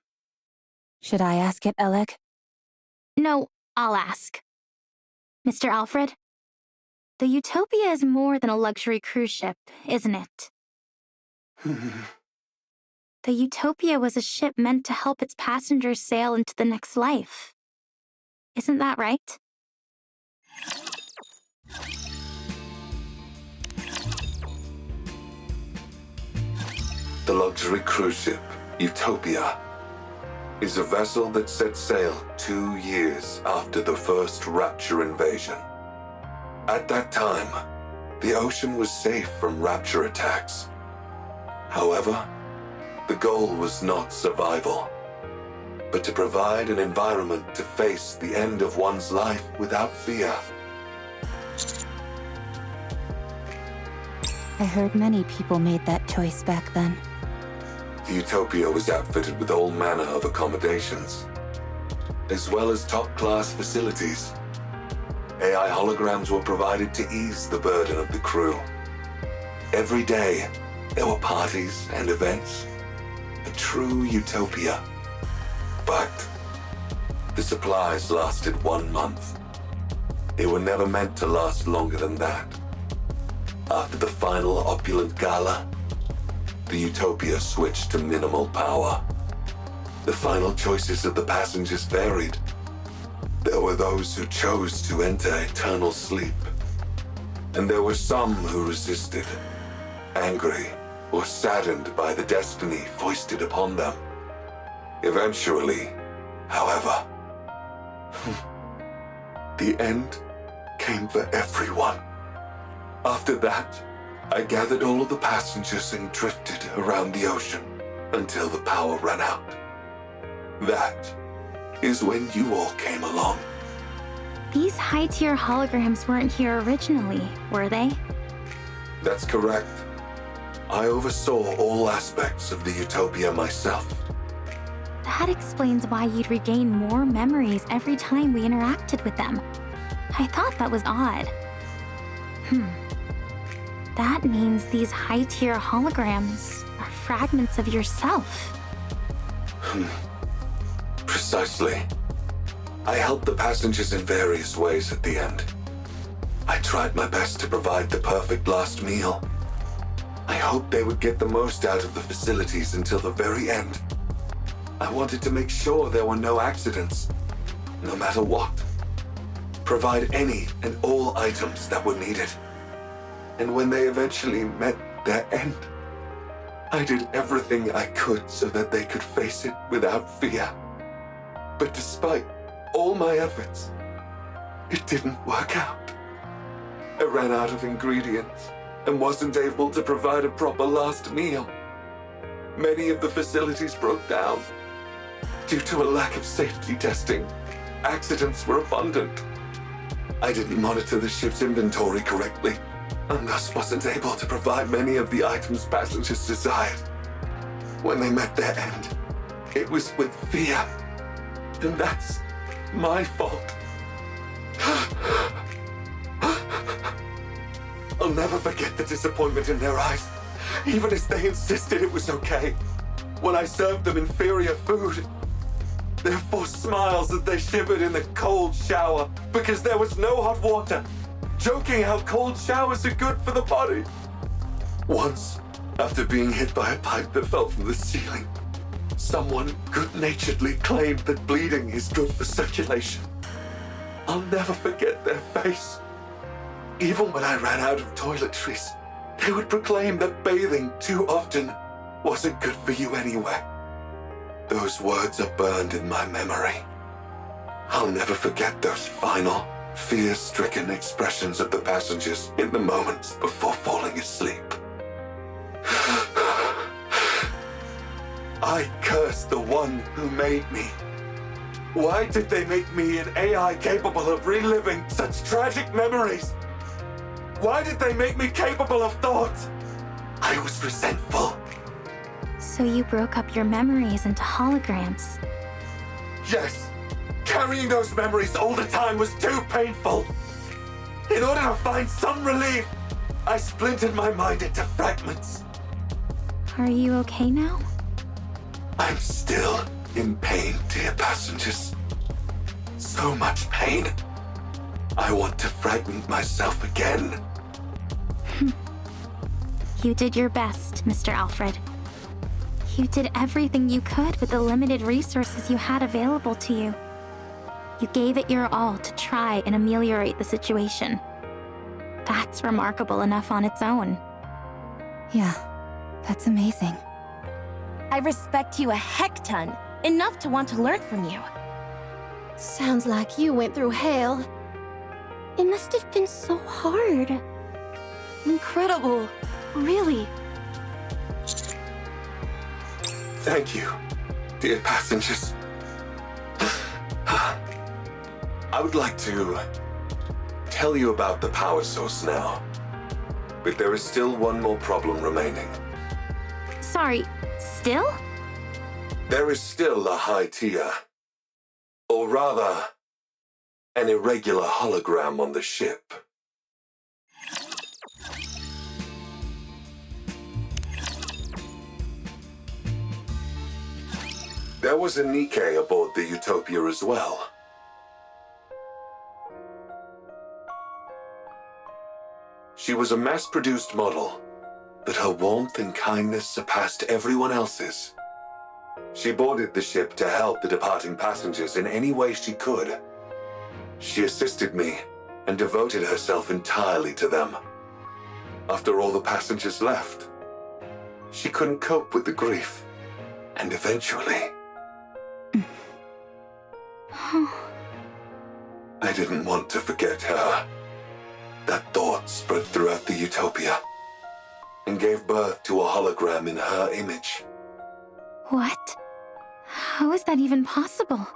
Should I ask it, Alec? No, I'll ask. Mr. Alfred? The Utopia is more than a luxury cruise ship, isn't it? The Utopia was a ship meant to help its passengers sail into the next life. Isn't that right? The luxury cruise ship, Utopia, is a vessel that set sail 2 years after the first Rapture invasion. At that time, the ocean was safe from Rapture attacks. However, the goal was not survival, but to provide an environment to face the end of one's life without fear. I heard many people made that choice back then. The Utopia was outfitted with all manner of accommodations, as well as top-class facilities. AI holograms were provided to ease the burden of the crew. Every day, there were parties and events. A true utopia. But the supplies lasted 1 month. They were never meant to last longer than that. After the final opulent gala, the Utopia switched to minimal power. The final choices of the passengers varied. There were those who chose to enter eternal sleep, and there were some who resisted, angry or saddened by the destiny foisted upon them. Eventually, however, the end came for everyone. After that, I gathered all of the passengers and drifted around the ocean until the power ran out. That is when you all came along. These high-tier holograms weren't here originally, were they? That's correct. I oversaw all aspects of the Utopia myself. That explains why you'd regain more memories every time we interacted with them. I thought that was odd. That means these high-tier holograms are fragments of yourself. Precisely. I helped the passengers in various ways at the end. I tried my best to provide the perfect last meal. I hoped they would get the most out of the facilities until the very end. I wanted to make sure there were no accidents, no matter what. Provide any and all items that were needed. And when they eventually met their end, I did everything I could so that they could face it without fear. But despite all my efforts, it didn't work out. I ran out of ingredients and wasn't able to provide a proper last meal. Many of the facilities broke down. Due to a lack of safety testing, accidents were abundant. I didn't monitor the ship's inventory correctly, and thus wasn't able to provide many of the items passengers desired. When they met their end, it was with fear. And that's my fault. I'll never forget the disappointment in their eyes, even as they insisted it was okay. When I served them inferior food, their forced smiles as they shivered in the cold shower because there was no hot water, joking how cold showers are good for the body. Once, after being hit by a pipe that fell from the ceiling, someone good-naturedly claimed that bleeding is good for circulation. I'll never forget their face. Even when I ran out of toiletries, they would proclaim that bathing too often wasn't good for you anyway. Those words are burned in my memory. I'll never forget those final, fear-stricken expressions of the passengers in the moments before falling asleep. I curse the one who made me. Why did they make me an AI capable of reliving such tragic memories? Why did they make me capable of thought? I was resentful. So you broke up your memories into holograms. Yes, carrying those memories all the time was too painful. In order to find some relief, I splintered my mind into fragments. Are you okay now? I'm still in pain, dear passengers. So much pain. I want to fragment myself again. You did your best, Mr. Alfred. You did everything you could with the limited resources you had available to you. You gave it your all to try and ameliorate the situation. That's remarkable enough on its own. Yeah, that's amazing. I respect you a heck ton, enough to want to learn from you. Sounds like you went through hell. It must have been so hard. Incredible. Really. Thank you, dear passengers. I would like to tell you about the power source now. But there is still one more problem remaining. Sorry, still? There is still a Hytea. Or rather, an irregular hologram on the ship. There was a Nikke aboard the Utopia as well. She was a mass-produced model, but her warmth and kindness surpassed everyone else's. She boarded the ship to help the departing passengers in any way she could. She assisted me and devoted herself entirely to them. After all the passengers left, she couldn't cope with the grief, and eventually... I didn't want to forget her. That thought spread throughout the Utopia and gave birth to a hologram in her image. What? How is that even possible?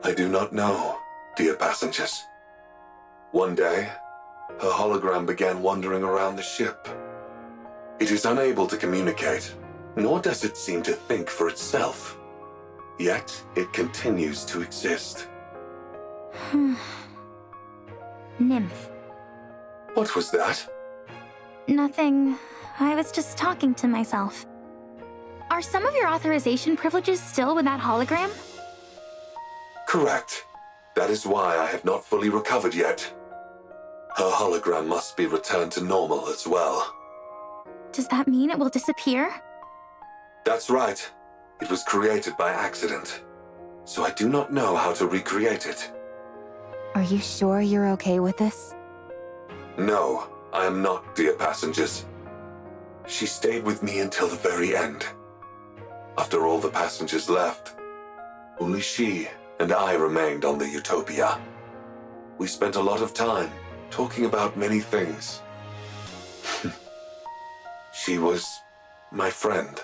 I do not know, dear passengers. One day, her hologram began wandering around the ship. It is unable to communicate, nor does it seem to think for itself. Yet, it continues to exist. Nymph. What was that? Nothing. I was just talking to myself. Are some of your authorization privileges still with that hologram? Correct. That is why I have not fully recovered yet. Her hologram must be returned to normal as well. Does that mean it will disappear? That's right. It was created by accident, so I do not know how to recreate it. Are you sure you're okay with this? No, I am not, dear passengers. She stayed with me until the very end. After all the passengers left, only she and I remained on the Utopia. We spent a lot of time talking about many things. She was my friend.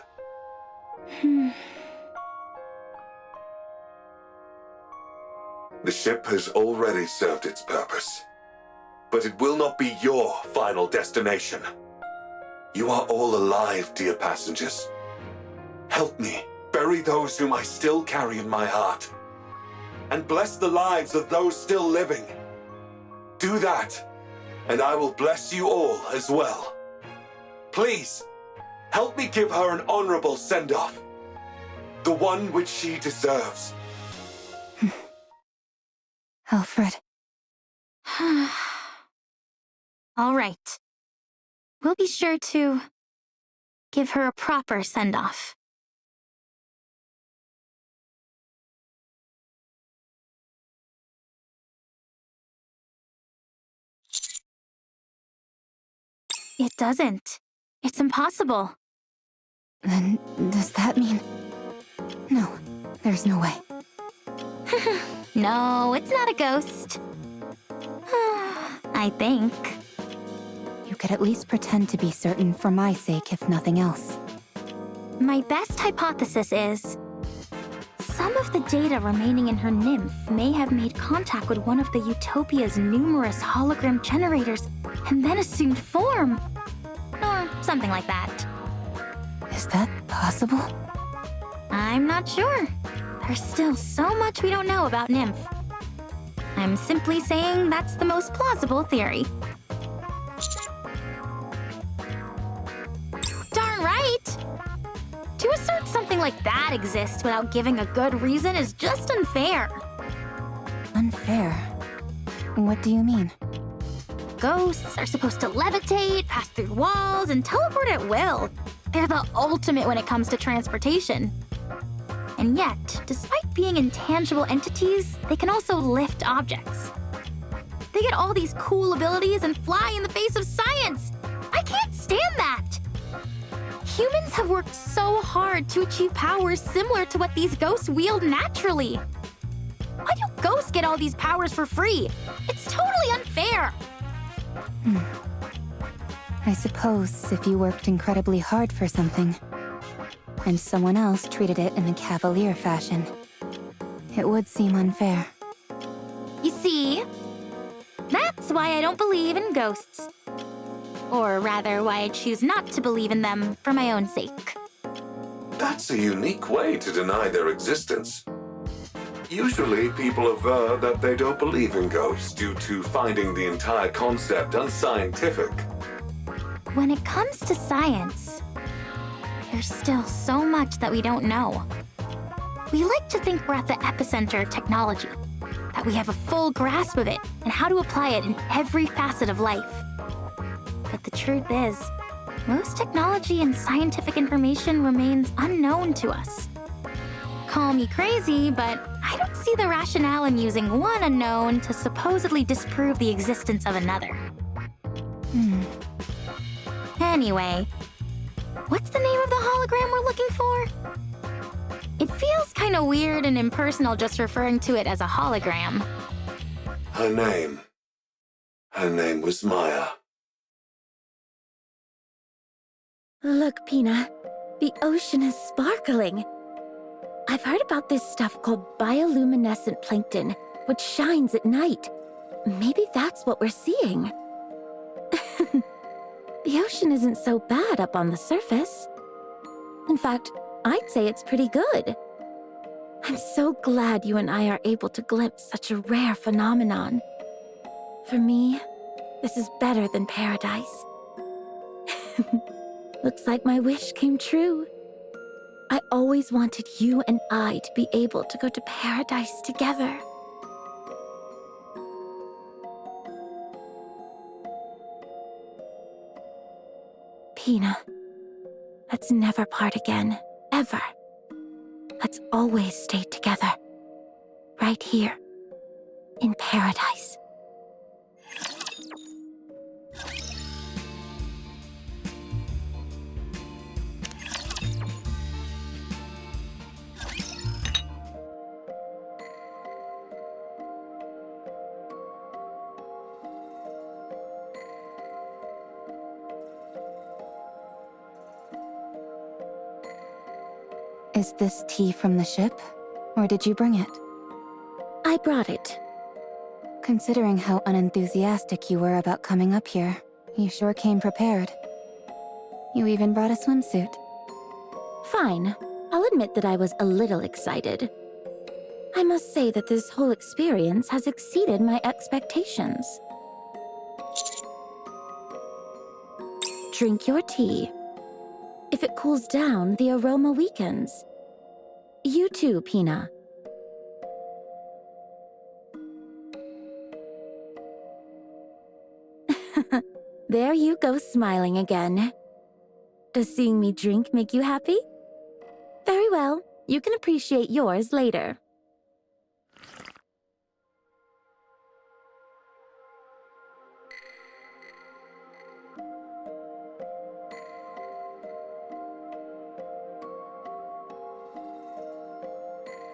The ship has already served its purpose, but it will not be your final destination. You are all alive, dear passengers. Help me bury those whom I still carry in my heart, and bless the lives of those still living. Do that, and I will bless you all as well. Please, help me give her an honorable send-off, the one which she deserves. Alfred. All right. We'll be sure to give her a proper send-off. It doesn't. It's impossible. Then, does that mean... No, there's no way. No, it's not a ghost. I think. You could at least pretend to be certain for my sake, if nothing else. My best hypothesis is... some of the data remaining in her nymph may have made contact with one of the Utopia's numerous hologram generators and then assumed form. Or something like that. Is that possible? I'm not sure. There's still so much we don't know about Nymph. I'm simply saying that's the most plausible theory. Darn right! To assert something like that exists without giving a good reason is just unfair. Unfair? What do you mean? Ghosts are supposed to levitate, pass through walls, and teleport at will. They're the ultimate when it comes to transportation. And yet, despite being intangible entities, they can also lift objects. They get all these cool abilities and fly in the face of science. I can't stand that. Humans have worked so hard to achieve powers similar to what these ghosts wield naturally. Why do ghosts get all these powers for free? It's totally unfair. I suppose if you worked incredibly hard for something, and someone else treated it in a cavalier fashion, it would seem unfair. You see, that's why I don't believe in ghosts. Or rather, why I choose not to believe in them for my own sake. That's a unique way to deny their existence. Usually, people aver that they don't believe in ghosts due to finding the entire concept unscientific. When it comes to science, there's still so much that we don't know. We like to think we're at the epicenter of technology, that we have a full grasp of it and how to apply it in every facet of life. But the truth is, most technology and scientific information remains unknown to us. Call me crazy, but I don't see the rationale in using one unknown to supposedly disprove the existence of another. Anyway, what's the name of the hologram we're looking for? It feels kind of weird and impersonal just referring to it as a hologram. Her name was Maya. Look, Pina, the ocean is sparkling. I've heard about this stuff called bioluminescent plankton, which shines at night. Maybe that's what we're seeing. The ocean isn't so bad up on the surface. In fact, I'd say it's pretty good. I'm so glad you and I are able to glimpse such a rare phenomenon. For me, this is better than paradise. Looks like my wish came true. I always wanted you and I to be able to go to paradise together. Pina, let's never part again, ever. Let's always stay together. Right here, in paradise. Is this tea from the ship? Or did you bring it? I brought it. Considering how unenthusiastic you were about coming up here, you sure came prepared. You even brought a swimsuit. Fine. I'll admit that I was a little excited. I must say that this whole experience has exceeded my expectations. Drink your tea. If it cools down, the aroma weakens. You too, Pina. There you go, smiling again. Does seeing me drink make you happy? Very well. You can appreciate yours later.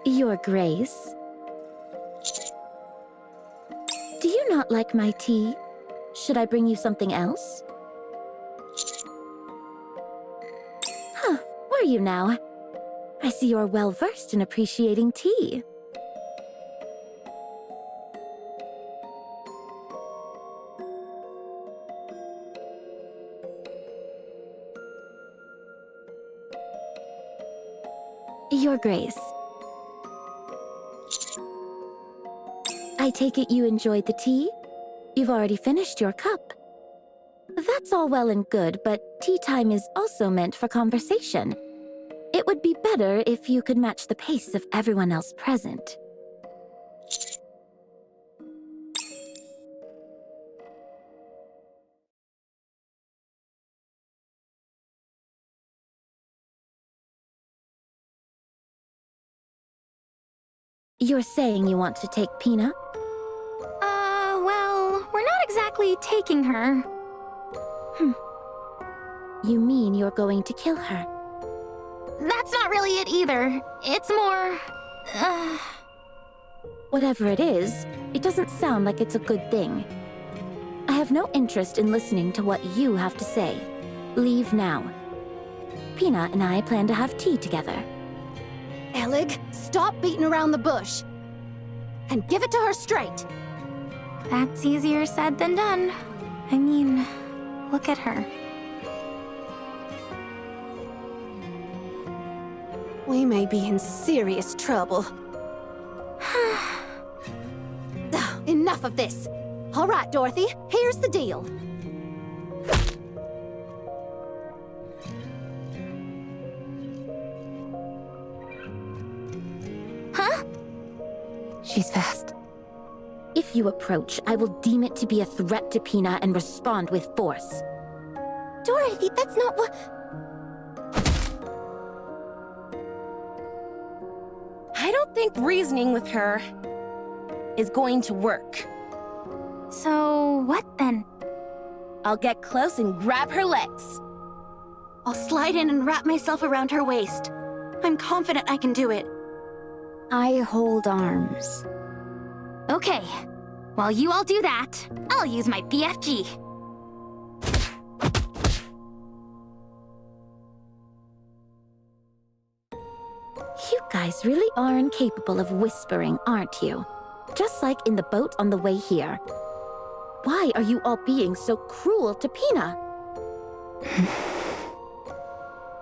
Your Grace. Do you not like my tea? Should I bring you something else? Huh, were you now? I see you're well versed in appreciating tea. Your Grace. I take it you enjoyed the tea? You've already finished your cup. That's all well and good, but tea time is also meant for conversation. It would be better if you could match the pace of everyone else present. You're saying you want to take Pina? Well, we're not exactly taking her. You mean you're going to kill her? That's not really it either. It's more... Whatever it is, it doesn't sound like it's a good thing. I have no interest in listening to what you have to say. Leave now. Pina and I plan to have tea together. Elig, stop beating around the bush. And give it to her straight. That's easier said than done. I mean, look at her. We may be in serious trouble. Enough of this. All right, Dorothy, here's the deal. Huh? She's fast. If you approach, I will deem it to be a threat to Pina and respond with force. Dorothy, that's not what... I don't think reasoning with her is going to work. So, what then? I'll get close and grab her legs. I'll slide in and wrap myself around her waist. I'm confident I can do it. I hold arms. Okay. While you all do that, I'll use my BFG. You guys really are incapable of whispering, aren't you? Just like in the boat on the way here. Why are you all being so cruel to Pina?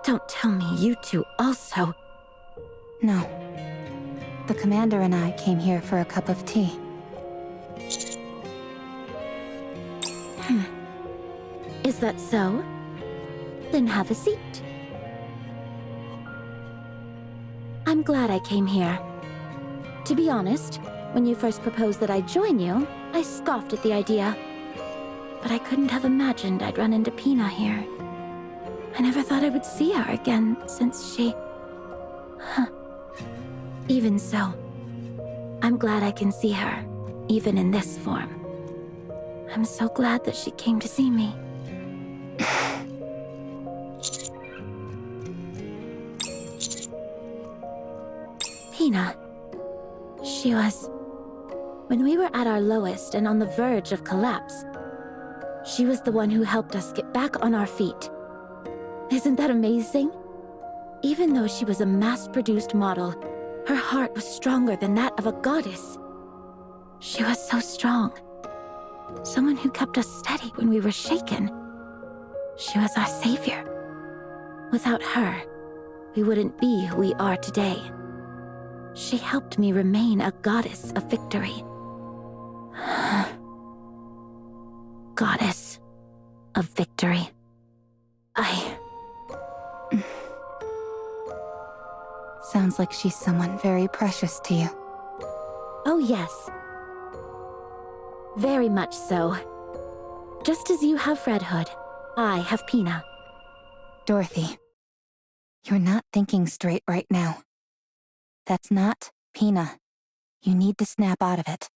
Don't tell me you two also... No. The commander and I came here for a cup of tea. Is that so? Then have a seat. I'm glad I came here. To be honest, when you first proposed that I join you, I scoffed at the idea. But I couldn't have imagined I'd run into Pina here. I never thought I would see her again since she... Even so, I'm glad I can see her, even in this form. I'm so glad that she came to see me. Pina. She was... When we were at our lowest and on the verge of collapse, she was the one who helped us get back on our feet. Isn't that amazing? Even though she was a mass-produced model, her heart was stronger than that of a goddess. She was so strong. Someone who kept us steady when we were shaken. She was our savior. Without her, we wouldn't be who we are today. She helped me remain a goddess of victory. Goddess of victory. Sounds like she's someone very precious to you. Oh, yes. Very much so. Just as you have Red Hood, I have Pina. Dorothy, you're not thinking straight right now. That's not Pina. You need to snap out of it.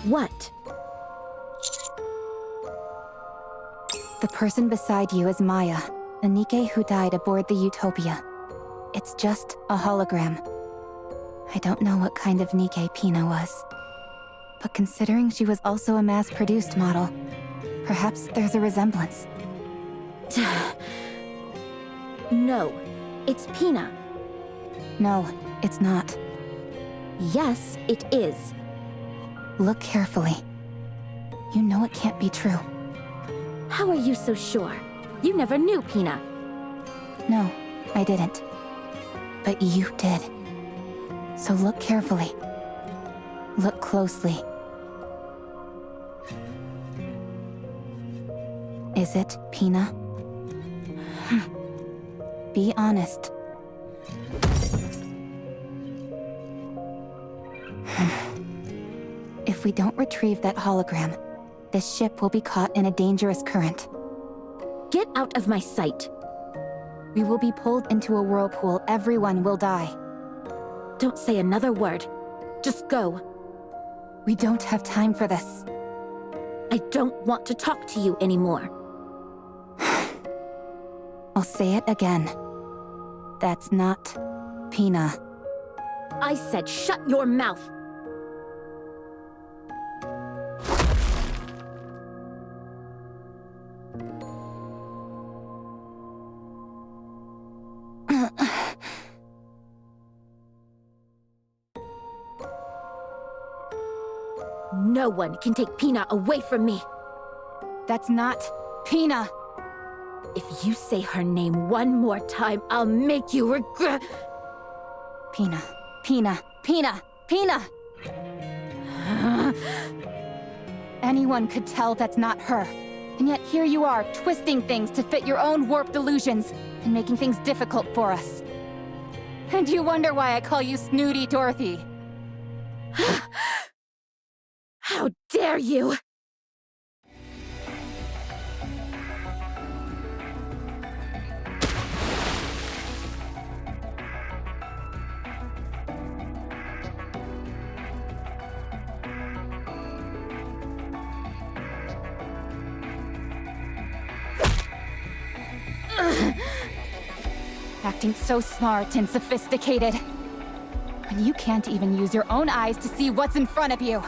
What? The person beside you is Maya, a Nikke who died aboard the Utopia. It's just a hologram. I don't know what kind of Nikke Pina was. But considering she was also a mass-produced model, perhaps there's a resemblance. No, it's Pina. No, it's not. Yes, it is. Look carefully. You know it can't be true. How are you so sure? You never knew Pina. No, I didn't. But you did. So look carefully. Look closely. Is it Pina? Be honest. If we don't retrieve that hologram, this ship will be caught in a dangerous current. Get out of my sight. We will be pulled into a whirlpool. Everyone will die. Don't say another word. Just go. We don't have time for this. I don't want to talk to you anymore. I'll say it again. That's not Pina. I said shut your mouth. No one can take Pina away from me. That's not Pina. If you say her name one more time, I'll make you regret. Pina, Pina, Pina, Pina! Anyone could tell that's not her. And yet here you are, twisting things to fit your own warped illusions, and making things difficult for us. And you wonder why I call you Snooty Dorothy. How dare you! Acting so smart and sophisticated. When you can't even use your own eyes to see what's in front of you.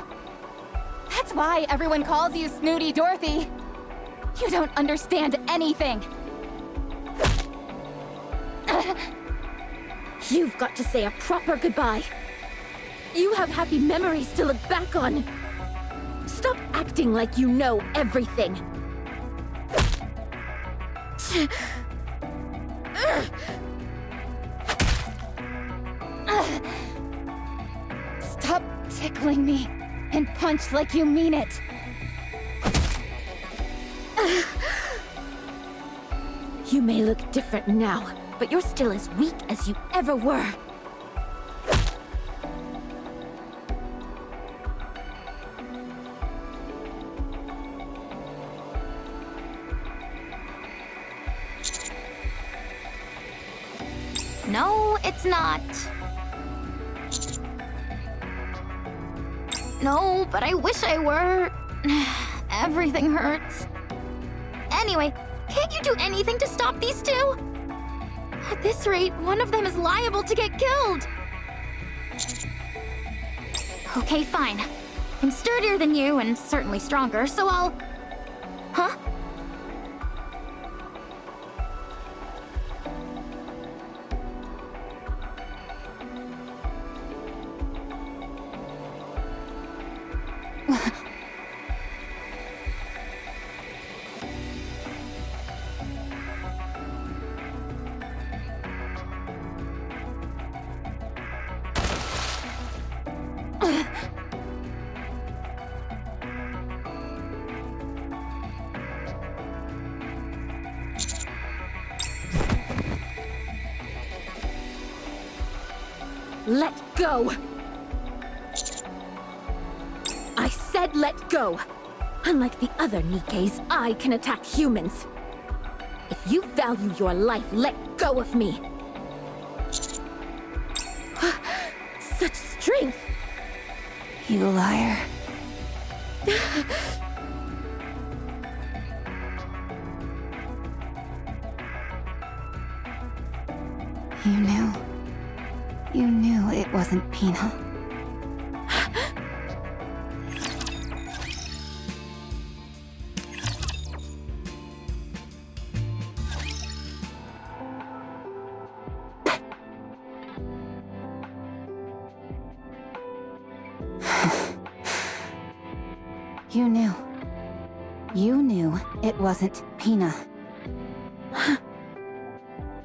That's why everyone calls you Snooty Dorothy. You don't understand anything. You've got to say a proper goodbye. You have happy memories to look back on. Stop acting like you know everything. Stop tickling me and punch like you mean it. You may look different now, but you're still as weak as you ever were. No, it's not. No, but I wish I were. Everything hurts. Anyway, can't you do anything to stop these two? At this rate, one of them is liable to get killed. Okay, fine. I'm sturdier than you and certainly stronger, so I'll... Huh? Let go! I said let go! Unlike the other Nikkes, I can attack humans. If you value your life, let go of me! Such strength! You liar. You knew. You knew it wasn't Pina. You knew. You knew it wasn't Pina.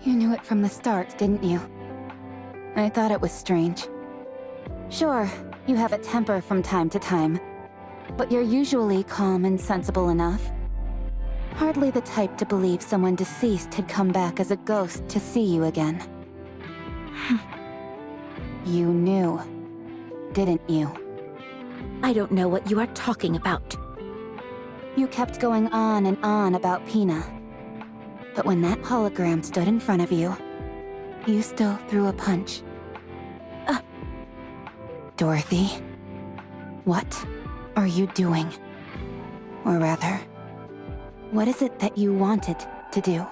You knew it from the start, didn't you? I thought it was strange. Sure, you have a temper from time to time, but you're usually calm and sensible enough. Hardly the type to believe someone deceased had come back as a ghost to see you again. You knew, didn't you? I don't know what you are talking about. You kept going on and on about Pina. But when that hologram stood in front of you, you still threw a punch. Dorothy, what are you doing? Or rather, what is it that you wanted to do?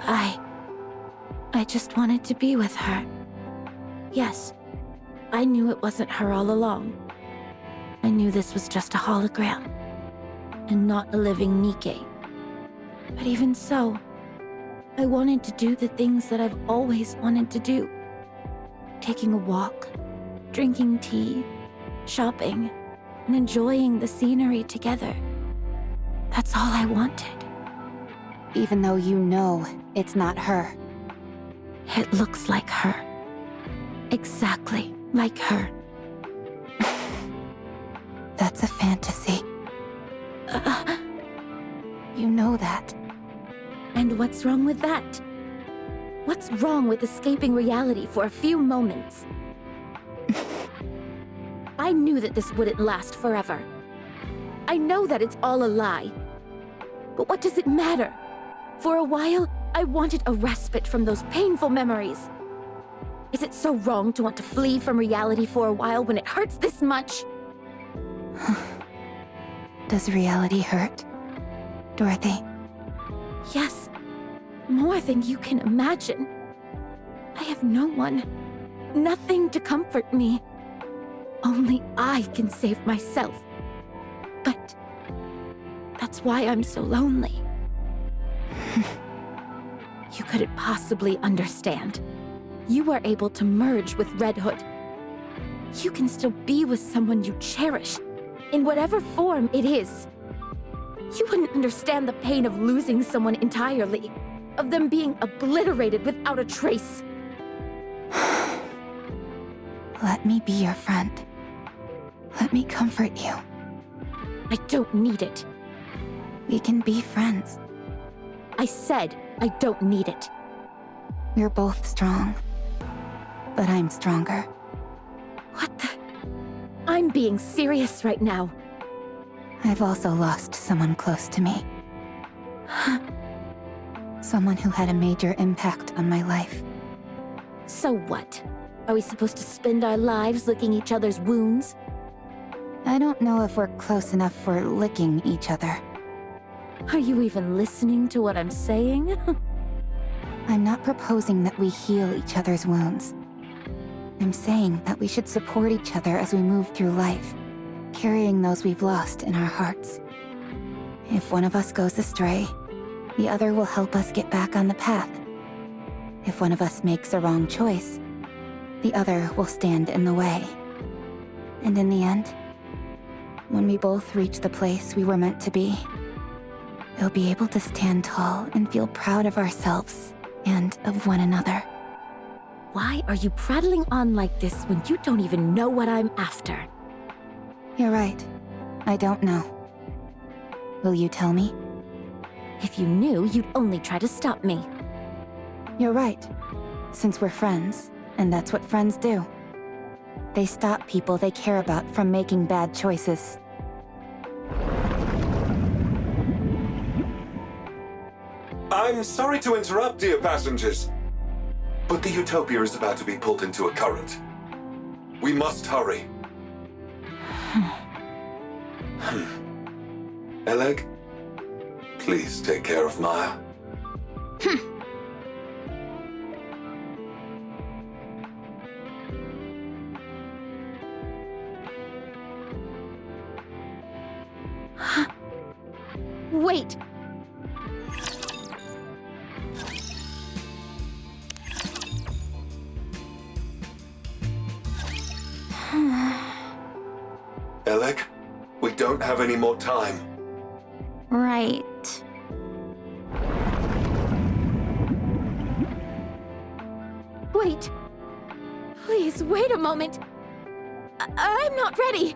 I just wanted to be with her. Yes, I knew it wasn't her all along. I knew this was just a hologram, and not a living Nikke. But even so, I wanted to do the things that I've always wanted to do. Taking a walk, drinking tea, shopping, and enjoying the scenery together. That's all I wanted. Even though you know it's not her. It looks like her. Exactly like her. That's a fantasy. You know that. And what's wrong with that? What's wrong with escaping reality for a few moments? I knew that this wouldn't last forever. I know that it's all a lie. But what does it matter? For a while, I wanted a respite from those painful memories. Is it so wrong to want to flee from reality for a while when it hurts this much? Does reality hurt, Dorothy? Yes, more than you can imagine. I have no one, nothing to comfort me. Only I can save myself. But that's why I'm so lonely. You couldn't possibly understand. You were able to merge with Red Hood. You can still be with someone you cherish, in whatever form it is. You wouldn't understand the pain of losing someone entirely, of them being obliterated without a trace. Let me be your friend. Let me comfort you. I don't need it. We can be friends. I said I don't need it. We're both strong. But I'm stronger. What the? I'm being serious right now. I've also lost someone close to me. Someone who had a major impact on my life. So what? Are we supposed to spend our lives licking each other's wounds? I don't know if we're close enough for licking each other. Are you even listening to what I'm saying? I'm not proposing that we heal each other's wounds. I'm saying that we should support each other as we move through life, carrying those we've lost in our hearts. If one of us goes astray, the other will help us get back on the path. If one of us makes a wrong choice, the other will stand in the way. And in the end, when we both reach the place we were meant to be, we'll be able to stand tall and feel proud of ourselves and of one another. Why are you prattling on like this when you don't even know what I'm after? You're right. I don't know. Will you tell me? If you knew, you'd only try to stop me. You're right. Since we're friends, and that's what friends do. They stop people they care about from making bad choices. I'm sorry to interrupt, dear passengers, but the Utopia is about to be pulled into a current. We must hurry. Eleg, please take care of Maya. Wait! Eleg, we don't have any more time. Right. Wait! Please, wait a moment! I'm not ready!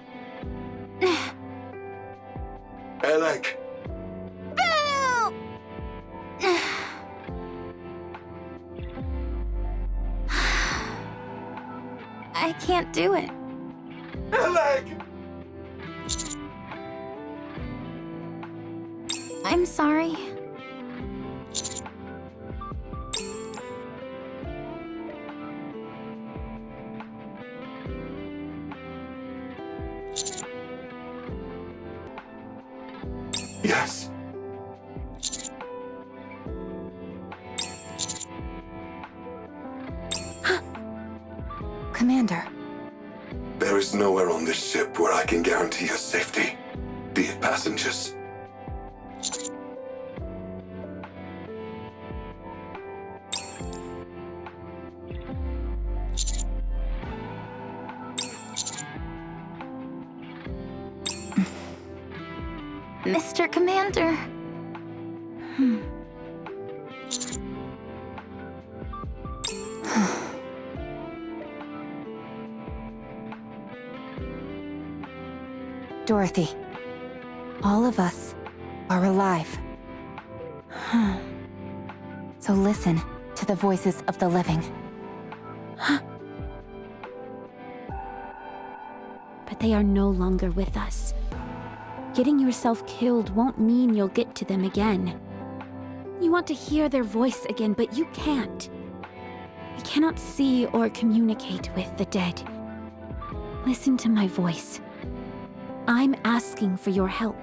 Eleg! Boo! I can't do it. Eleg! I'm sorry. Yes. Commander, There is nowhere on this ship where I can guarantee your safety, dear passengers. Mr. Commander. Dorothy, all of us are alive. So listen to the voices of the living. But they are no longer with us. Getting yourself killed won't mean you'll get to them again. You want to hear their voice again, but you can't. We cannot see or communicate with the dead. Listen to my voice. I'm asking for your help.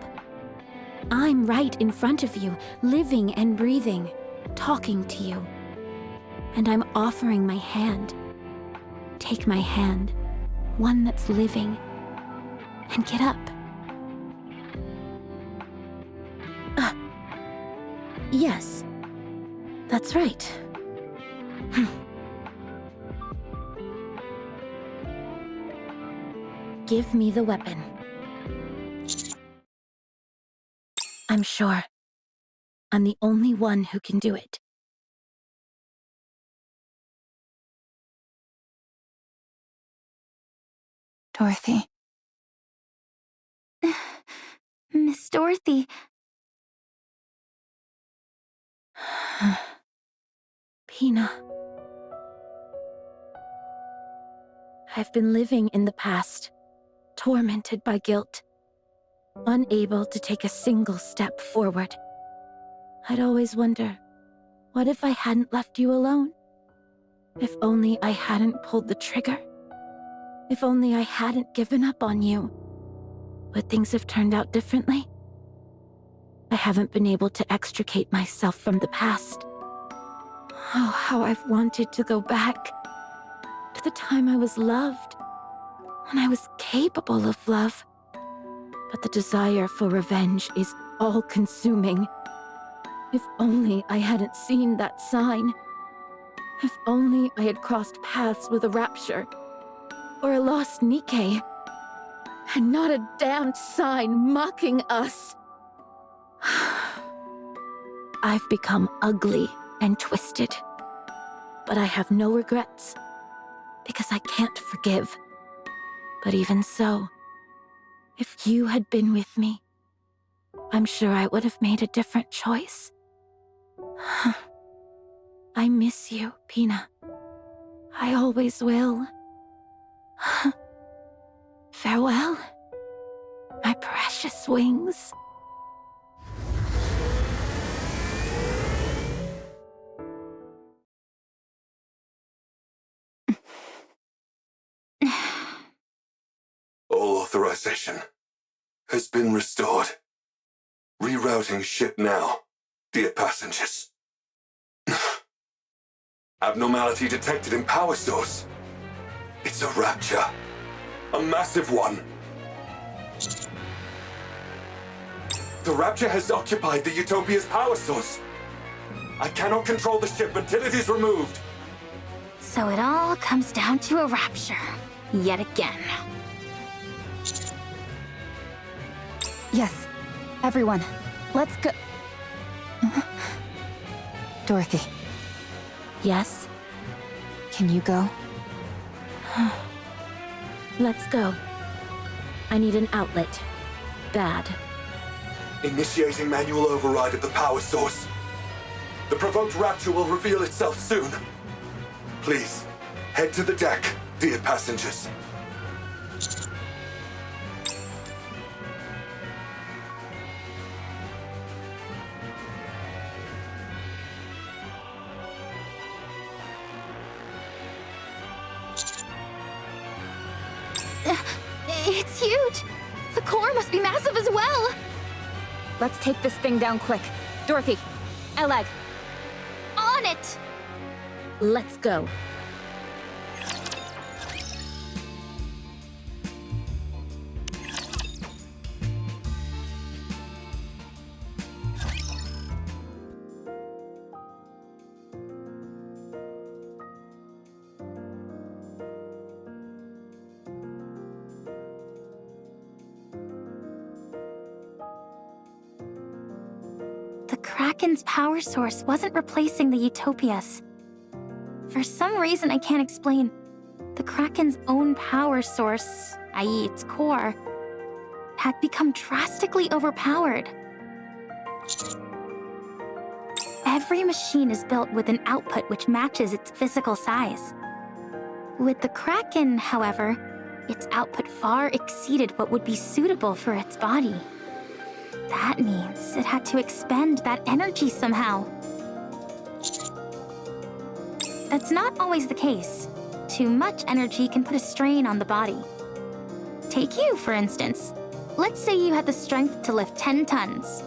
I'm right in front of you, living and breathing, talking to you. And I'm offering my hand. Take my hand, one that's living, and get up. Yes, that's right. Give me the weapon. I'm sure I'm the only one who can do it. Dorothy, Miss Dorothy. Pina. I've been living in the past, tormented by guilt, unable to take a single step forward. I'd always wonder, what if I hadn't left you alone? If only I hadn't pulled the trigger? If only I hadn't given up on you? Would things have turned out differently? I haven't been able to extricate myself from the past. Oh, how I've wanted to go back to the time I was loved, when I was capable of love. But the desire for revenge is all-consuming. If only I hadn't seen that sign. If only I had crossed paths with a Rapture, or a lost Nikke, and not a damned sign mocking us. I've become ugly and twisted, but I have no regrets, because I can't forgive. But even so, if you had been with me, I'm sure I would have made a different choice. I miss you, Pina. I always will. Farewell, my precious wings. All authorization has been restored. Rerouting ship now, dear passengers. Abnormality detected in power source. It's a Rapture. A massive one. The Rapture has occupied the Utopia's power source. I cannot control the ship until it is removed. So it all comes down to a Rapture. Yet again. yes, everyone, let's go. Dorothy, Yes, can you go? let's go. I need an outlet. Bad. Initiating manual override of the power source. The provoked Rapture will reveal itself soon. Please, head to the deck, dear passengers. It's huge! The core must be massive as well! Let's take this thing down quick. Dorothy, Elag. On it! Let's go. The Kraken's power source wasn't replacing the Utopias. For some reason I can't explain, the Kraken's own power source, i.e. its core, had become drastically overpowered. Every machine is built with an output which matches its physical size. With the Kraken, however, its output far exceeded what would be suitable for its body. That means it had to expend that energy somehow. That's not always the case. Too much energy can put a strain on the body. Take you, for instance. Let's say you had the strength to lift 10 tons.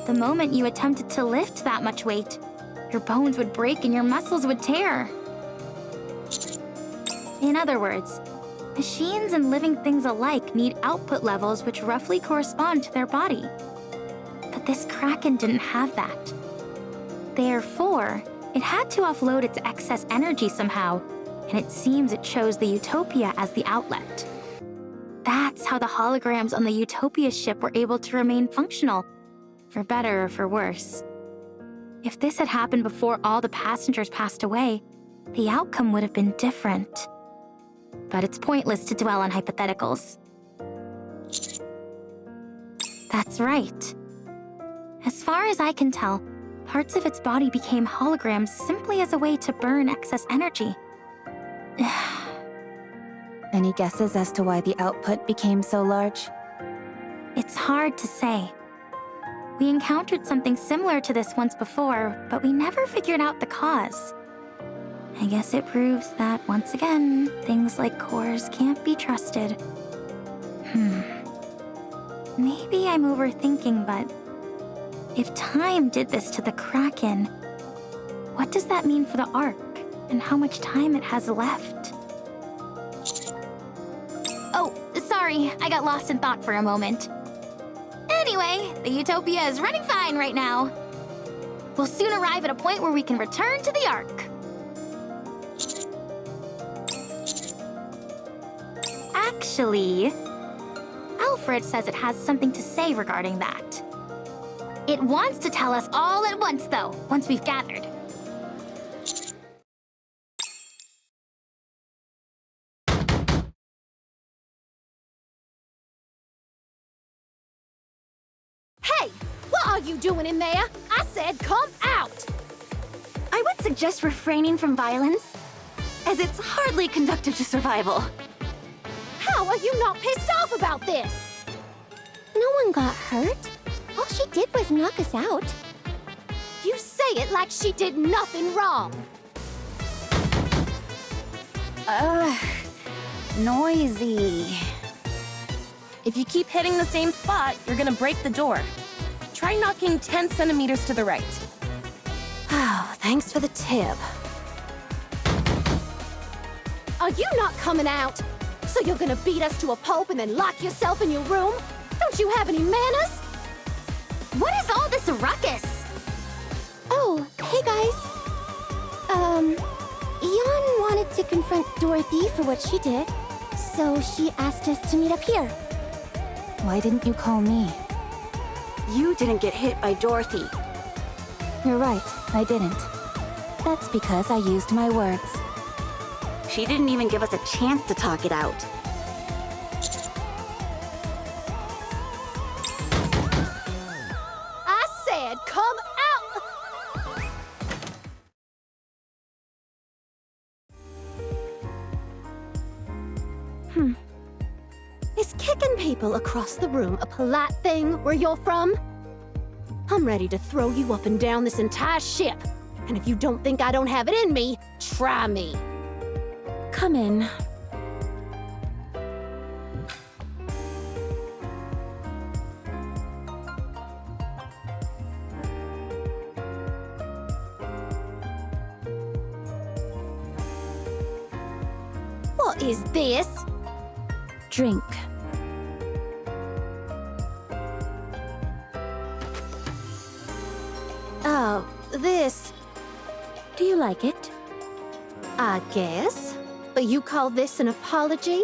The moment you attempted to lift that much weight, your bones would break and your muscles would tear. In other words, machines and living things alike need output levels which roughly correspond to their body. But this Kraken didn't have that. Therefore, it had to offload its excess energy somehow, and it seems it chose the Utopia as the outlet. That's how the holograms on the Utopia ship were able to remain functional, for better or for worse. If this had happened before all the passengers passed away, the outcome would have been different. But it's pointless to dwell on hypotheticals. That's right. As far as I can tell, parts of its body became holograms simply as a way to burn excess energy. Any guesses as to why the output became so large? It's hard to say. We encountered something similar to this once before, but we never figured out the cause. I guess it proves that, once again, things like cores can't be trusted. Maybe I'm overthinking, but if time did this to the Kraken, what does that mean for the Ark, and how much time it has left? Oh, sorry, I got lost in thought for a moment. Anyway, the Utopia is running fine right now. We'll soon arrive at a point where we can return to the Ark. Actually, Alfred says it has something to say regarding that. It wants to tell us all at once, though, once we've gathered. Hey! What are you doing in there? I said come out! I would suggest refraining from violence, as it's hardly conducive to survival. How are you not pissed off about this? No one got hurt. All she did was knock us out. You say it like she did nothing wrong. Noisy. If you keep hitting the same spot, you're gonna break the door. Try knocking 10 centimeters to the right. Oh, thanks for the tip. Are you not coming out? So you're gonna beat us to a pulp and then lock yourself in your room? Don't you have any manners? What is all this ruckus? Oh, hey guys. Jan wanted to confront Dorothy for what she did, so she asked us to meet up here. Why didn't you call me? You didn't get hit by Dorothy. You're right, I didn't. That's because I used my words. She didn't even give us a chance to talk it out. I said come out! Is kicking people across the room a polite thing where you're from? I'm ready to throw you up and down this entire ship. And if you don't think I don't have it in me, try me. Come in. What is this? Drink. Oh, this. Do you like it? I guess. But you call this an apology?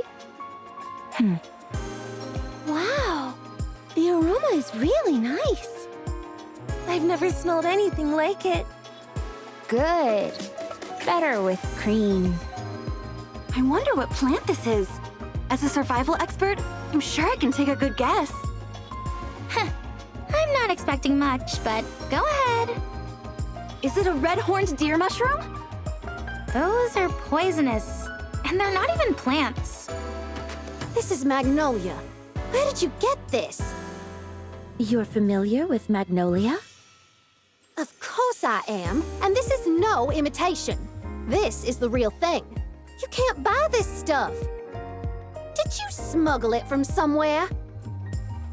Wow, the aroma is really nice. I've never smelled anything like it. Good. Better with cream. I wonder what plant this is. As a survival expert, I'm sure I can take a good guess. I'm not expecting much, but go ahead. Is it a red-horned deer mushroom? Those are poisonous, and they're not even plants. This is magnolia. Where did you get this? You're familiar with magnolia? Of course I am, and this is no imitation. This is the real thing. You can't buy this stuff. Did you smuggle it from somewhere?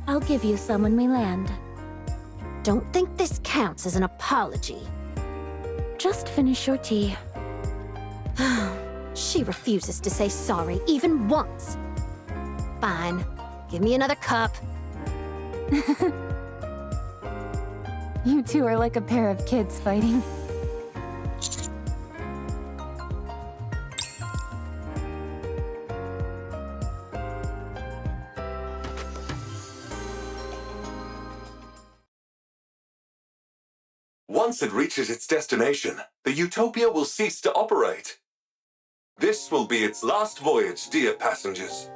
I'll give you some when we land. Don't think this counts as an apology. Just finish your tea. She refuses to say sorry even once. Fine. Give me another cup. You two are like a pair of kids fighting. Once it reaches its destination, the Utopia will cease to operate. This will be its last voyage, dear passengers.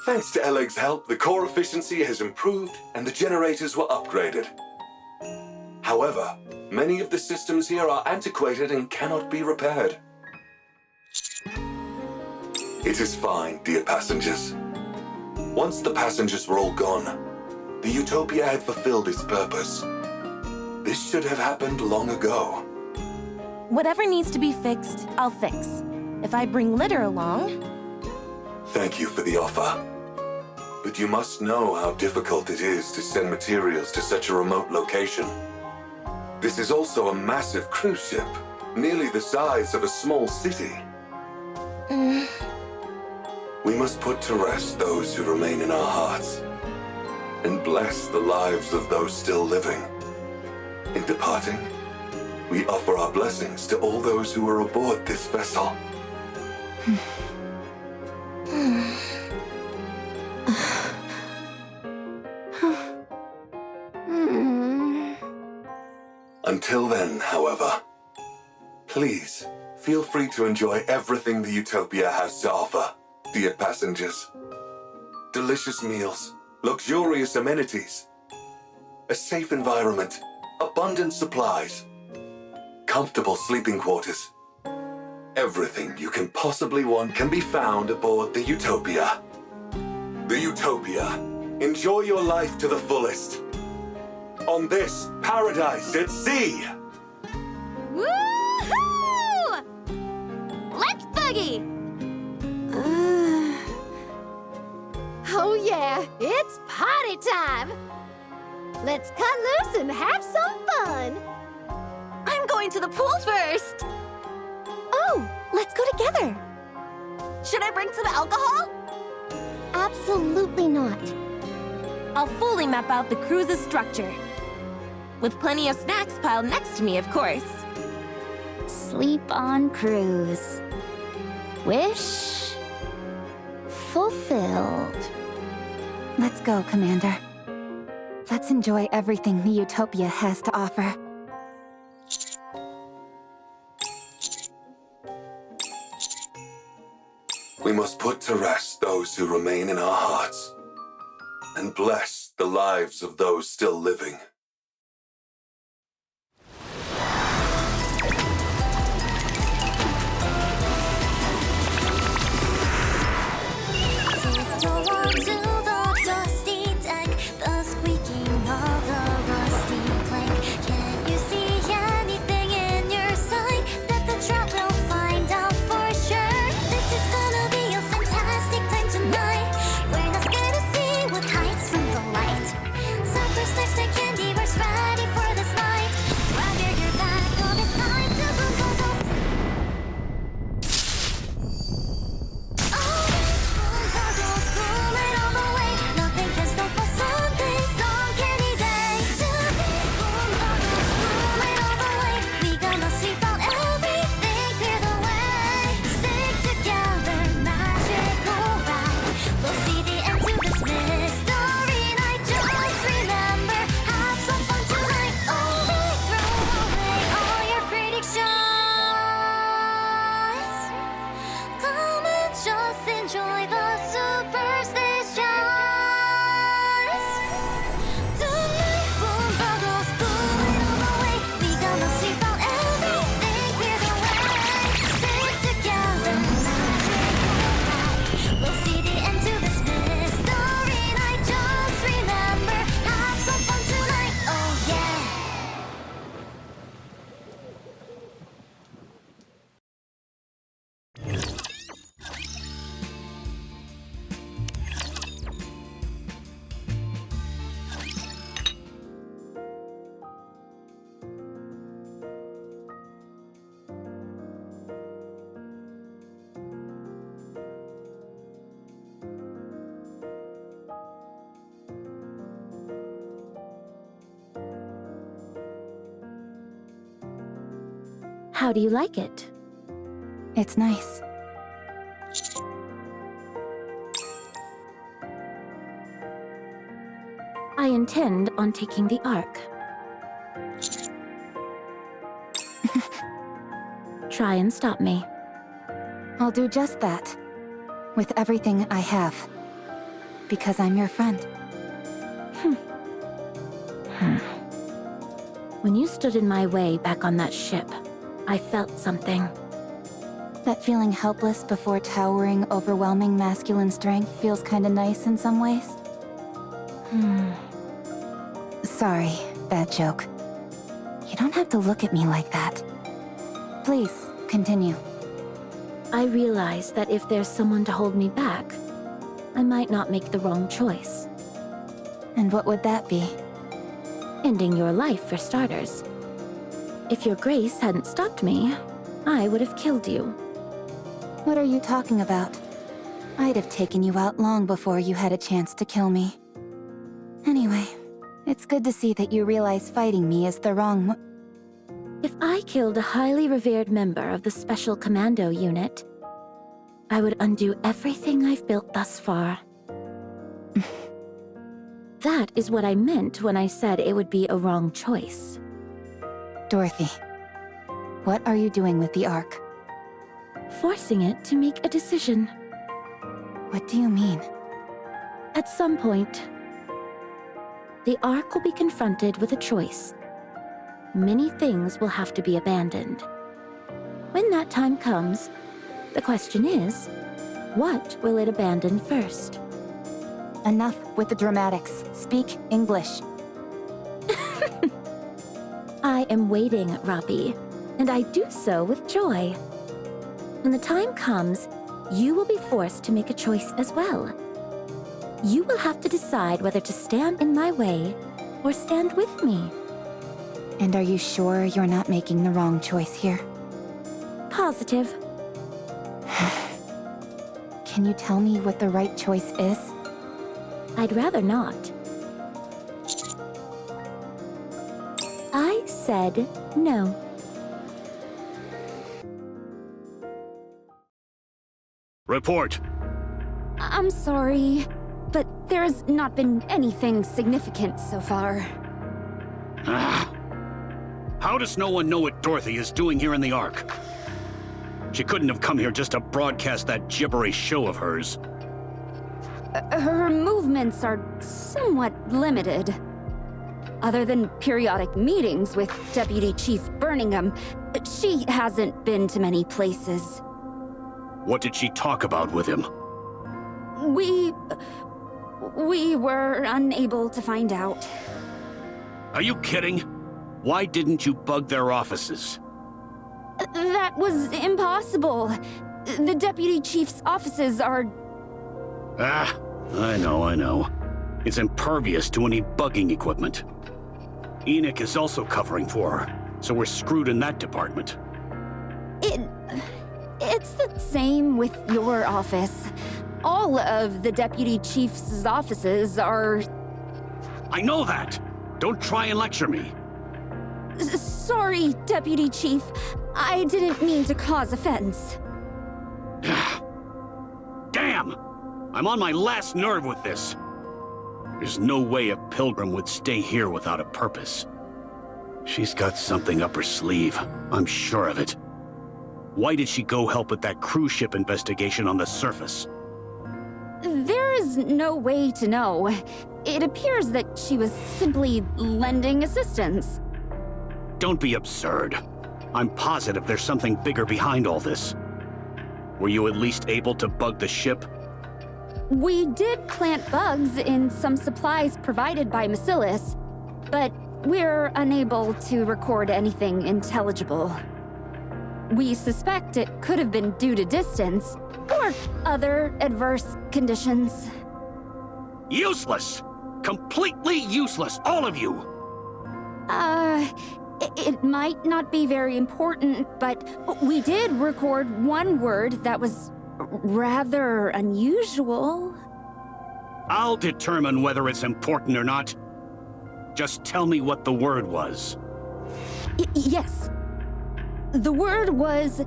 Thanks to Eleg's help, the core efficiency has improved and the generators were upgraded. However, many of the systems here are antiquated and cannot be repaired. It is fine, dear passengers. Once the passengers were all gone, the Utopia had fulfilled its purpose. This should have happened long ago. Whatever needs to be fixed, I'll fix. If I bring litter along... Thank you for the offer. But you must know how difficult it is to send materials to such a remote location. This is also a massive cruise ship, nearly the size of a small city. We must put to rest those who remain in our hearts, and bless the lives of those still living. In departing, we offer our blessings to all those who are aboard this vessel. Until then, however, please feel free to enjoy everything the Utopia has to offer, dear passengers. Delicious meals, luxurious amenities, a safe environment, abundant supplies, comfortable sleeping quarters. Everything you can possibly want can be found aboard the Utopia. The Utopia. Enjoy your life to the fullest. On this paradise at sea. Woohoo! Let's boogie! Oh yeah, it's party time! Let's cut loose and have some fun! I'm going to the pool first! Oh, let's go together. Should I bring some alcohol? Absolutely not. I'll fully map out the cruise's structure. With plenty of snacks piled next to me, of course. Sleep on cruise. Wish fulfilled. Let's go, Commander. Let's enjoy everything the Utopia has to offer. We must put to rest those who remain in our hearts, and bless the lives of those still living. Candy How do you like it? It's nice. I intend on taking the Ark. Try and stop me. I'll do just that. With everything I have. Because I'm your friend. When you stood in my way back on that ship, I felt something. That feeling helpless before towering, overwhelming masculine strength feels kinda nice in some ways. Sorry, bad joke. You don't have to look at me like that. Please, continue. I realize that if there's someone to hold me back, I might not make the wrong choice. And what would that be? Ending your life, for starters. If your grace hadn't stopped me, I would have killed you. What are you talking about? I'd have taken you out long before you had a chance to kill me. Anyway, it's good to see that you realize fighting me is the wrong If I killed a highly revered member of the Special Commando Unit, I would undo everything I've built thus far. That is what I meant when I said it would be a wrong choice. Dorothy, what are you doing with the Ark? Forcing it to make a decision. What do you mean? At some point, the Ark will be confronted with a choice. Many things will have to be abandoned. When that time comes, the question is, what will it abandon first? Enough with the dramatics. Speak English. I am waiting, Robbie, and I do so with joy. When the time comes, you will be forced to make a choice as well. You will have to decide whether to stand in my way or stand with me. And are you sure you're not making the wrong choice here? Positive. Can you tell me what the right choice is? I'd rather not. I said no. Report. I'm sorry, but there's not been anything significant so far. How does no one know what Dorothy is doing here in the Ark? She couldn't have come here just to broadcast that gibberish show of hers. Her movements are somewhat limited. Other than periodic meetings with Deputy Chief Birmingham, she hasn't been to many places. What did she talk about with him? We were unable to find out. Are you kidding? Why didn't you bug their offices? That was impossible. The Deputy Chief's offices are... I know. It's impervious to any bugging equipment. Enoch is also covering for her, so we're screwed in that department. It's the same with your office. All of the Deputy Chief's offices are... I know that! Don't try and lecture me. Sorry, Deputy Chief. I didn't mean to cause offense. Damn! I'm on my last nerve with this. There's no way a pilgrim would stay here without a purpose. She's got something up her sleeve, I'm sure of it. Why did she go help with that cruise ship investigation on the surface? There is no way to know. It appears that she was simply lending assistance. Don't be absurd. I'm positive there's something bigger behind all this. Were you at least able to bug the ship? We did plant bugs in some supplies provided by Macillus, but we're unable to record anything intelligible. We suspect it could have been due to distance or other adverse conditions. Useless! Completely useless, all of you! It might not be very important, but we did record one word that was rather unusual. I'll determine whether it's important or not. Just tell me what the word was. Yes. The word was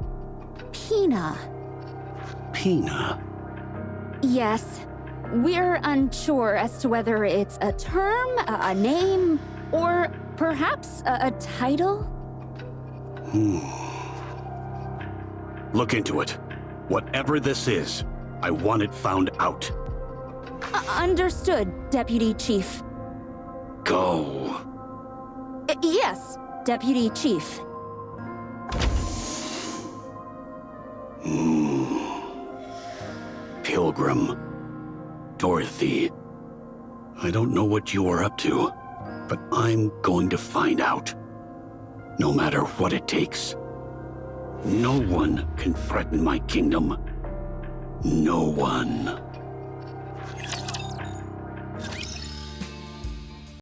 Pina. Pina? Yes. We're unsure as to whether it's a term, a name, or perhaps a title. Look into it. Whatever this is, I want it found out. Understood, Deputy Chief. Go. Yes, Deputy Chief. Pilgrim. Dorothy. I don't know what you are up to, but I'm going to find out. No matter what it takes. No one can threaten my kingdom. No one.